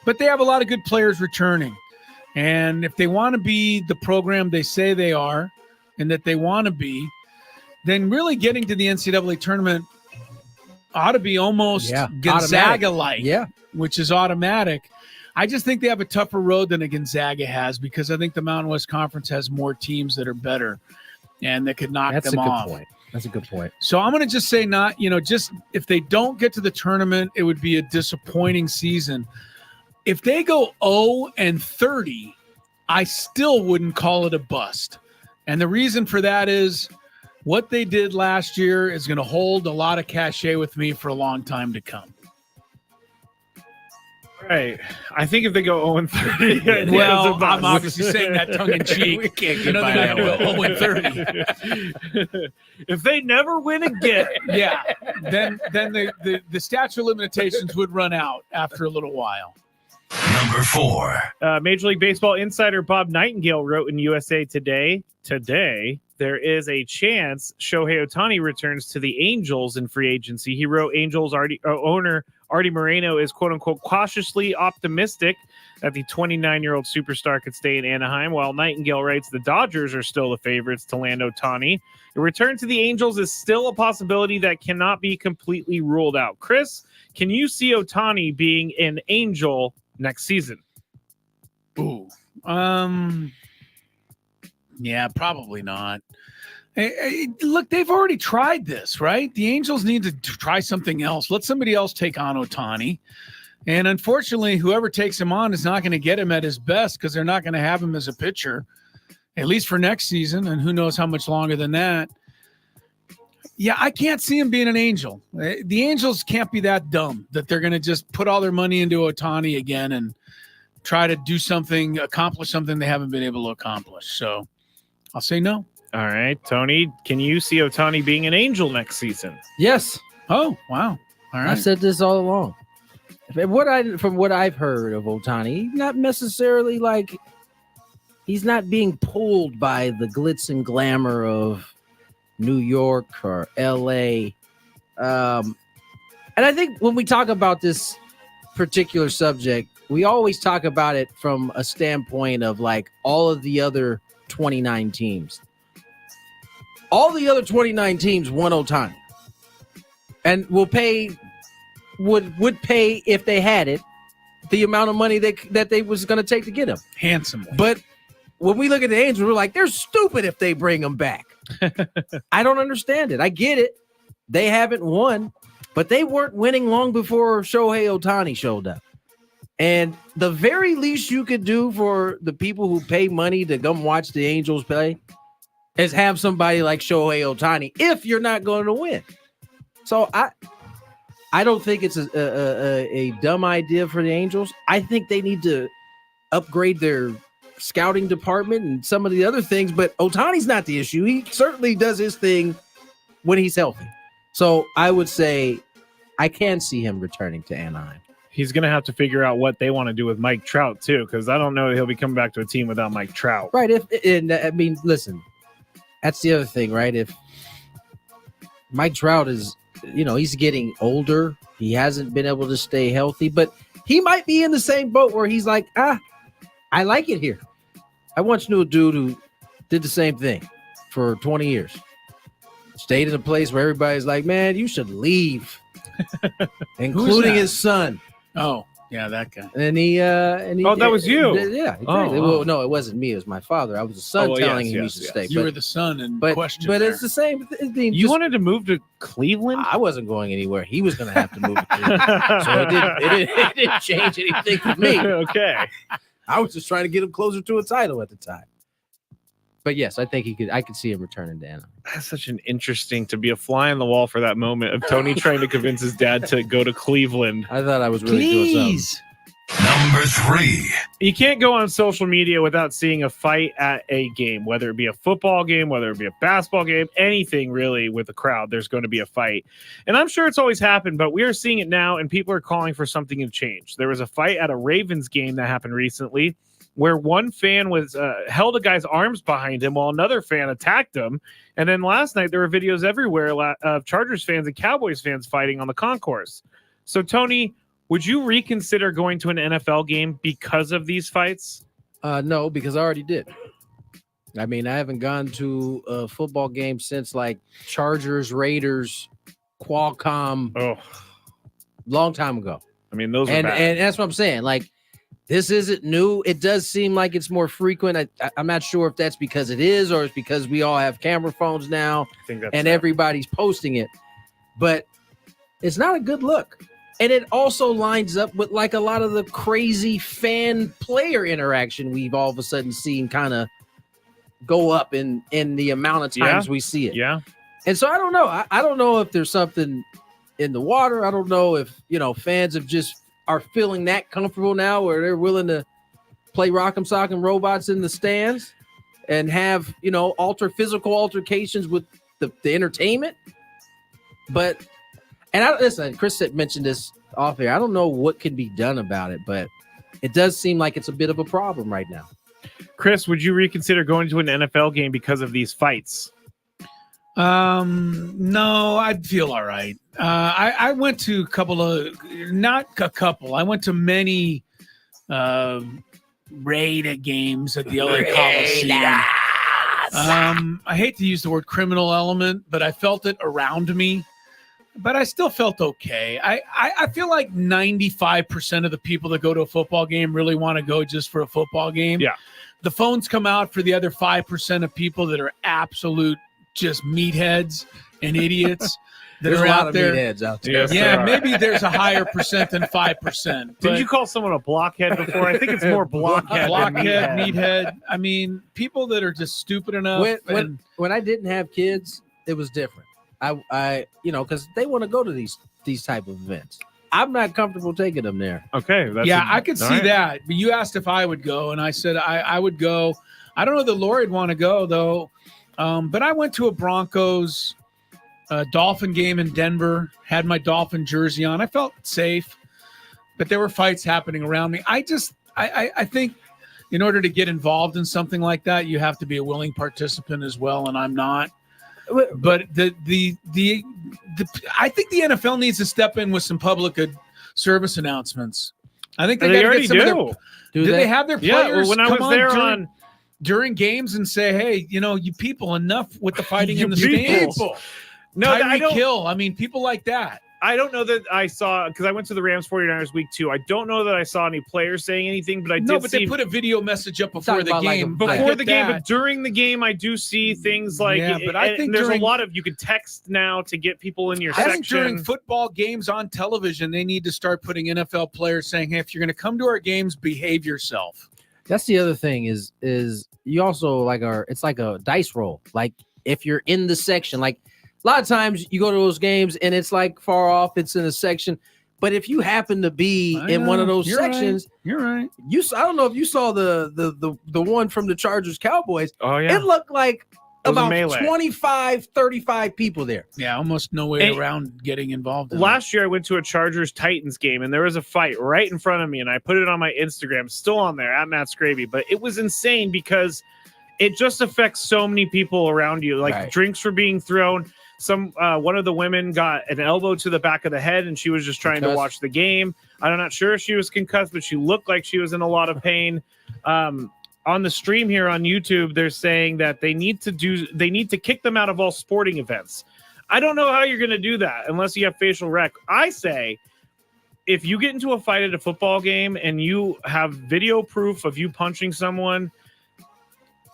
But they have a lot of good players returning. And if they want to be the program they say they are and that they want to be, then really getting to the NCAA tournament ought to be almost Gonzaga-like, which is automatic. I just think they have a tougher road than a Gonzaga has because I think the Mountain West Conference has more teams that are better and that could knock them off. Point. That's a good point. So I'm going to just say just if they don't get to the tournament, it would be a disappointing season. If they go 0-30, I still wouldn't call it a bust. And the reason for that is what they did last year is going to hold a lot of cachet with me for a long time to come. Right. I think if they go 0-30, well, I'm obviously saying that tongue in cheek. We can't get They're by not that going to one. go 0-30. If they never win again, yeah, then the statute of limitations would run out after a little while. Number 4. Major League Baseball insider Bob Nightingale wrote in USA Today, there is a chance Shohei Ohtani returns to the Angels in free agency. He wrote Angels owner Artie Moreno is quote-unquote cautiously optimistic that the 29-year-old superstar could stay in Anaheim, while Nightingale writes the Dodgers are still the favorites to land Ohtani. The return to the Angels is still a possibility that cannot be completely ruled out. Chris, can you see Ohtani being an Angel next season? Ooh. Yeah, probably not. Hey, look, they've already tried this, right? The Angels need to try something else. Let somebody else take on Ohtani. And unfortunately, whoever takes him on is not going to get him at his best because they're not going to have him as a pitcher, at least for next season, and who knows how much longer than that. Yeah, I can't see him being an Angel. The Angels can't be that dumb that they're going to just put all their money into Ohtani again and try to do something, accomplish something they haven't been able to accomplish. So I'll say no. All right, Tony, can you see Ohtani being an Angel next season? Yes. Oh, wow. All right. I've said this all along. From what I've heard of Ohtani, not necessarily like he's not being pulled by the glitz and glamour of New York or LA. And I think when we talk about this particular subject, we always talk about it from a standpoint of like all of the other 29 teams. All the other 29 teams want Ohtani and would pay if they had it the amount of money that they was going to take to get him. Handsomely. But when we look at the Angels, we're like, they're stupid if they bring him back. I don't understand it. I get it. They haven't won, but they weren't winning long before Shohei Ohtani showed up. And the very least you could do for the people who pay money to come watch the Angels play is have somebody like Shohei Ohtani if you're not going to win. So I don't think it's a dumb idea for the Angels. I think they need to upgrade their scouting department and some of the other things, but Ohtani's not the issue. He certainly does his thing when he's healthy. So I would say I can see him returning to Anaheim. He's going to have to figure out what they want to do with Mike Trout, too, because I don't know that he'll be coming back to a team without Mike Trout. Right. Listen, that's the other thing, right? If Mike Trout is, he's getting older. He hasn't been able to stay healthy, but he might be in the same boat where he's like, I like it here. I once knew a dude who did the same thing for 20 years. Stayed in a place where everybody's like, man, you should leave, including his son. Oh, yeah, that guy. And he that was you. Yeah. Exactly. Oh. Well, no, it wasn't me. It was my father. I was the son telling him he should stay. You were the son in question. But there. it's the same. You wanted to move to Cleveland? I wasn't going anywhere. He was going to have to move to Cleveland. So it didn't change anything for me. Okay. I was just trying to get him closer to a title at the time. But yes, I think I could see him returning to Anaheim. That's such an interesting to be a fly on the wall for that moment of Tony trying to convince his dad to go to Cleveland. I thought I was really doing something. Number 3. You can't go on social media without seeing a fight at a game, whether it be a football game, whether it be a basketball game, anything really with a crowd, there's going to be a fight. And I'm sure it's always happened, but we are seeing it now and people are calling for something to change. There was a fight at a Ravens game that happened recently where one fan was held a guy's arms behind him while another fan attacked him. And then last night, there were videos everywhere of Chargers fans and Cowboys fans fighting on the concourse. So, Tony, would you reconsider going to an NFL game because of these fights? No, because I already did. I mean, I haven't gone to a football game since like Chargers, Raiders, Qualcomm. Oh, long time ago. I mean, those are and bad. and that's what I'm saying. Like, This isn't new. It does seem like it's more frequent. I'm not sure if that's because it is or it's because we all have camera phones now I think that's and everybody's posting it. But it's not a good look. And it also lines up with like a lot of the crazy fan-player interaction we've all of a sudden seen kind of go up in the amount of times we see it. Yeah. And so I don't know. I don't know if there's something in the water. I don't know if, fans are feeling that comfortable now where they're willing to play rock'em sock'em robots in the stands and have, physical altercations with the entertainment. But, listen, Chris mentioned this off air. I don't know what can be done about it, but it does seem like it's a bit of a problem right now. Chris, would you reconsider going to an NFL game because of these fights? No, I'd feel all right. I went to I went to many Raider games at the LA Coliseum. I hate to use the word criminal element, but I felt it around me. But I still felt okay. I feel like 95% of the people that go to a football game really want to go just for a football game. Yeah. The phones come out for the other 5% of people that are absolute just meatheads and idiots that There's are a lot out of there. meatheads out there. Yes, Yeah, there are. maybe there's a higher percent than 5%. Did you call someone a blockhead before? I think it's more blockhead. blockhead, than meathead? I mean, people that are just stupid enough. When I didn't have kids, it was different. I because they want to go to these type of events. I'm not comfortable taking them there. Okay. I could see that. But you asked if I would go, and I said I would go. I don't know that Lori'd want to go, though. But I went to a Broncos Dolphin game in Denver, had my Dolphin jersey on. I felt safe, but there were fights happening around me. I think in order to get involved in something like that, you have to be a willing participant as well, and I'm not. But I think the NFL needs to step in with some public service announcements. I think they already do. Do they have their players when I was there during games and say, hey, you people, enough with the fighting in the people. stands. No, I don't. Kill. I mean, people like that. I don't know that I saw, because I went to the Rams 49ers week 2. I don't know that I saw any players saying anything, but they put a video message up before the game. But during the game, I do see things like, but I think there's a lot of, you can text now to get people in your section. I think during football games on television, they need to start putting NFL players saying, hey, if you're going to come to our games, behave yourself. That's the other thing is you also it's like a dice roll. Like if you're in the section, like a lot of times you go to those games and it's like far off, it's in a section. But if you happen to be in one of those sections, you're right. I don't know if you saw the one from the Chargers Cowboys. Oh yeah. It looked like about melee. 25, 35 people there. Yeah, almost no way around getting involved in Last year, I went to a Chargers-Titans game, and there was a fight right in front of me, and I put it on my Instagram, still on there, at Matt Skraby, but it was insane because it just affects so many people around you. Like, drinks were being thrown. One of the women got an elbow to the back of the head, and she was just trying to watch the game. I'm not sure if she was concussed, but she looked like she was in a lot of pain. On the stream here on YouTube, they're saying that they need to kick them out of all sporting events. I don't know how you're going to do that unless you have facial rec. I say, if you get into a fight at a football game and you have video proof of you punching someone,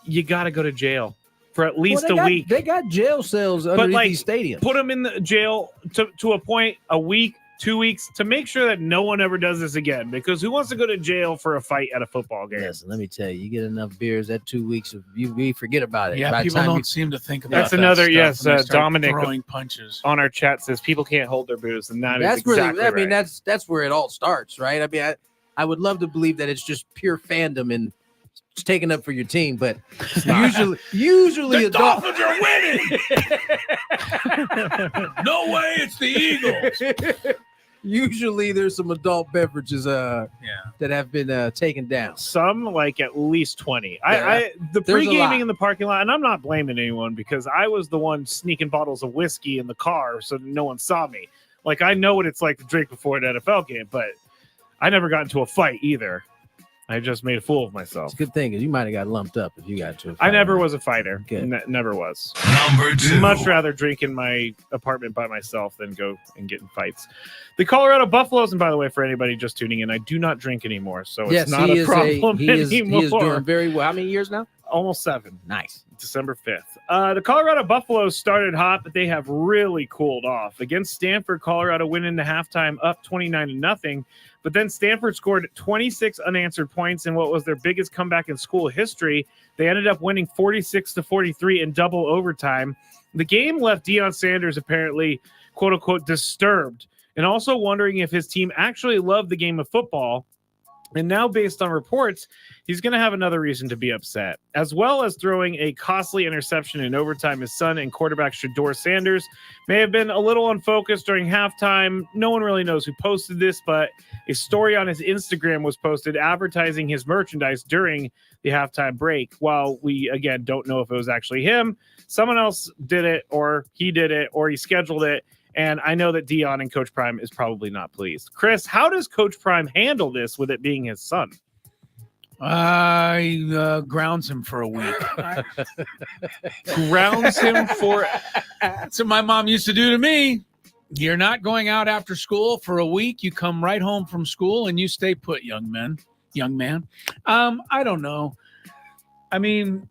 you got to go to jail for at least a week. They got jail cells underneath these stadiums. Put them in the jail to a point, a week, 2 weeks, to make sure that no one ever does this again. Because who wants to go to jail for a fight at a football game? Listen, let me tell you, you get enough beers that 2 weeks, we forget about it. Yeah, By the people time don't seem to think about that's that another stuff yes. when they start Dominic throwing punches on our chat says people can't hold their booze, and that's really. exactly I mean, right. that's where it all starts, right? I mean, I would love to believe that it's just pure fandom and it's taken up for your team, but usually the Dolphins are winning. No way, it's the Eagles. Usually there's some adult beverages that have been taken down. Some like at least 20. The There's a lot. pre-gaming in the parking lot, and I'm not blaming anyone because I was the one sneaking bottles of whiskey in the car so that no one saw me. Like, I know what it's like to drink before an NFL game, but I never got into a fight either. I just made a fool of myself. It's a good thing because you might have got lumped up if you got to. I never was a fighter. Good. Never was. Number 2. Much rather drink in my apartment by myself than go and get in fights. The Colorado Buffaloes, and by the way, for anybody just tuning in, I do not drink anymore, so it's not a problem he is anymore. doing very well. How many years now? Almost 7. Nice. December 5th. The Colorado Buffaloes started hot, but they have really cooled off. Against Stanford, Colorado went into halftime up 29-0, but then Stanford scored 26 unanswered points in what was their biggest comeback in school history. They ended up winning 46-43 in double overtime. The game left Deion Sanders apparently, quote unquote, disturbed and also wondering if his team actually loved the game of football. And now, based on reports, he's going to have another reason to be upset, as well as throwing a costly interception in overtime. His son and quarterback Shedeur Sanders may have been a little unfocused during halftime. No one really knows who posted this, but a story on his Instagram was posted advertising his merchandise during the halftime break. While we, again, don't know if it was actually him, someone else did it, or he scheduled it. And I know that Deion and Coach Prime is probably not pleased. Chris, how does Coach Prime handle this with it being his son? I grounds him for a week. Grounds him for... That's what my mom used to do to me. You're not going out after school for a week. You come right home from school and you stay put, young man. I don't know. I mean,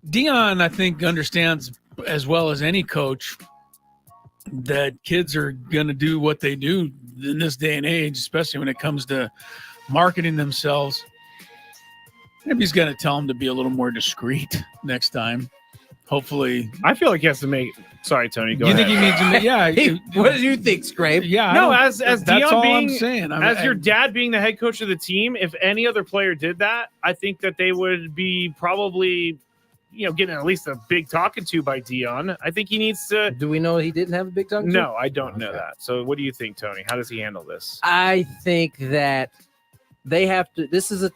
Deion, I think, understands as well as any coach that kids are going to do what they do in this day and age, especially when it comes to marketing themselves. Maybe he's going to tell them to be a little more discreet next time. Hopefully. I feel like he has to make... Sorry, Tony, go you ahead. think he needs to make... Yeah. What do you think, Skraby? Yeah. No, as that's Deion all being... I'm saying. Your dad being the head coach of the team, if any other player did that, I think that they would be probably... getting at least a big talking to by Deion. I think he needs to. Do we know he didn't have a big talking to? No, I don't know that. So, what do you think, Tony? How does he handle this? I think that they have to. This is a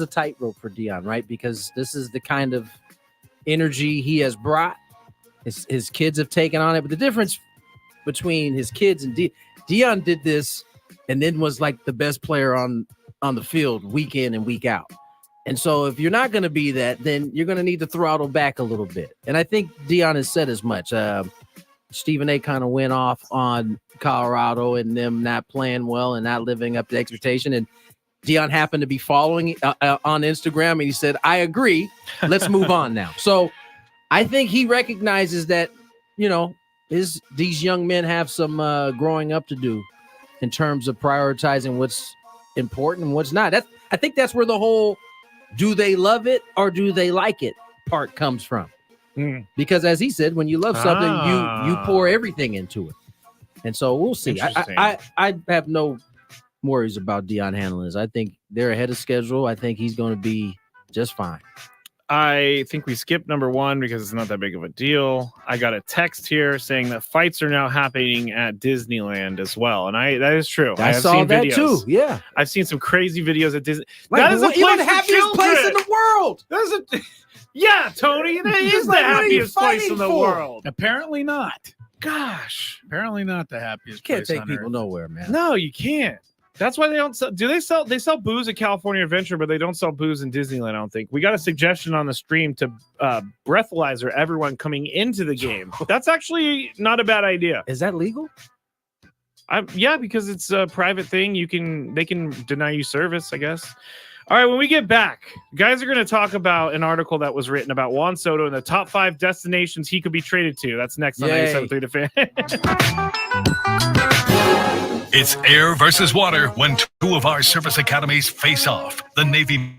tightrope for Deion, right? Because this is the kind of energy he has brought. His kids have taken on it, but the difference between his kids and Deion did this, and then was like the best player on the field week in and week out. And so if you're not going to be that, then you're going to need to throttle back a little bit. And I think Deion has said as much. Stephen A. kind of went off on Colorado and them not playing well and not living up to expectation. And Deion happened to be following on Instagram, and he said, I agree. Let's move on now. So I think he recognizes that, these young men have some growing up to do in terms of prioritizing what's important and what's not. I think that's where the whole do they love it or do they like it part comes from. Because as he said, when you love something, you pour everything into it. And so we'll see. I have no worries about Deion handling this. I think they're ahead of schedule. I think he's going to be just fine. I think we skipped number 1 because it's not that big of a deal. I got a text here saying that fights are now happening at Disneyland as well. And that is true. I saw seen that videos. Too. Yeah. I've seen some crazy videos at Disney. Like, that is a place the for happiest place in children. the world. Yeah, Tony, that is the happiest place in the world. Apparently not. Gosh. Apparently not the happiest You can't place take on people earth. nowhere, man. No, you can't. That's why they don't sell. They sell booze at California Adventure, but they don't sell booze in Disneyland, I don't think. We got a suggestion on the stream to breathalyzer everyone coming into the game. That's actually not a bad idea. Is that legal? Yeah, because it's a private thing. They can deny you service, I guess. All right, when we get back, guys are going to talk about an article that was written about Juan Soto and the top 5 destinations he could be traded to. That's next on 97.3 The Fan. It's air versus water when two of our service academies face off. The Navy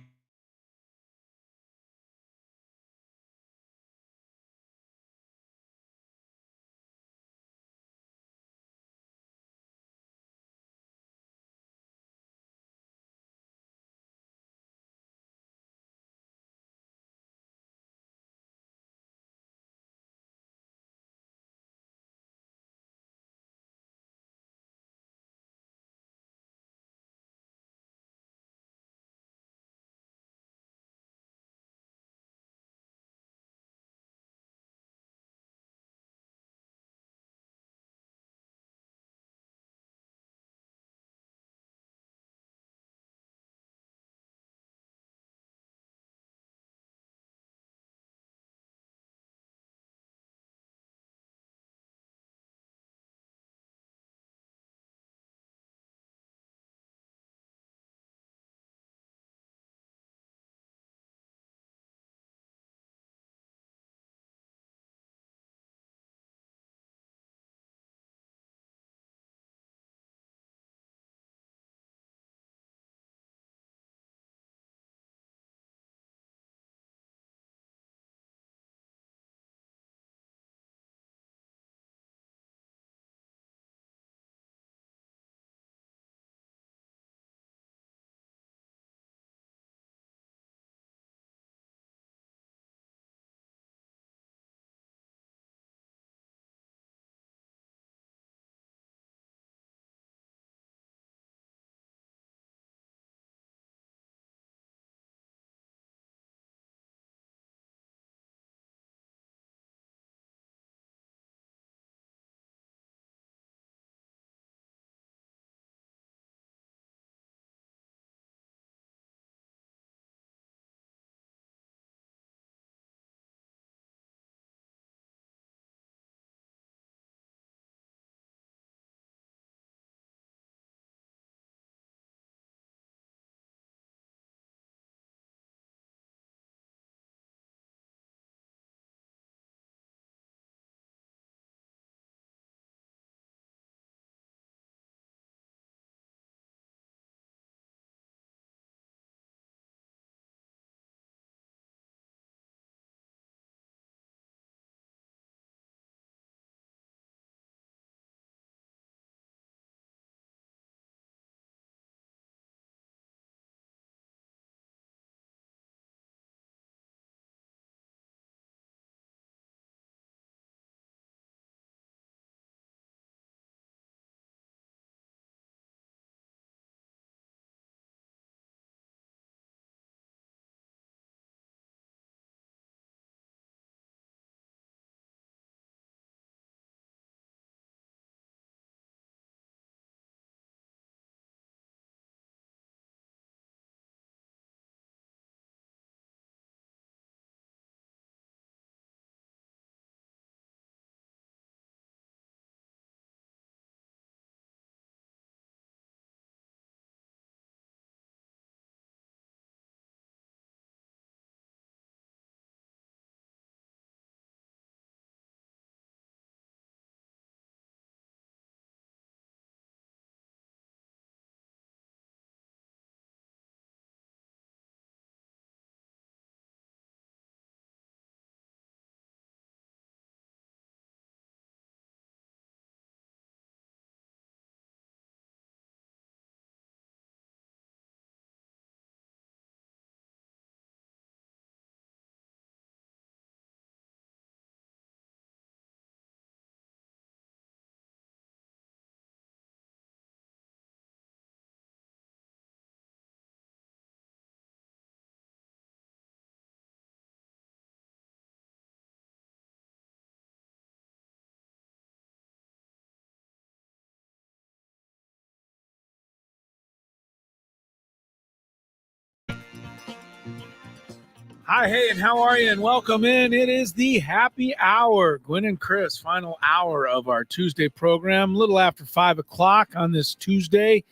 Hi, hey, and how are you? And welcome in. It is the happy hour. Gwynn and Chris, final hour of our Tuesday program, a little after 5 o'clock on this Tuesday.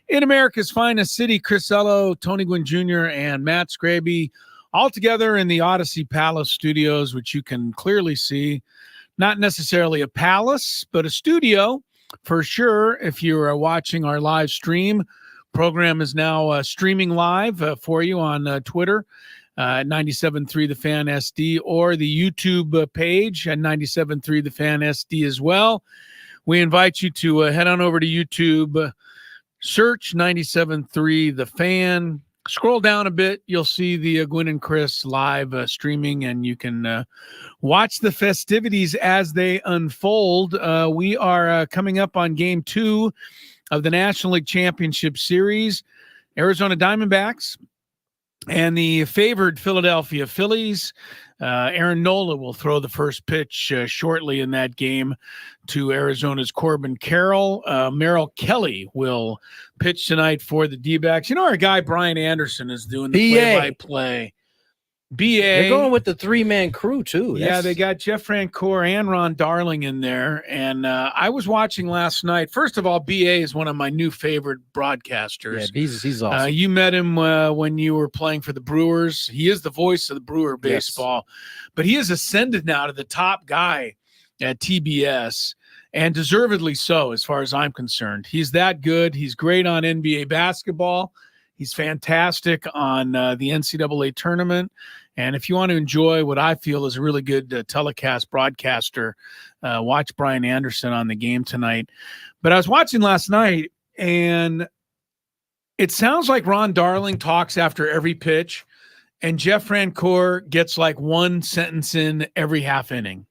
In America's finest city, Chris Ello, Tony Gwynn Jr., and Matt Skraby, all together in the Odyssey Palace studios, which you can clearly see. Not necessarily a palace, but a studio for sure. If you are watching our live stream, program is now streaming live for you on Twitter. 97.3 The Fan SD, or the YouTube page at 97.3 The Fan SD as well. We invite you to head on over to YouTube, search 97.3 The Fan, scroll down a bit, you'll see the Gwynn and Chris live streaming, and you can watch the festivities as they unfold. We are coming up on Game 2 of the National League Championship Series. Arizona Diamondbacks and the favored Philadelphia Phillies. Aaron Nola will throw the first pitch shortly in that game to Arizona's Corbin Carroll. Merrill Kelly will pitch tonight for the D-backs. You know, our guy Brian Anderson is doing the play-by-play. BA. They're going with the three-man crew, too. Yeah, they got Jeff Francoeur and Ron Darling in there. And I was watching last night. First of all, BA is one of my new favorite broadcasters. Yeah, he's awesome. You met him when you were playing for the Brewers. He is the voice of the Brewer baseball. Yes. But he has ascended now to the top guy at TBS, and deservedly so as far as I'm concerned. He's that good. He's great on NBA basketball. He's fantastic on the NCAA tournament. And if you want to enjoy what I feel is a really good telecast broadcaster, watch Brian Anderson on the game tonight. But I was watching last night, and it sounds like Ron Darling talks after every pitch, and Jeff Francoeur gets like one sentence in every half inning.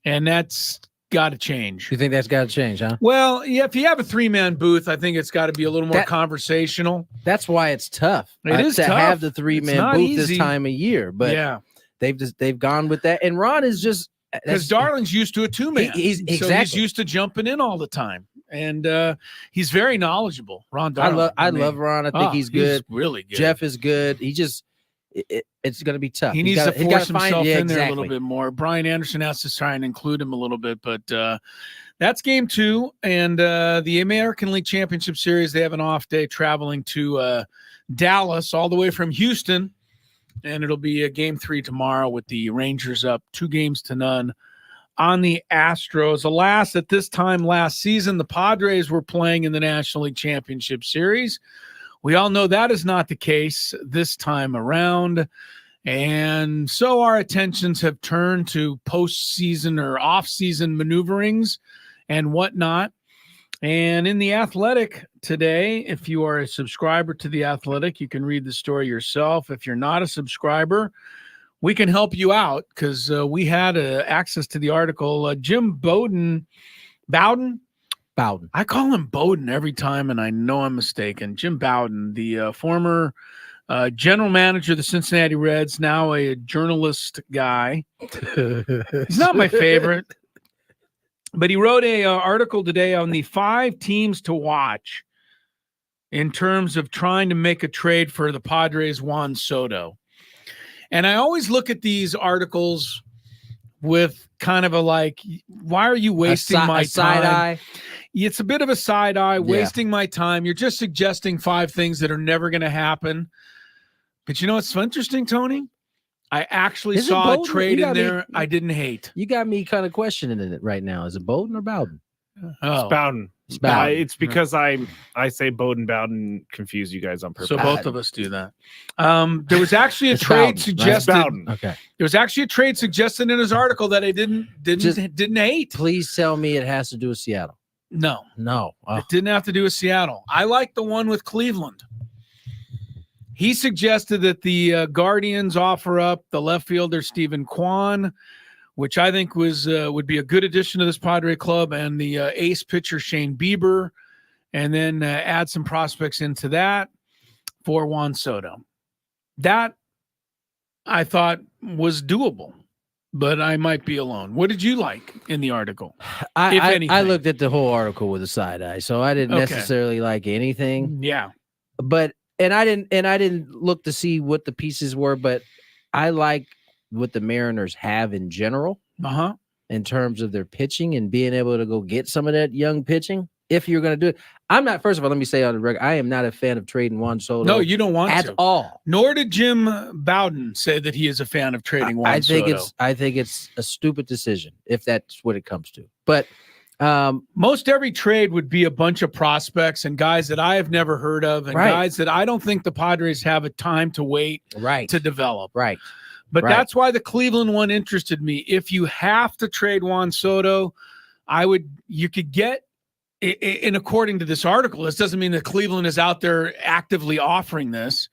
And that's got to change. You think that's got to change, huh? Well, yeah, if you have a three-man booth, I think it's got to be a little more conversational. That's why it's tough. It is to tough. have the three-man booth this time of year. But yeah, they've gone with that. And Ron is just because Darling's used to a two-man. He's used to jumping in all the time. And he's very knowledgeable. Ron Darling. I love Ron. I think he's good. He's really good. Jeff is good. He just it's going to be tough. He needs to force himself in there a exactly. little bit more. Brian Anderson has to try and include him a little bit, but that's game 2. And the American League Championship Series, they have an off day traveling to Dallas all the way from Houston. And it'll be a game 3 tomorrow with the Rangers up 2-0 on the Astros. Alas, at this time last season, the Padres were playing in the National League Championship Series. We all know that is not the case this time around. And so our attentions have turned to postseason or off-season maneuverings and whatnot. And in The Athletic today, if you are a subscriber to The Athletic, you can read the story yourself. If you're not a subscriber, we can help you out because we had access to the article. Jim Bowden. I call him Bowden every time, and I know I'm mistaken. Jim Bowden, the former general manager of the Cincinnati Reds, now a journalist guy. He's not my favorite, but he wrote a article today on the 5 teams to watch in terms of trying to make a trade for the Padres' Juan Soto. And I always look at these articles with kind of a like, why are you wasting my time? Side eye. It's a bit of a side eye, wasting my time. You're just suggesting 5 things that are never going to happen. But you know what's so interesting, Tony? I actually saw a trade in there I didn't hate. You got me kind of questioning it right now. Is it Bowden or Bowden? It's Bowden. It's Bowden. It's because I say Bowden, Bowden, confuse you guys on purpose. So both of us do that. There was actually a trade suggested. Okay. There was actually a trade suggested in his article that I didn't hate. Please tell me it has to do with Seattle. No. Oh. It didn't have to do with Seattle. I like the one with Cleveland. He suggested that the Guardians offer up the left fielder Stephen Kwan, which I think would be a good addition to this Padre club, and the ace pitcher Shane Bieber, and then add some prospects into that for Juan Soto. That I thought was doable, but I might be alone. What did you like in the article? I looked at the whole article with a side eye, so I didn't necessarily like anything. Yeah, but I didn't look to see what the pieces were, but I like what the Mariners have in general. In terms of their pitching and being able to go get some of that young pitching. If you're going to do it, I'm not. First of all, let me say on the record, I am not a fan of trading Juan Soto. No, you don't want at to all. Nor did Jim Bowden say that he is a fan of trading Juan Soto. I think it's a stupid decision if that's what it comes to. But most every trade would be a bunch of prospects and guys that I have never heard of, and guys that I don't think the Padres have a time to wait to develop. But that's why the Cleveland one interested me. If you have to trade Juan Soto, you could get, and according to this article, this doesn't mean that Cleveland is out there actively offering this,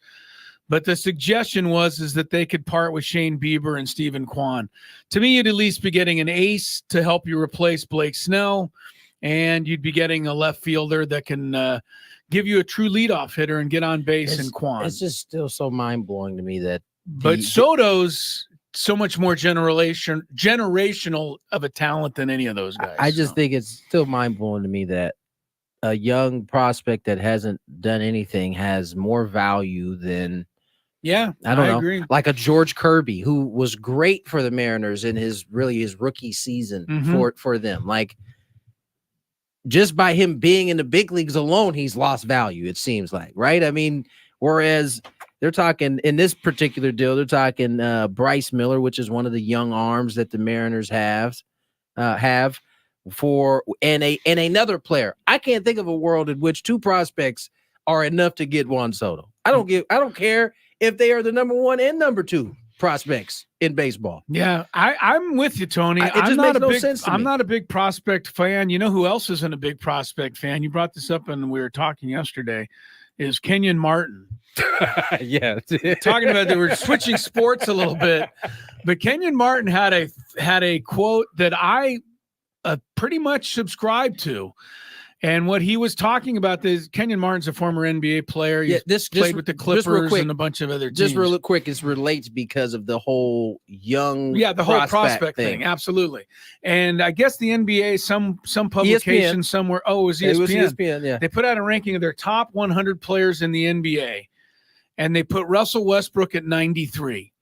but the suggestion is that they could part with Shane Bieber and Stephen Kwan. To me, you'd at least be getting an ace to help you replace Blake Snell, and you'd be getting a left fielder that can give you a true leadoff hitter and get on base in Kwan. It's just still so mind-blowing to me that But Soto's so much more generational of a talent than any of those guys. I just think it's still mind-blowing to me that a young prospect that hasn't done anything has more value than I don't know, agree. like a George Kirby, who was great for the Mariners in his rookie season for them. Like, just by him being in the big leagues alone, he's lost value, it seems like, right? I mean, whereas they're talking in this particular deal, they're talking Bryce Miller, which is one of the young arms that the Mariners have for and another player. I can't think of a world in which two prospects are enough to get Juan Soto. I don't care if they are the number 1 and number 2 prospects in baseball. Yeah, I'm with you, Tony. It just makes no sense to me. I'm not a big prospect fan. You know who else isn't a big prospect fan? You brought this up and we were talking yesterday. Is Kenyon Martin. Yeah. Talking about, they were switching sports a little bit, but Kenyon Martin had a quote that I pretty much subscribe to. And what he was talking about is Kenyon Martin's a former NBA player. He's played with the Clippers and a bunch of other teams. Just real quick, it relates because of the whole young the whole prospect thing. Absolutely. And I guess the NBA, some publication ESPN. Somewhere. Oh, it was ESPN. It was ESPN, yeah. They put out a ranking of their top 100 players in the NBA, and they put Russell Westbrook at 93.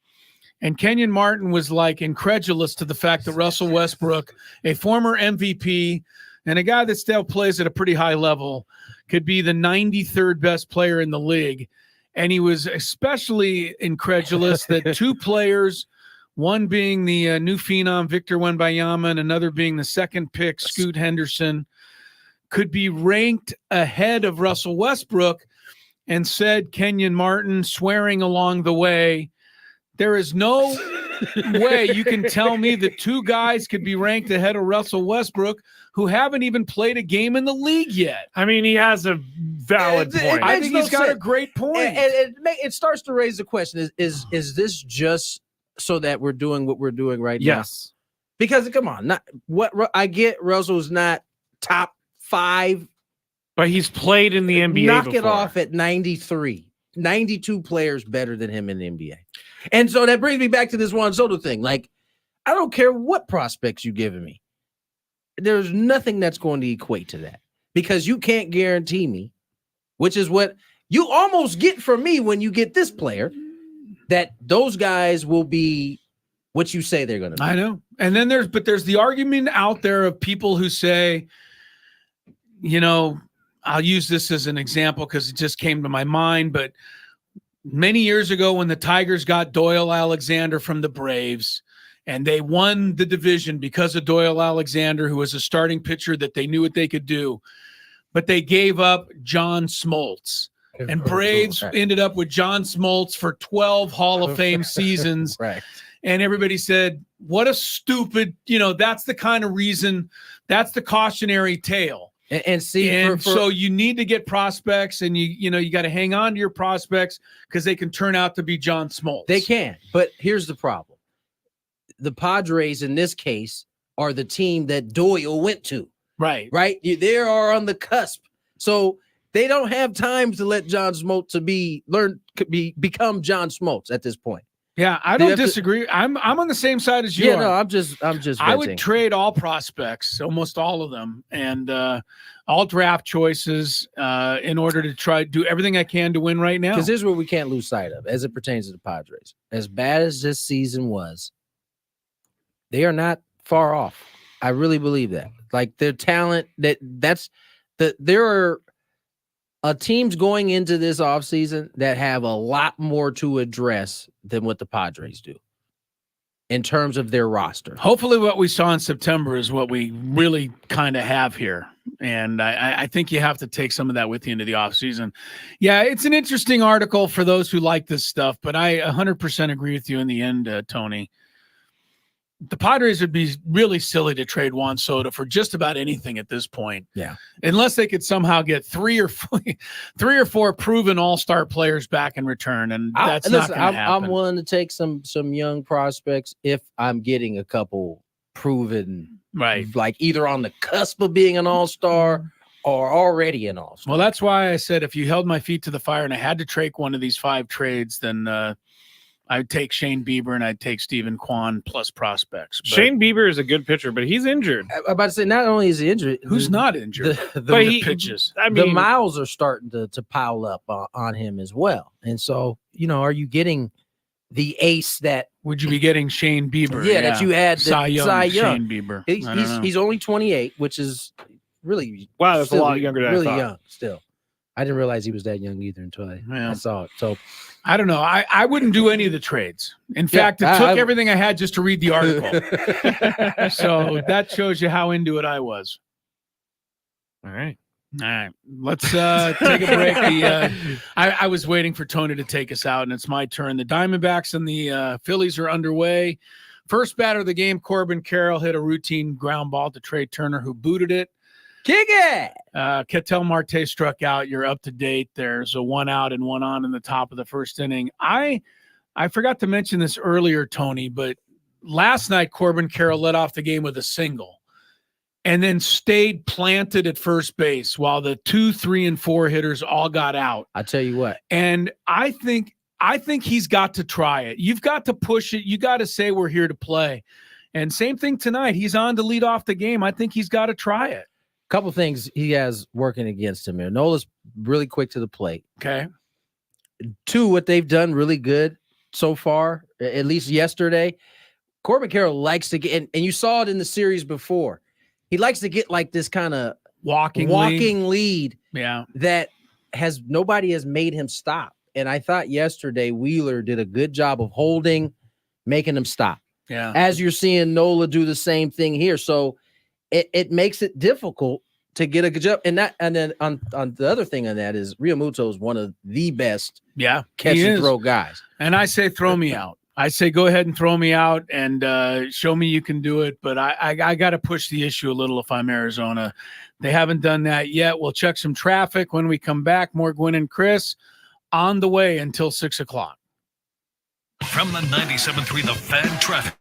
And Kenyon Martin was like incredulous to the fact that Russell Westbrook, a former MVP, and a guy that still plays at a pretty high level, could be the 93rd best player in the league. And he was especially incredulous that two players, one being the new phenom Victor Wembanyama and another being the second pick Scoot Henderson, could be ranked ahead of Russell Westbrook. And said Kenyon Martin, swearing along the way, there is no way you can tell me that two guys could be ranked ahead of Russell Westbrook who haven't even played a game in the league yet. I mean, he has a valid point. I think he's got a great point. And it starts to raise the question, is this just so that we're doing what we're doing right now? Yes. Because, come on, I get Russell's not top 5. But he's played in the NBA Knock before. it off at 93. 92 players better than him in the NBA. And so that brings me back to this Juan Soto thing. Like, I don't care what prospects you're giving me. There's nothing that's going to equate to that because you can't guarantee me, which is what you almost get from me when you get this player, that those guys will be what you say they're going to be. I know. And then there's the argument out there of people who say, you know, I'll use this as an example because it just came to my mind, but many years ago when the Tigers got Doyle Alexander from the Braves and they won the division because of Doyle Alexander, who was a starting pitcher that they knew what they could do, but they gave up John Smoltz. And Braves ended up with John Smoltz for 12 Hall of Fame seasons. Right. And everybody said, what a stupid, that's the kind of reason, that's the cautionary tale. And see, so you need to get prospects, and you got to hang on to your prospects because they can turn out to be John Smoltz. They can, but here's the problem: the Padres in this case are the team that Doyle went to. Right. They are on the cusp, so they don't have time to let John Smoltz become John Smoltz at this point. Yeah, I Do you don't have to- disagree. I'm on the same side as you Yeah, are. no, I'm just I would venting. trade all prospects, almost all of them, and all draft choices in order to try to do everything I can to win right now. Because here's what we can't lose sight of as it pertains to the Padres. As bad as this season was, they are not far off. I really believe that. Like their talent, there are teams going into this offseason that have a lot more to address than what the Padres do in terms of their roster. Hopefully what we saw in September is what we really kind of have here. And I think you have to take some of that with you into the offseason. Yeah, it's an interesting article for those who like this stuff, but I 100% agree with you in the end, Tony. The Padres would be really silly to trade Juan Soto for just about anything at this point. Yeah. Unless they could somehow get three or four proven all-star players back in return. And that's not going to happen. I'm willing to take some young prospects if I'm getting a couple proven, right, like either on the cusp of being an all-star or already an all-star. Well, that's why I said if you held my feet to the fire and I had to take one of these 5 trades, then I'd take Shane Bieber and I'd take Steven Kwan plus prospects. But Shane Bieber is a good pitcher, but he's injured. I'm about to say, not only is he injured, who's not injured? The pitches. I mean, the miles are starting to pile up on him as well. And so, are you getting the ace that would you be getting Shane Bieber? Yeah, that you had Cy Young. Shane Bieber. He's only 28, which is really wow, that's a lot younger than really I thought. young still. I didn't realize he was that young either until I saw it. So I don't know. I wouldn't do any of the trades. In fact, it took everything I had just to read the article. So that shows you how into it I was. All right. Let's take a break. I was waiting for Tony to take us out, and it's my turn. The Diamondbacks and the Phillies are underway. First batter of the game, Corbin Carroll hit a routine ground ball to Trey Turner, who booted it. Kick it! Ketel Marte struck out. You're up to date. There's a 1 out and 1 on in the top of the first inning. I forgot to mention this earlier, Tony, but last night Corbin Carroll led off the game with a single and then stayed planted at first base while the 2, 3, and 4 hitters all got out. I tell you what. And I think he's got to try it. You've got to push it. You got to say we're here to play. And same thing tonight. He's on to lead off the game. I think he's got to try it. Couple things he has working against him here. Nola's really quick to the plate. Okay. 2, what they've done really good so far, at least yesterday, Corbin Carroll likes to get, and you saw it in the series before, he likes to get like this kind of walking lead yeah, that nobody has made him stop. And I thought yesterday Wheeler did a good job of making him stop. Yeah. As you're seeing Nola do the same thing here. So it makes it difficult to get a good job. And then on the other thing on that is Realmuto is one of the best catch and throw guys. And I say throw me out. I say go ahead and throw me out and show me you can do it. But I got to push the issue a little if I'm Arizona. They haven't done that yet. We'll check some traffic when we come back. More Gwynn and Chris on the way until 6 o'clock. From the 97.3 The Fan Traffic.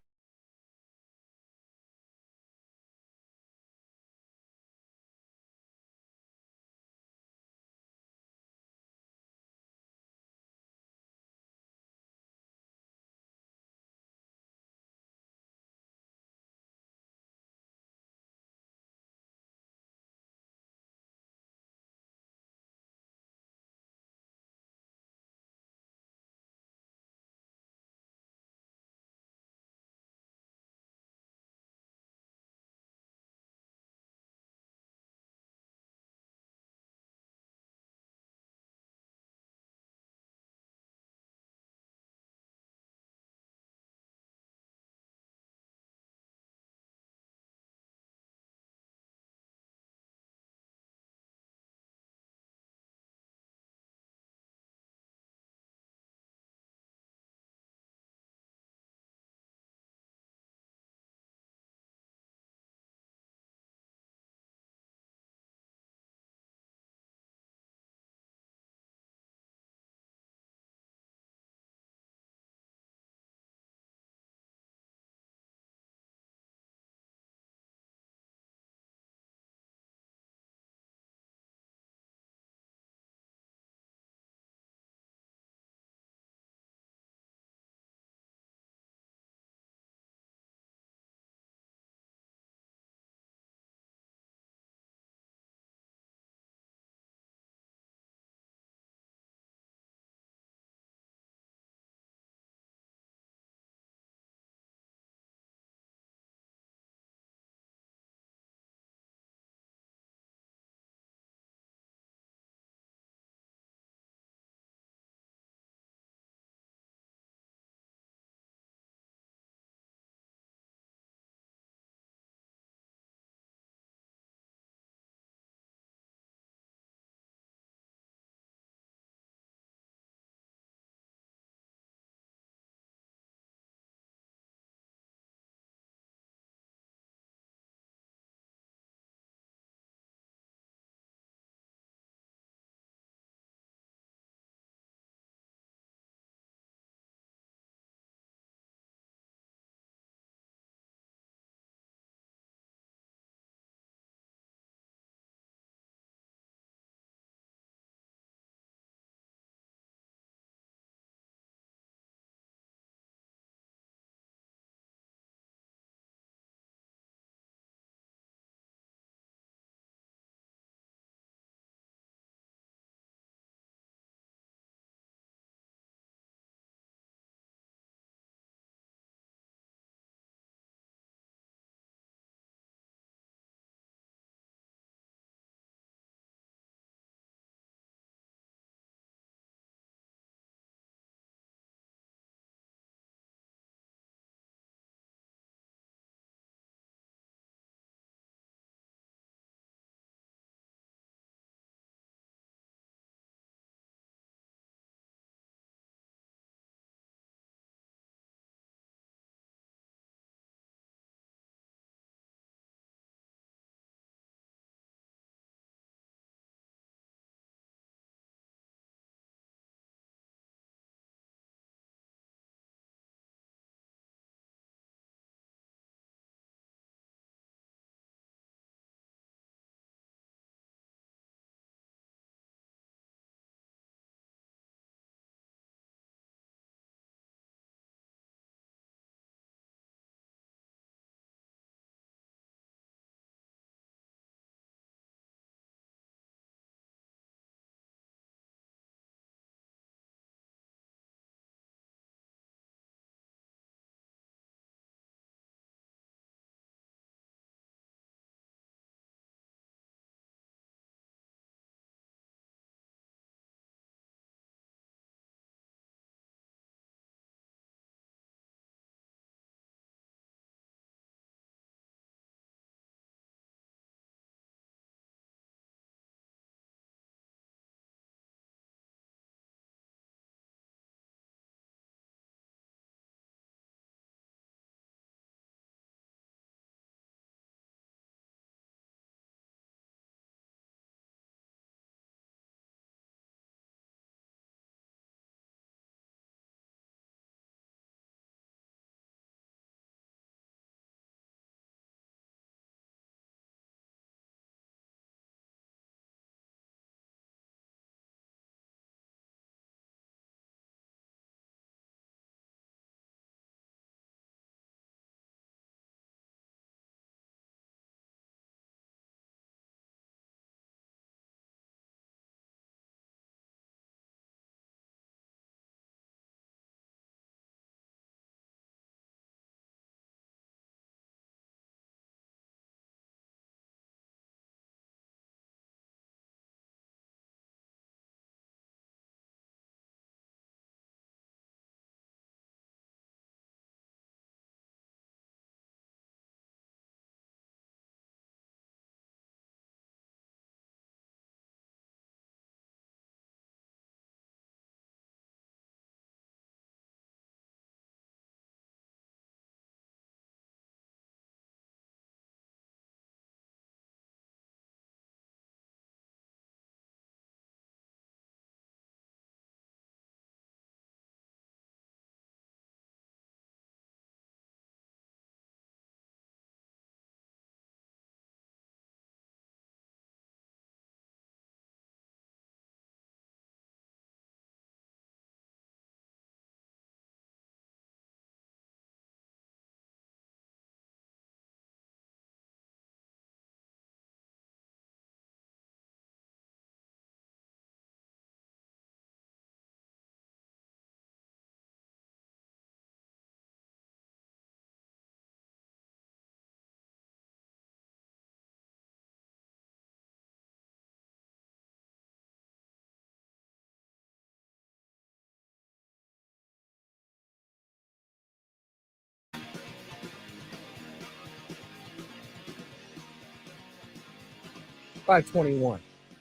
5:21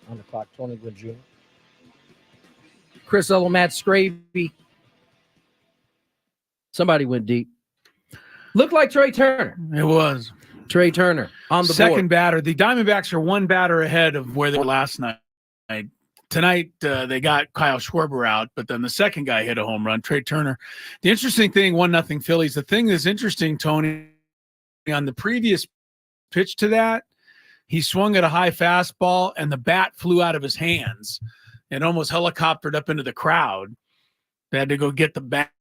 on the clock. Tony Gwynn Jr. Chris Ello, Matt Skraby. Somebody went deep. Looked like Trey Turner. It was Trey Turner on the second board. batter. The Diamondbacks are one batter ahead of where they were last night. Tonight, they got Kyle Schwarber out, but then the second guy hit a home run, Trey Turner. The interesting thing, 1-0 Phillies. The thing that's interesting, Tony, on the previous pitch to that, he swung at a high fastball, and the bat flew out of his hands and almost helicoptered up into the crowd. They had to go get the bat,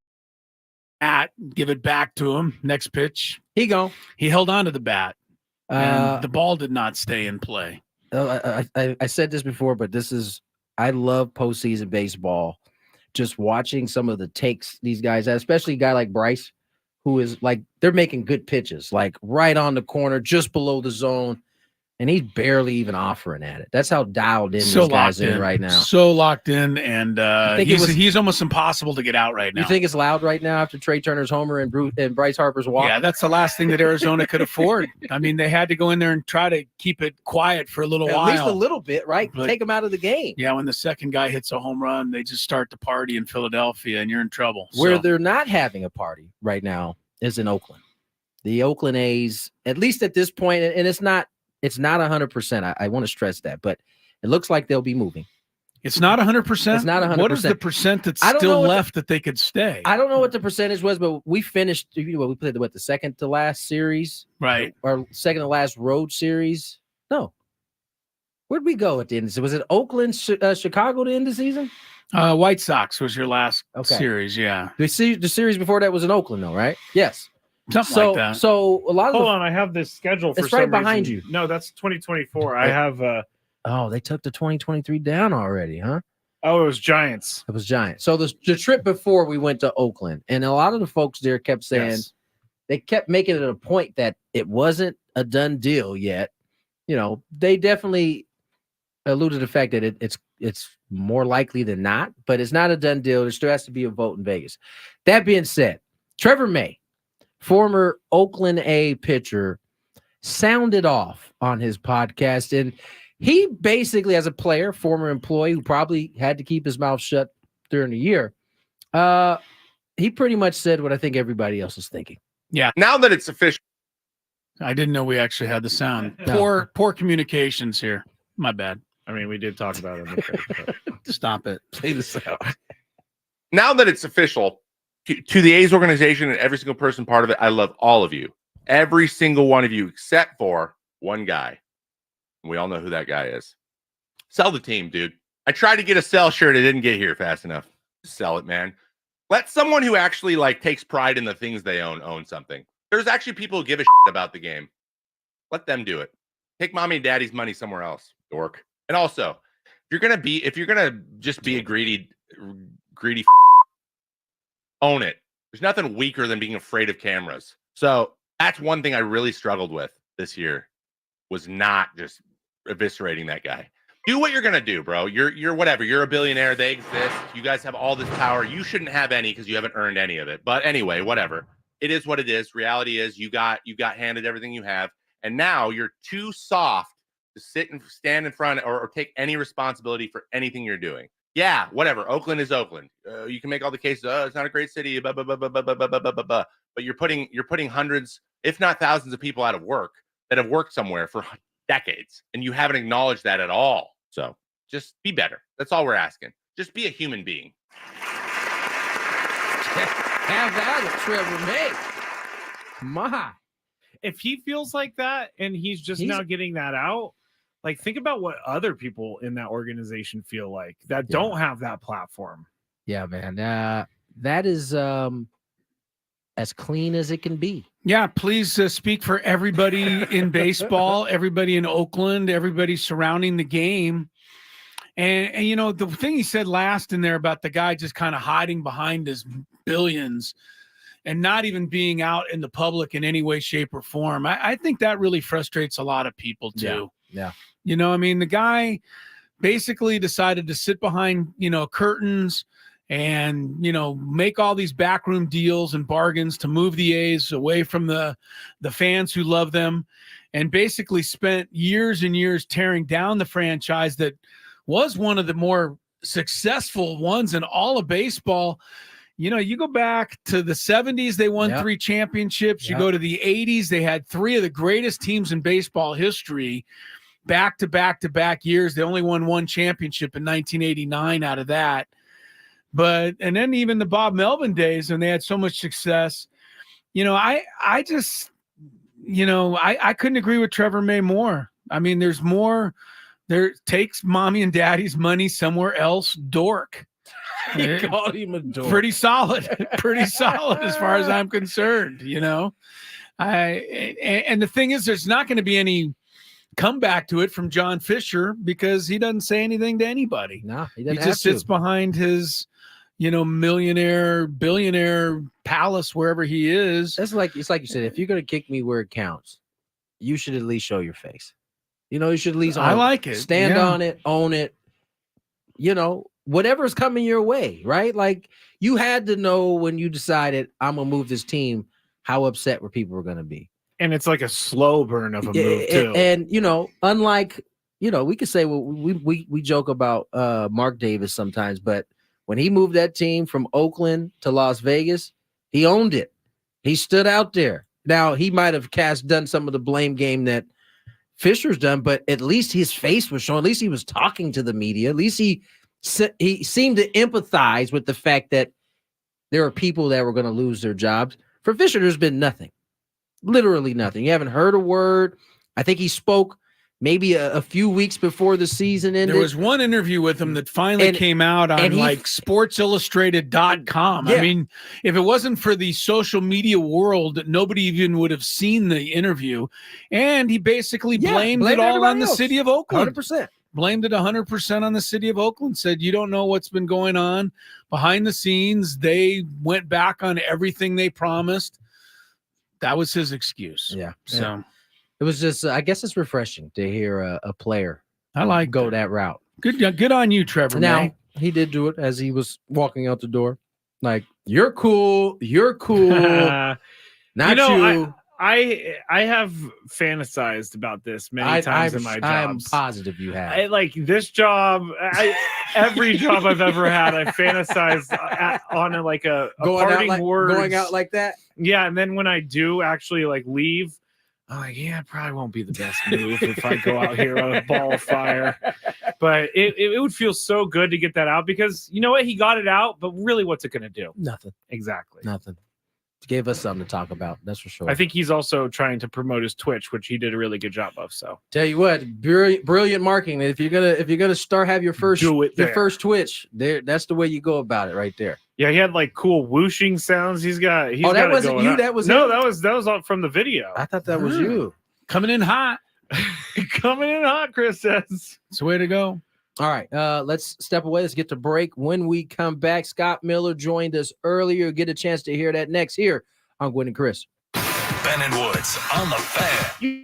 give it back to him. Next pitch, he held on to the bat, and the ball did not stay in play. I said this before, but I love postseason baseball. Just watching some of the takes these guys have, especially a guy like Bryce, who is like, they're making good pitches, like right on the corner, just below the zone. And he's barely even offering at it. That's how dialed in these guys are right now. So locked in, and he's almost impossible to get out right now. You think it's loud right now after Trey Turner's homer and Bryce Harper's walk? Yeah, that's the last thing that Arizona could afford. I mean, they had to go in there and try to keep it quiet for a little while. At least a little bit, right? But take him out of the game. Yeah, when the second guy hits a home run, they just start the party in Philadelphia, and you're in trouble. Where they're not having a party right now is in Oakland. The Oakland A's, at least at this point, and it's not 100%. I want to stress that, but it looks like they'll be moving. It's not 100%. It's not 100%. What is the percent that's still left that they could stay? I don't know what the percentage was, but we finished. We played the second to last series, right? Or second to last road series. No, where'd we go at the end? Was it Oakland, Chicago, the end of the season? White Sox was your last series. Yeah. The series before that was in Oakland, though, right? Yes. Something like that. So a lot of Hold on, I have this schedule for it's some right behind reason. you. No, that's 2024. I have Oh, they took the 2023 down already, huh? Oh, it was Giants. It was Giants. So the trip before we went to Oakland, and a lot of the folks there kept saying they kept making it a point that it wasn't a done deal yet. You know, they definitely alluded to the fact that it's more likely than not, but it's not a done deal. There still has to be a vote in Vegas. That being said, Trevor May, former Oakland A pitcher, sounded off on his podcast. And he basically, as a player, former employee who probably had to keep his mouth shut during the year, he pretty much said what I think everybody else is thinking. Yeah. Now that it's official. I didn't know we actually had the sound. No. Poor communications here. My bad. I mean, we did talk about it. Stop it. Play the sound. Now that it's official, to the A's organization and every single person part of it, I love all of you. Every single one of you, except for one guy. And we all know who that guy is. Sell the team, dude. I tried to get a sell shirt. It didn't get here fast enough. Sell it, man. Let someone who actually takes pride in the things they own something. There's actually people who give a shit about the game. Let them do it. Take mommy and daddy's money somewhere else, dork. And also, if you're gonna just be a greedy own it. There's nothing weaker than being afraid of cameras. So that's one thing I really struggled with this year, was not just eviscerating that guy. Do what you're gonna do, bro. You're whatever. You're a billionaire. They exist. You guys have all this power. You shouldn't have any because you haven't earned any of it. But anyway, whatever. It is what it is. Reality is you got handed everything you have, and now you're too soft to sit and stand in front or take any responsibility for anything you're doing. Yeah, whatever. Oakland is Oakland. You can make all the cases. Oh, it's not a great city. Blah, blah, blah, blah, blah, blah, blah, blah, blah. But you're putting hundreds, if not thousands, of people out of work that have worked somewhere for decades, and you haven't acknowledged that at all. So just be better. That's all we're asking. Just be a human being. Have that, Trevor May. My. If he feels like that and he's now getting that out, think about what other people in that organization feel like that don't have that platform. Yeah, man. That is as clean as it can be. Yeah, please speak for everybody in baseball, everybody in Oakland, everybody surrounding the game. And you know, the thing he said last in there about the guy just kind of hiding behind his billions and not even being out in the public in any way, shape, or form. I think that really frustrates a lot of people too. Yeah. You know, I mean, the guy basically decided to sit behind, curtains and, make all these backroom deals and bargains to move the A's away from the fans who love them, and basically spent years and years tearing down the franchise that was one of the more successful ones in all of baseball. You go back to the 70s, they won 3 championships. You go to the 80s, they had 3 of the greatest teams in baseball history, back to back to back years. They only won 1 championship in 1989 out of that. And then even the Bob Melvin days, when they had so much success, I just, I couldn't agree with Trevor May more. I mean, there's more. There, takes mommy and daddy's money somewhere else, dork. He called him a dork. Pretty solid as far as I'm concerned. And the thing is, there's not going to be any comeback to it from John Fisher, because he doesn't say anything to anybody. No, he just sits behind his, millionaire, billionaire palace, wherever he is. It's like you said, if you're going to kick me where it counts, you should at least show your face. You should at least I like it. Stand on it, own it. Whatever's coming your way, right? Like, you had to know when you decided I'm gonna move this team, how upset were people going to be. And it's like a slow burn of a move too. And unlike, we could say, well, we joke about Mark Davis sometimes, but when he moved that team from Oakland to Las Vegas, he owned it. He stood out there. Now, he might have done some of the blame game that Fisher's done, but at least his face was shown. At least he was talking to the media. At least he seemed to empathize with the fact that there are people that were going to lose their jobs. For Fisher, there's been nothing, literally nothing. You haven't heard a word. I think he spoke maybe a few weeks before the season ended. There was one interview with him that finally came out on sportsillustrated.com. Yeah. I mean, if it wasn't for the social media world, nobody even would have seen the interview. And he basically blamed it all on the city of Oakland. 100%. Blamed it 100% on the city of Oakland. Said, you don't know what's been going on behind the scenes. They went back on everything they promised. That was his excuse. Yeah. So it was just, I guess it's refreshing to hear a player go that route. Good on you, Trevor. Now, May. he did do it as he was walking out the door. Like, you're cool. Not you. I have fantasized about this many times in my jobs. I'm positive you have. Like this job, every job I've ever had, I fantasized on a parting words. Going out like that? Yeah, and then when I do actually leave, I'm like, yeah, it probably won't be the best move if I go out here on a ball of fire. But it would feel so good to get that out, because you know what? He got it out, but really, what's it going to do? Nothing. Exactly. Nothing. Gave us something to talk about. That's for sure. I think he's also trying to promote his Twitch, which he did a really good job of. So tell you what, brilliant marketing. If you're gonna have your first first Twitch, that's the way you go about it, right there. Yeah, he had cool whooshing sounds. That wasn't you. That was no, that was all from the video. I thought that was you coming in hot. Coming in hot, Chris says. It's the way to go. All right, let's step away. Let's get to break. When we come back, Scott Miller joined us earlier. Get a chance to hear that next here on Gwynn and Chris. Ben and Woods on the Fan.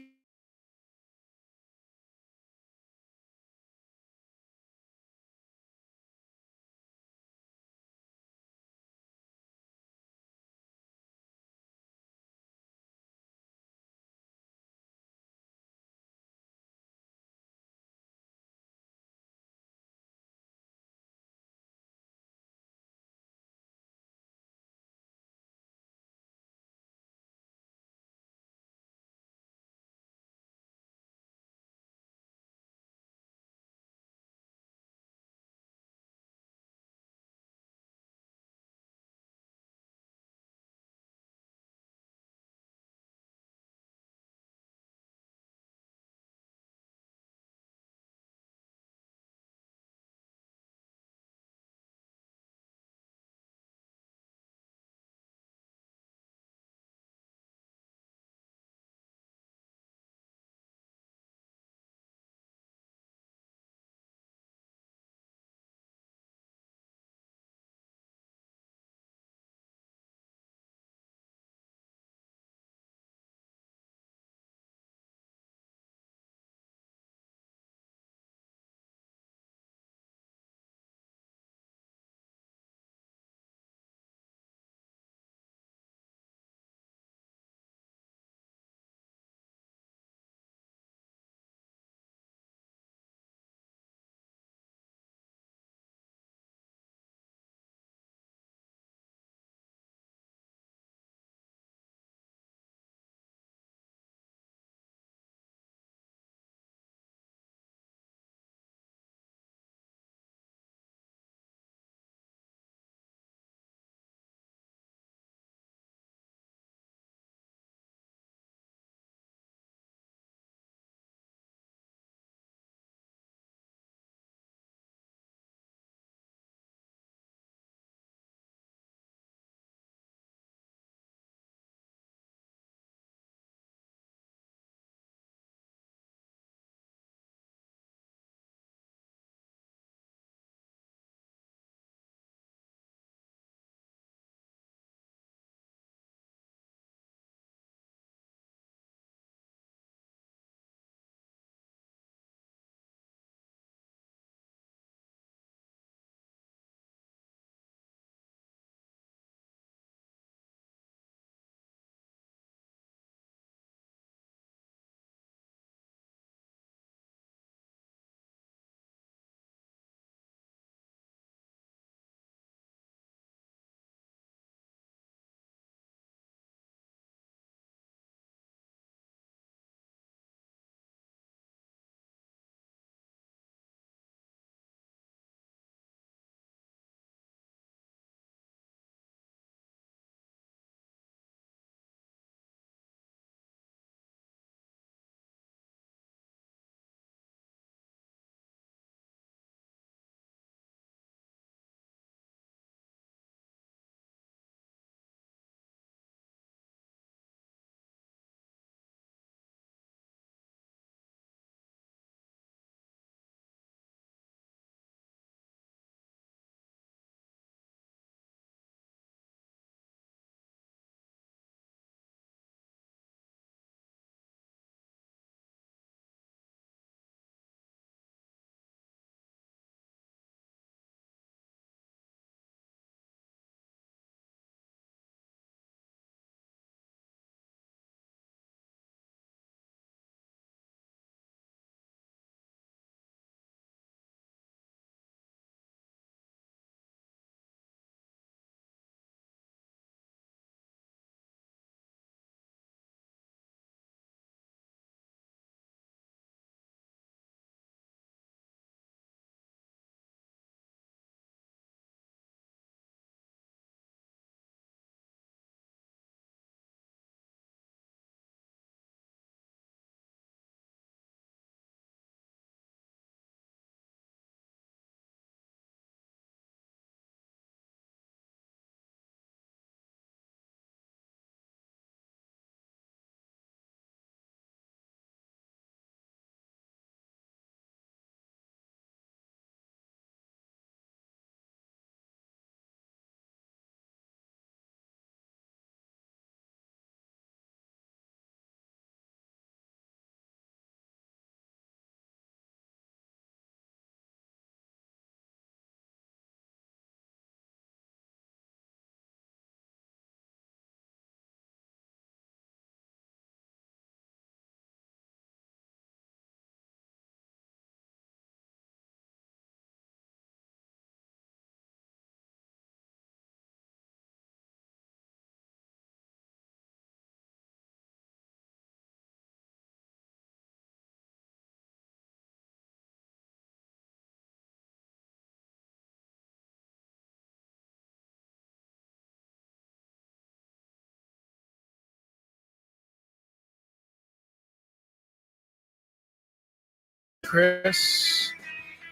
Chris.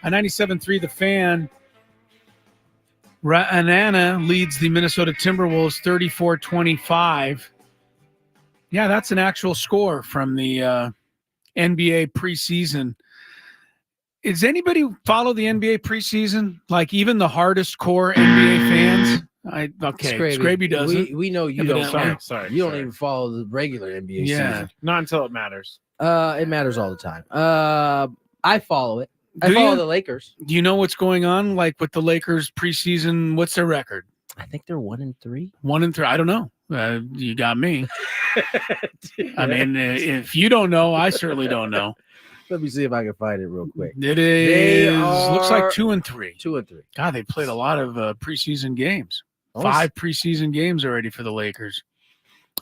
On 97.3 The Fan, Ra'anana leads the Minnesota Timberwolves 34-25. Yeah, that's an actual score from the NBA preseason. Does anybody follow the NBA preseason? Like even the hardest core NBA fans? Skraby doesn't. We know you evidently. don't. Sorry. You don't even follow the regular NBA season. Not until it matters. It matters all the time. I follow it. I Do follow you? the Lakers. Do you know what's going on? Like with the Lakers preseason, what's their record? I think they're 1-3. 1-3. I don't know. You got me. I mean, if you don't know, I certainly don't know. Let me see if I can find it real quick. It is. Looks like 2-3. 2-3. God, they played a lot of preseason games. 5 preseason games already for the Lakers.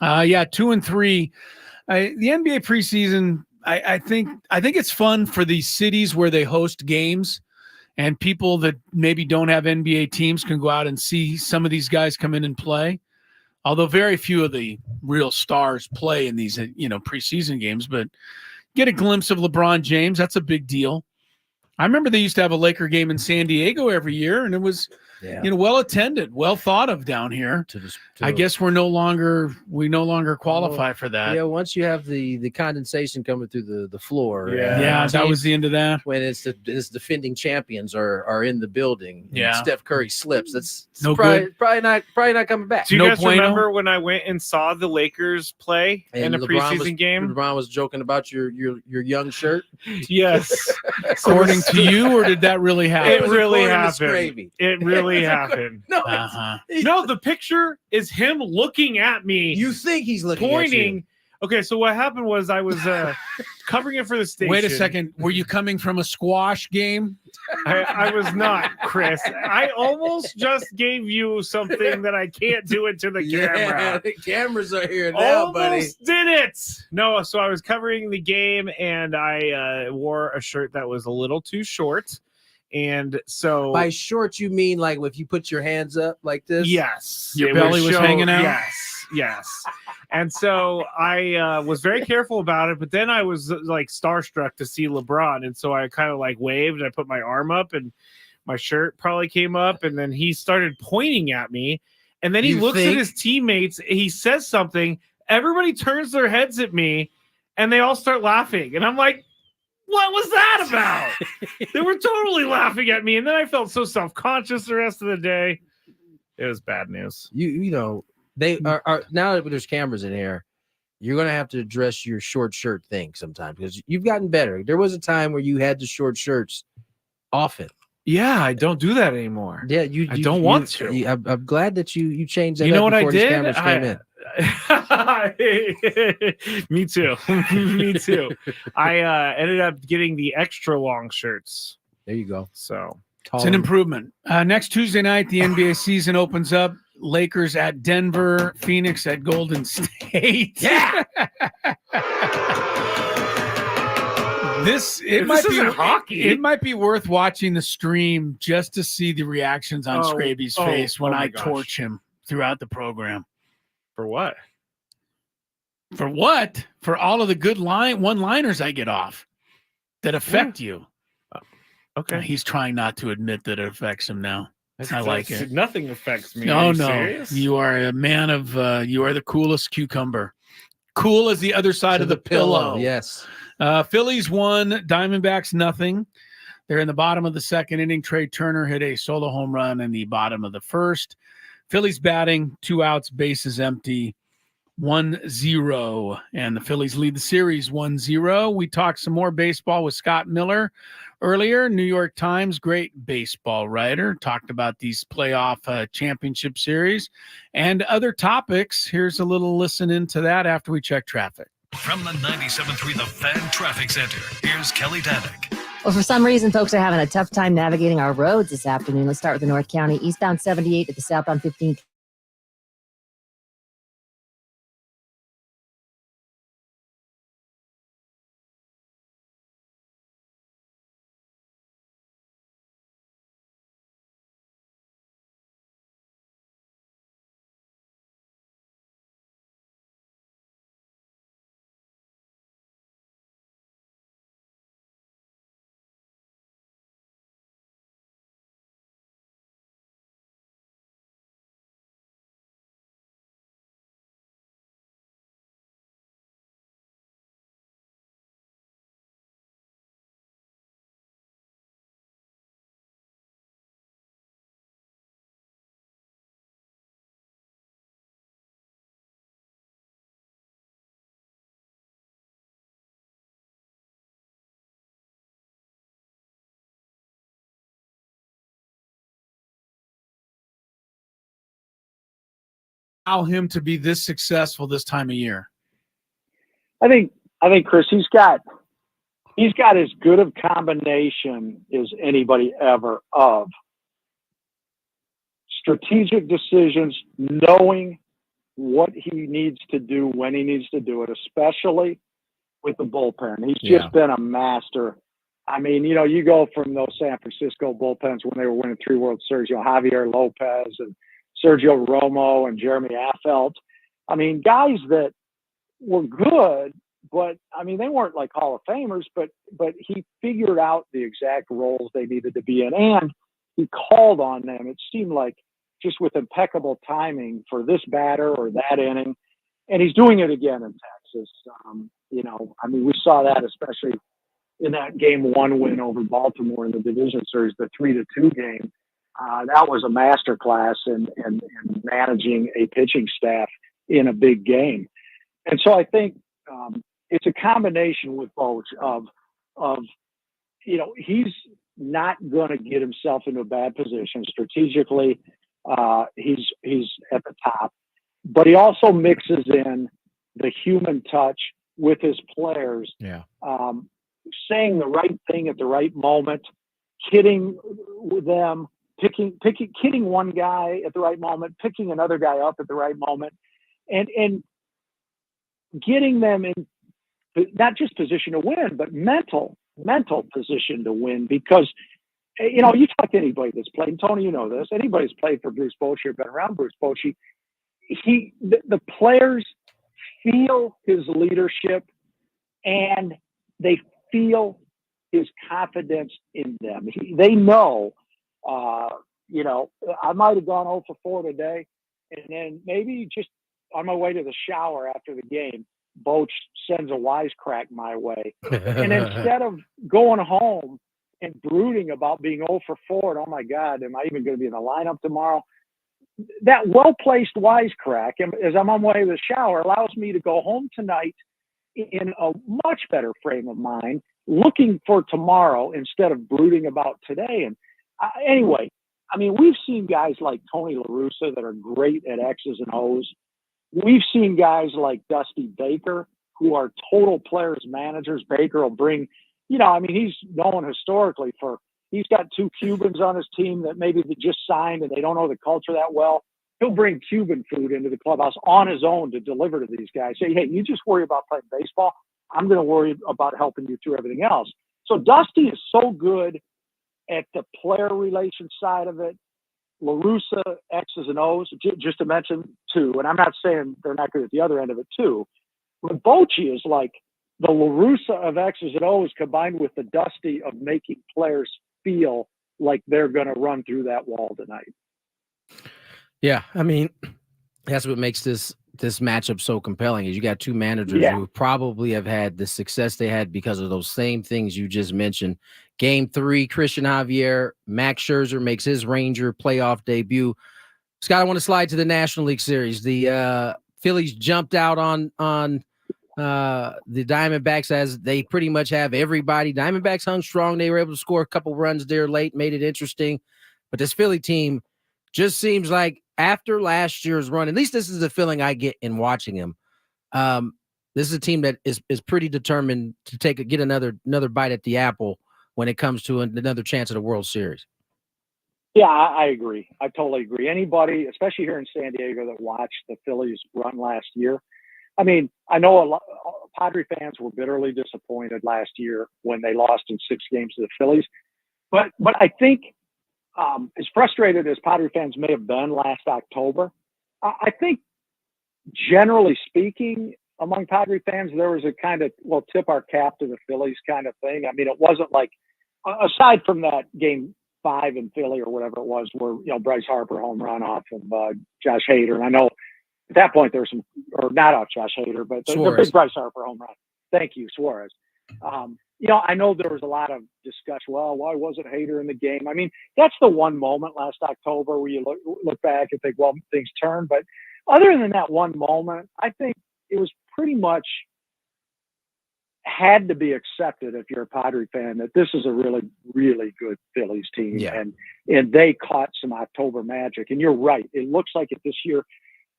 2-3. The NBA preseason. I think it's fun for the cities where they host games, and people that maybe don't have NBA teams can go out and see some of these guys come in and play. Although very few of the real stars play in these, preseason games, but get a glimpse of LeBron James. That's a big deal. I remember they used to have a Laker game in San Diego every year, and it was, well attended, well thought of down here. I guess we no longer qualify for that. Yeah, once you have the condensation coming through the floor. That was the end of that. When it's defending champions are in the building. Yeah. Steph Curry slips. That's No probably not coming back. Do you guys remember when I went and saw the Lakers play in a preseason game? LeBron was joking about your young shirt. Yes. According to you, or did that really happen? It really according to happened. Skraby. It really happened. No, No, the picture is him looking at me. You think he's looking pointing. at you. Okay, so what happened was I was covering it for the station. Wait a second. Were you coming from a squash game? I was not, Chris. I almost just gave you something that I can't do it to the camera. The cameras are here now, Almost buddy. did it. No, so I was covering the game and I wore a shirt that was a little too short. And so By short, you mean like if you put your hands up like this? yes, Your it belly would was hanging out? Yes. And so I was very careful about it, but then I was like starstruck to see LeBron. And so I kind of like waved and I put my arm up and my shirt probably came up and then he started pointing at me. And then he looks at his teammates. He says something. Everybody turns their heads at me and they all start laughing. And I'm like, what was that about? They were totally laughing at me. And then I felt so self-conscious the rest of the day. It was bad news. You know, they are now that there's cameras in here, you're going to have to address your short shirt thing sometime because you've gotten better. There was a time where you had the short shirts often. Yeah, I don't do that anymore. Yeah, I don't want to. I'm glad that you changed that. You know what I before these did? cameras came in. Me too. Me too. I ended up getting the extra long shirts. There you go. So It's an improvement. Next Tuesday night, the NBA season opens up. Lakers at Denver, Phoenix at Golden State. Yeah. This isn't hockey. It might be worth watching the stream just to see the reactions on Skraby's face when I torch him throughout the program. For what? For what? For all of the good one-liners I get off that affect you. Okay. He's trying not to admit that it affects him now. I like it. Nothing affects me. No, Are you no. serious? You are a man of you are the coolest cucumber. Cool as the other side of the pillow. Yes. Phillies won, Diamondbacks nothing. They're in the bottom of the second inning. Trey Turner hit a solo home run in the bottom of the first. Phillies batting, 2 outs, bases empty, 1-0. And the Phillies lead the series 1-0. We talked some more baseball with Scott Miller earlier. New York Times, great baseball writer, talked about these playoff championship series and other topics. Here's a little listen into that after we check traffic. From the 97.3 The Fan Traffic Center, here's Kelly Danick. Well, for some reason, folks are having a tough time navigating our roads this afternoon. Let's start with the North County. Eastbound 78 at the southbound 15 allow him to be this successful this time of year? I think Chris, he's got as good of combination as anybody ever of strategic decisions, knowing what he needs to do when he needs to do it, especially with the bullpen. He's just been a master. I mean, you go from those San Francisco bullpens when they were winning 3 World Series, Javier Lopez and Sergio Romo and Jeremy Affeldt. I mean, guys that were good, but I mean, they weren't like Hall of Famers, but he figured out the exact roles they needed to be in, and he called on them. It seemed like just with impeccable timing for this batter or that inning, and he's doing it again in Texas. I mean, we saw that especially in that Game 1 win over Baltimore in the division series, the 3-2 game. That was a masterclass in managing a pitching staff in a big game. And so I think it's a combination with Boch of he's not going to get himself into a bad position strategically. He's at the top, but he also mixes in the human touch with his players. Saying the right thing at the right moment, kidding with them, kidding one guy at the right moment, picking another guy up at the right moment, and getting them in not just position to win, but mental position to win. Because you talk to anybody that's played, and Tony, you know this. Anybody's played for Bruce Bochy or been around Bruce Bochy, the players feel his leadership, and they feel his confidence in them. They know, I might have gone 0 for 4 today, and then maybe just on my way to the shower after the game, Boch sends a wisecrack my way. And instead of going home and brooding about being 0 for 4, and oh my God, am I even going to be in the lineup tomorrow? That well-placed wisecrack, as I'm on my way to the shower, allows me to go home tonight in a much better frame of mind, looking for tomorrow instead of brooding about today. And anyway, I mean, we've seen guys like Tony La Russa that are great at X's and O's. We've seen guys like Dusty Baker who are total players managers. Baker will bring, he's known historically for, he's got 2 Cubans on his team that maybe they just signed and they don't know the culture that well. He'll bring Cuban food into the clubhouse on his own to deliver to these guys. Say, hey, you just worry about playing baseball. I'm going to worry about helping you through everything else. So Dusty is so good at the player relation side of it. La Russa, X's and O's, just to mention 2. And I'm not saying they're not good at the other end of it too. But Bochy is like the La Russa of X's and O's combined with the Dusty of making players feel like they're going to run through that wall tonight. Yeah, I mean, that's what makes this matchup so compelling. Is you got 2 managers who probably have had the success they had because of those same things you just mentioned. Game 3, Christian Javier, Max Scherzer makes his Ranger playoff debut. Scott, I want to slide to the National League Series. The Phillies jumped out on the Diamondbacks as they pretty much have everybody. Diamondbacks hung strong. They were able to score a couple runs there late, made it interesting. But this Philly team just seems like after last year's run, at least this is the feeling I get in watching him. This is a team that is pretty determined to get another bite at the apple when it comes to another chance at a World Series. Yeah, I agree. I totally agree. Anybody, especially here in San Diego, that watched the Phillies run last year. I mean, I know a lot Padre fans were bitterly disappointed last year when they lost in 6 games to the Phillies. But I think as frustrated as Padre fans may have been last October, I think generally speaking, among Padre fans, there was a kind of, tip our cap to the Phillies kind of thing. I mean, it wasn't like, aside from that Game 5 in Philly or whatever it was, where, Bryce Harper home run off of Josh Hader. And I know at that point there was some, or not off Josh Hader, but the big Bryce Harper home run. Thank you, Suarez. I know there was a lot of discussion. Well, why wasn't Hader in the game? I mean, that's the one moment last October where you look back and think, well, things turned. But other than that one moment, I think it was pretty much had to be accepted if you're a Padre fan that this is a really, really good Phillies team. Yeah. And they caught some October magic. And you're right. It looks like it this year.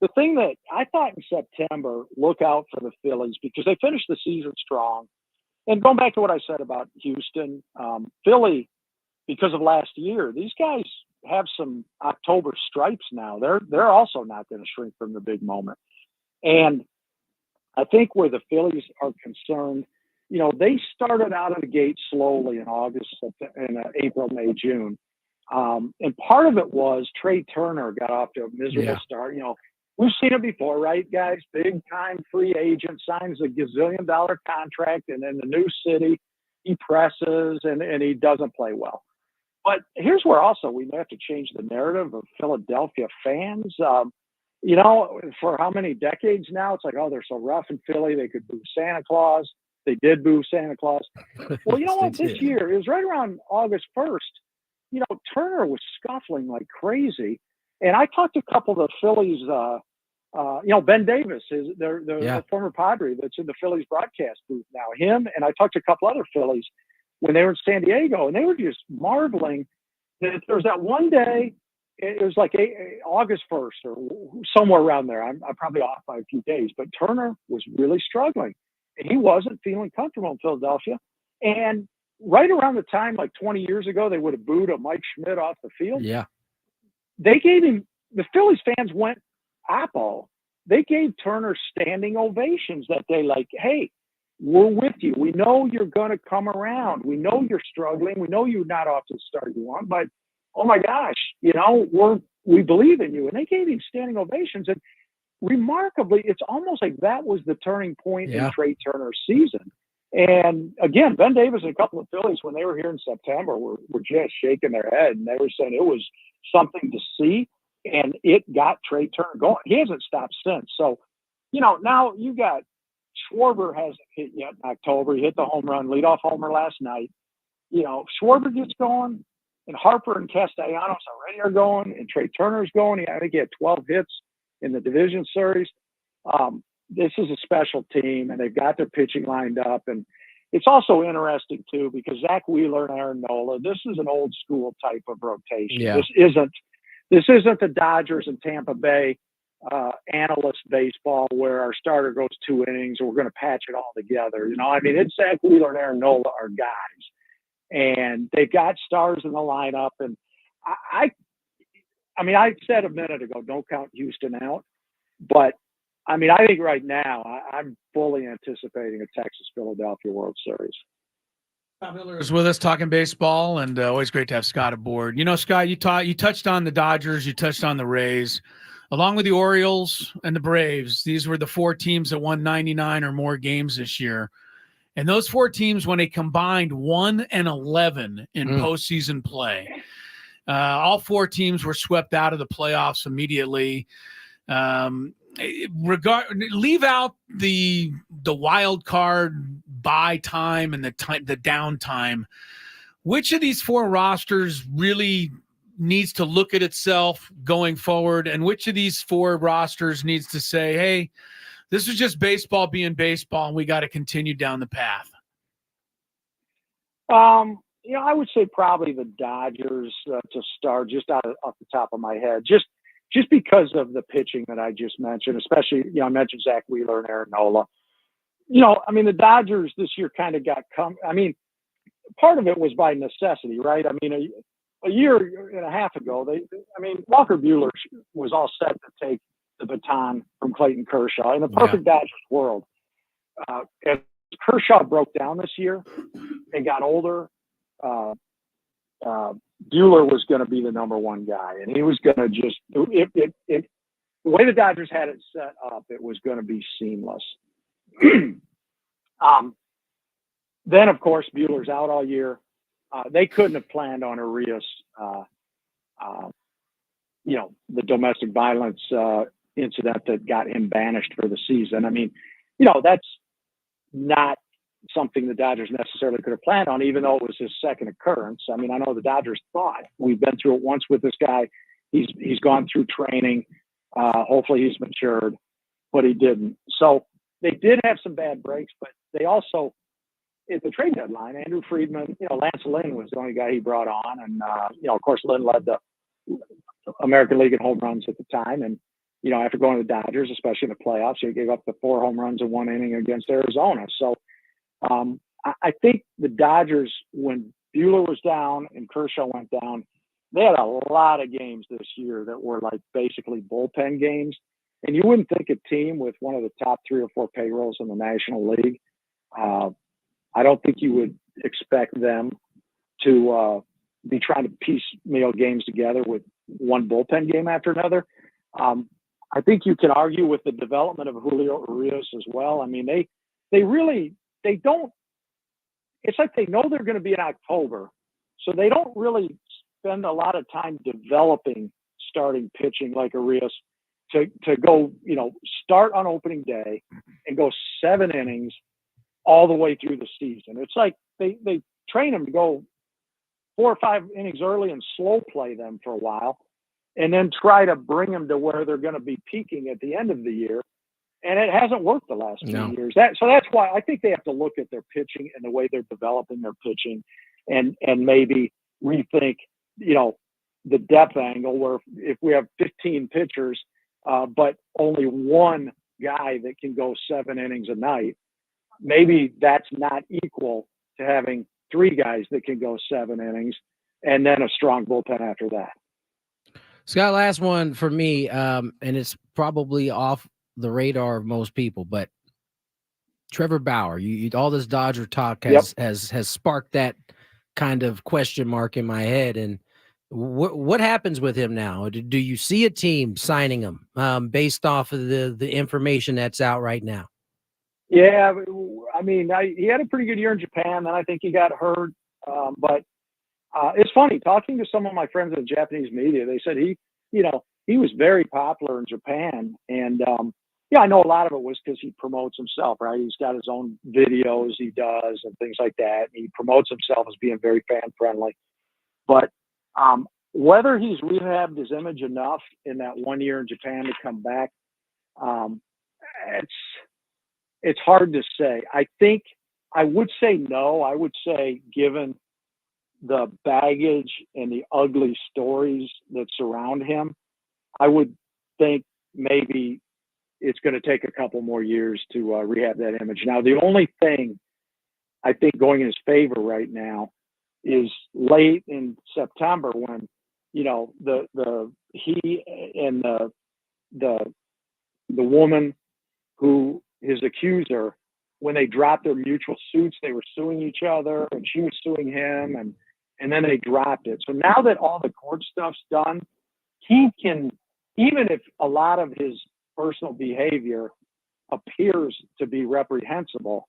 the thing that I thought in September, look out for the Phillies because they finished the season strong. And going back to what I said about Houston, Philly, because of last year, these guys have some October stripes now. They're also not going to shrink from the big moment. And I think where the Phillies are concerned, they started out of the gate slowly in April, May, June. And part of it was Trey Turner got off to a miserable start. We've seen it before, right, guys? Big time free agent signs a gazillion-dollar contract, and in the new city, he presses and he doesn't play well. But here's where also we may have to change the narrative of Philadelphia fans. For how many decades now? It's like, oh, they're so rough in Philly. They could boo Santa Claus. They did boo Santa Claus. Well, you know what? This year, it was right around August 1st. Turner was scuffling like crazy. And I talked to a couple of the Phillies, Ben Davis, the former Padre that's in the Phillies broadcast booth now. Him, and I talked to a couple other Phillies when they were in San Diego, and they were just marveling that there was that one day, it was like August 1st or somewhere around there. I'm probably off by a few days, but Turner was really struggling. And he wasn't feeling comfortable in Philadelphia. And right around the time, like 20 years ago, they would have booed a Mike Schmidt off the field. Yeah. They gave him, the Phillies fans went apple. They gave Turner standing ovations that day, like, hey, we're with you. We know you're going to come around. We know you're struggling. We know you're not off to the start you want, but oh my gosh, we believe in you. And they gave him standing ovations. And remarkably, it's almost like that was the turning point in Trey Turner's season. And again, Ben Davis and a couple of Phillies, when they were here in September, were just shaking their head. And they were saying it was something to see. And it got Trey Turner going. He hasn't stopped since. So, now you got Schwarber hasn't hit yet in October. He hit the home run, leadoff homer last night. Schwarber gets going, and Harper and Castellanos already are going, and Trey Turner's going. I think he had 12 hits in the division series. This is a special team, and they've got their pitching lined up. And it's also interesting, too, because Zach Wheeler and Aaron Nola, this is an old school type of rotation. Yeah. This isn't the Dodgers and Tampa Bay analyst baseball where our starter goes 2 innings and we're going to patch it all together. It's Zach Wheeler and Aaron Nola are guys, and they've got stars in the lineup. And I said a minute ago, don't count Houston out, but I think right now I'm fully anticipating a Texas-Philadelphia World Series. Scott Miller is with us talking baseball, and always great to have Scott aboard. Scott, you touched on the Dodgers, you touched on the Rays, along with the Orioles and the Braves. These were the 4 teams that won 99 or more games this year. And those 4 teams, when they combined 1-11 in postseason play, all 4 teams were swept out of the playoffs immediately. Leave out the wild card buy time and the downtime. Which of these 4 rosters really needs to look at itself going forward, and which of these 4 rosters needs to say, hey, this is just baseball being baseball, and we got to continue down the path? I would say probably the Dodgers to start, just off the top of my head, just because of the pitching that I just mentioned, especially, I mentioned Zach Wheeler and Aaron Nola. The Dodgers this year kind of got part of it was by necessity, right? A year and a half ago, Walker Buehler was all set to take the baton from Clayton Kershaw in the perfect Dodgers world. As Kershaw broke down this year and got older, Buehler was going to be the number 1 guy, and he was going to just the way the Dodgers had it set up, it was going to be seamless. Then, of course, Buehler's out all year. They couldn't have planned on Arias, the domestic violence incident that got him banished for the season. That's not something the Dodgers necessarily could have planned on, even though it was his second occurrence. I know the Dodgers thought we've been through it once with this guy. He's gone through training. Hopefully he's matured, but he didn't. So they did have some bad breaks, but they also, at the trade deadline, Andrew Friedman, Lance Lynn was the only guy he brought on. And, of course, Lynn led the American League in home runs at the time. And after going to the Dodgers, especially in the playoffs. He gave up the 4 home runs in 1 inning against Arizona. So I think the Dodgers, when Buehler was down and Kershaw went down, they had a lot of games this year that were like basically bullpen games. And you wouldn't think a team with one of the top 3 or 4 payrolls in the National League, I don't think you would expect them to be trying to piecemeal games together with one bullpen game after another. I think you can argue with the development of Julio Urias as well. I mean, they don't. It's like they know they're going to be in October, so they don't really spend a lot of time developing starting pitching like Urias to go, start on opening day and go 7 innings all the way through the season. It's like they train them to go 4 or 5 innings early and slow play them for a while, and then try to bring them to where they're going to be peaking at the end of the year. And it hasn't worked the last few years. So that's why I think they have to look at their pitching and the way they're developing their pitching and maybe rethink, the depth angle where if we have 15 pitchers, but only one guy that can go 7 innings a night, maybe that's not equal to having 3 guys that can go 7 innings and then a strong bullpen after that. Scott, last one for me, and it's probably off the radar of most people, but Trevor Bauer, all this Dodger talk has sparked that kind of question mark in my head. And what happens with him now? Do you see a team signing him based off of the information that's out right now? Yeah, I mean, he had a pretty good year in Japan, then I think he got hurt. But it's funny, talking to some of my friends in the Japanese media, they said he was very popular in Japan. And I know a lot of it was because he promotes himself, right? He's got his own videos he does and things like that. And he promotes himself as being very fan friendly. But whether he's rehabbed his image enough in that 1 year in Japan to come back, it's hard to say. I think I would say no. I would say, given the baggage and the ugly stories that surround him, I would think maybe it's going to take a couple more years to rehab that image. Now, the only thing I think going in his favor right now is late in September when, he and the woman who his accuser, when they dropped their mutual suits, they were suing each other and she was suing him and then they dropped it. So now that all the court stuff's done, he can, even if a lot of his personal behavior appears to be reprehensible,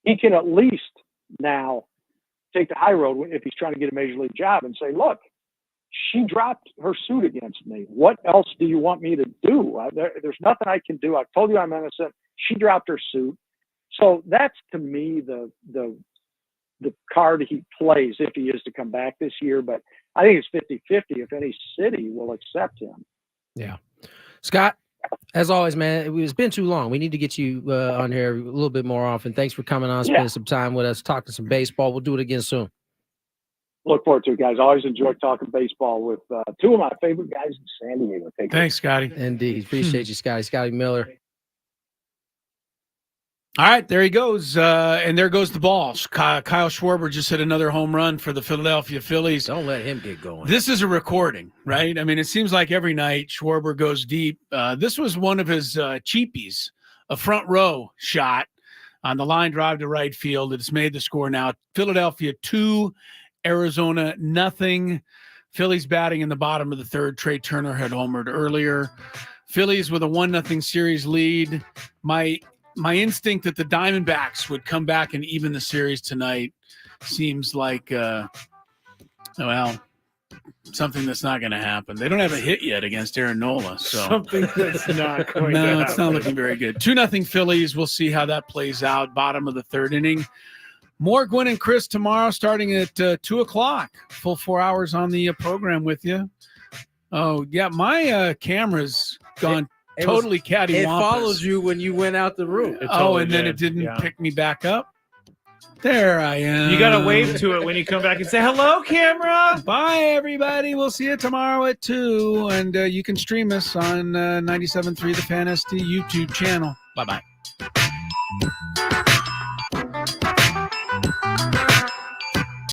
he can at least now take the high road if he's trying to get a major league job and say, look, she dropped her suit against me. What else do you want me to do? There's nothing I can do. I've told you I'm innocent. She dropped her suit. So that's, to me, the card he plays if he is to come back this year. But I think it's 50-50 if any city will accept him. Yeah. Scott, as always, man, it's been too long. We need to get you on here a little bit more often. Thanks for coming on, spending some time with us, talking some baseball. We'll do it again soon. Look forward to it, guys. Always enjoy talking baseball with 2 of my favorite guys in San Diego. Thanks, Scotty. Indeed. Appreciate you, Scotty. Scotty Miller. All right, there he goes. And there goes the balls. Kyle Schwarber just hit another home run for the Philadelphia Phillies. Don't let him get going. This is a recording, right? I mean, it seems like every night Schwarber goes deep. This was one of his cheapies, a front row shot on the line drive to right field. It's made the score now. Philadelphia 2, Arizona 0. Phillies batting in the bottom of the 3rd. Trey Turner had homered earlier. Phillies with a 1-0 series lead. My instinct that the Diamondbacks would come back and even the series tonight seems like, something that's not going to happen. They don't have a hit yet against Aaron Nola. So something that's not going to no, happen. it's not looking very good. 2-0 Phillies. We'll see how that plays out. Bottom of the 3rd inning. More Gwynn and Chris tomorrow starting at 2 o'clock. Full 4 hours on the program with you. Oh, yeah, my camera's gone totally cattywampus. It follows you when you went out the room. And then it didn't pick me back up? There I am. You got to wave to it when you come back and say, hello, camera. Bye, everybody. We'll see you tomorrow at 2. And you can stream us on 97.3 The Fantasy YouTube channel. Bye-bye.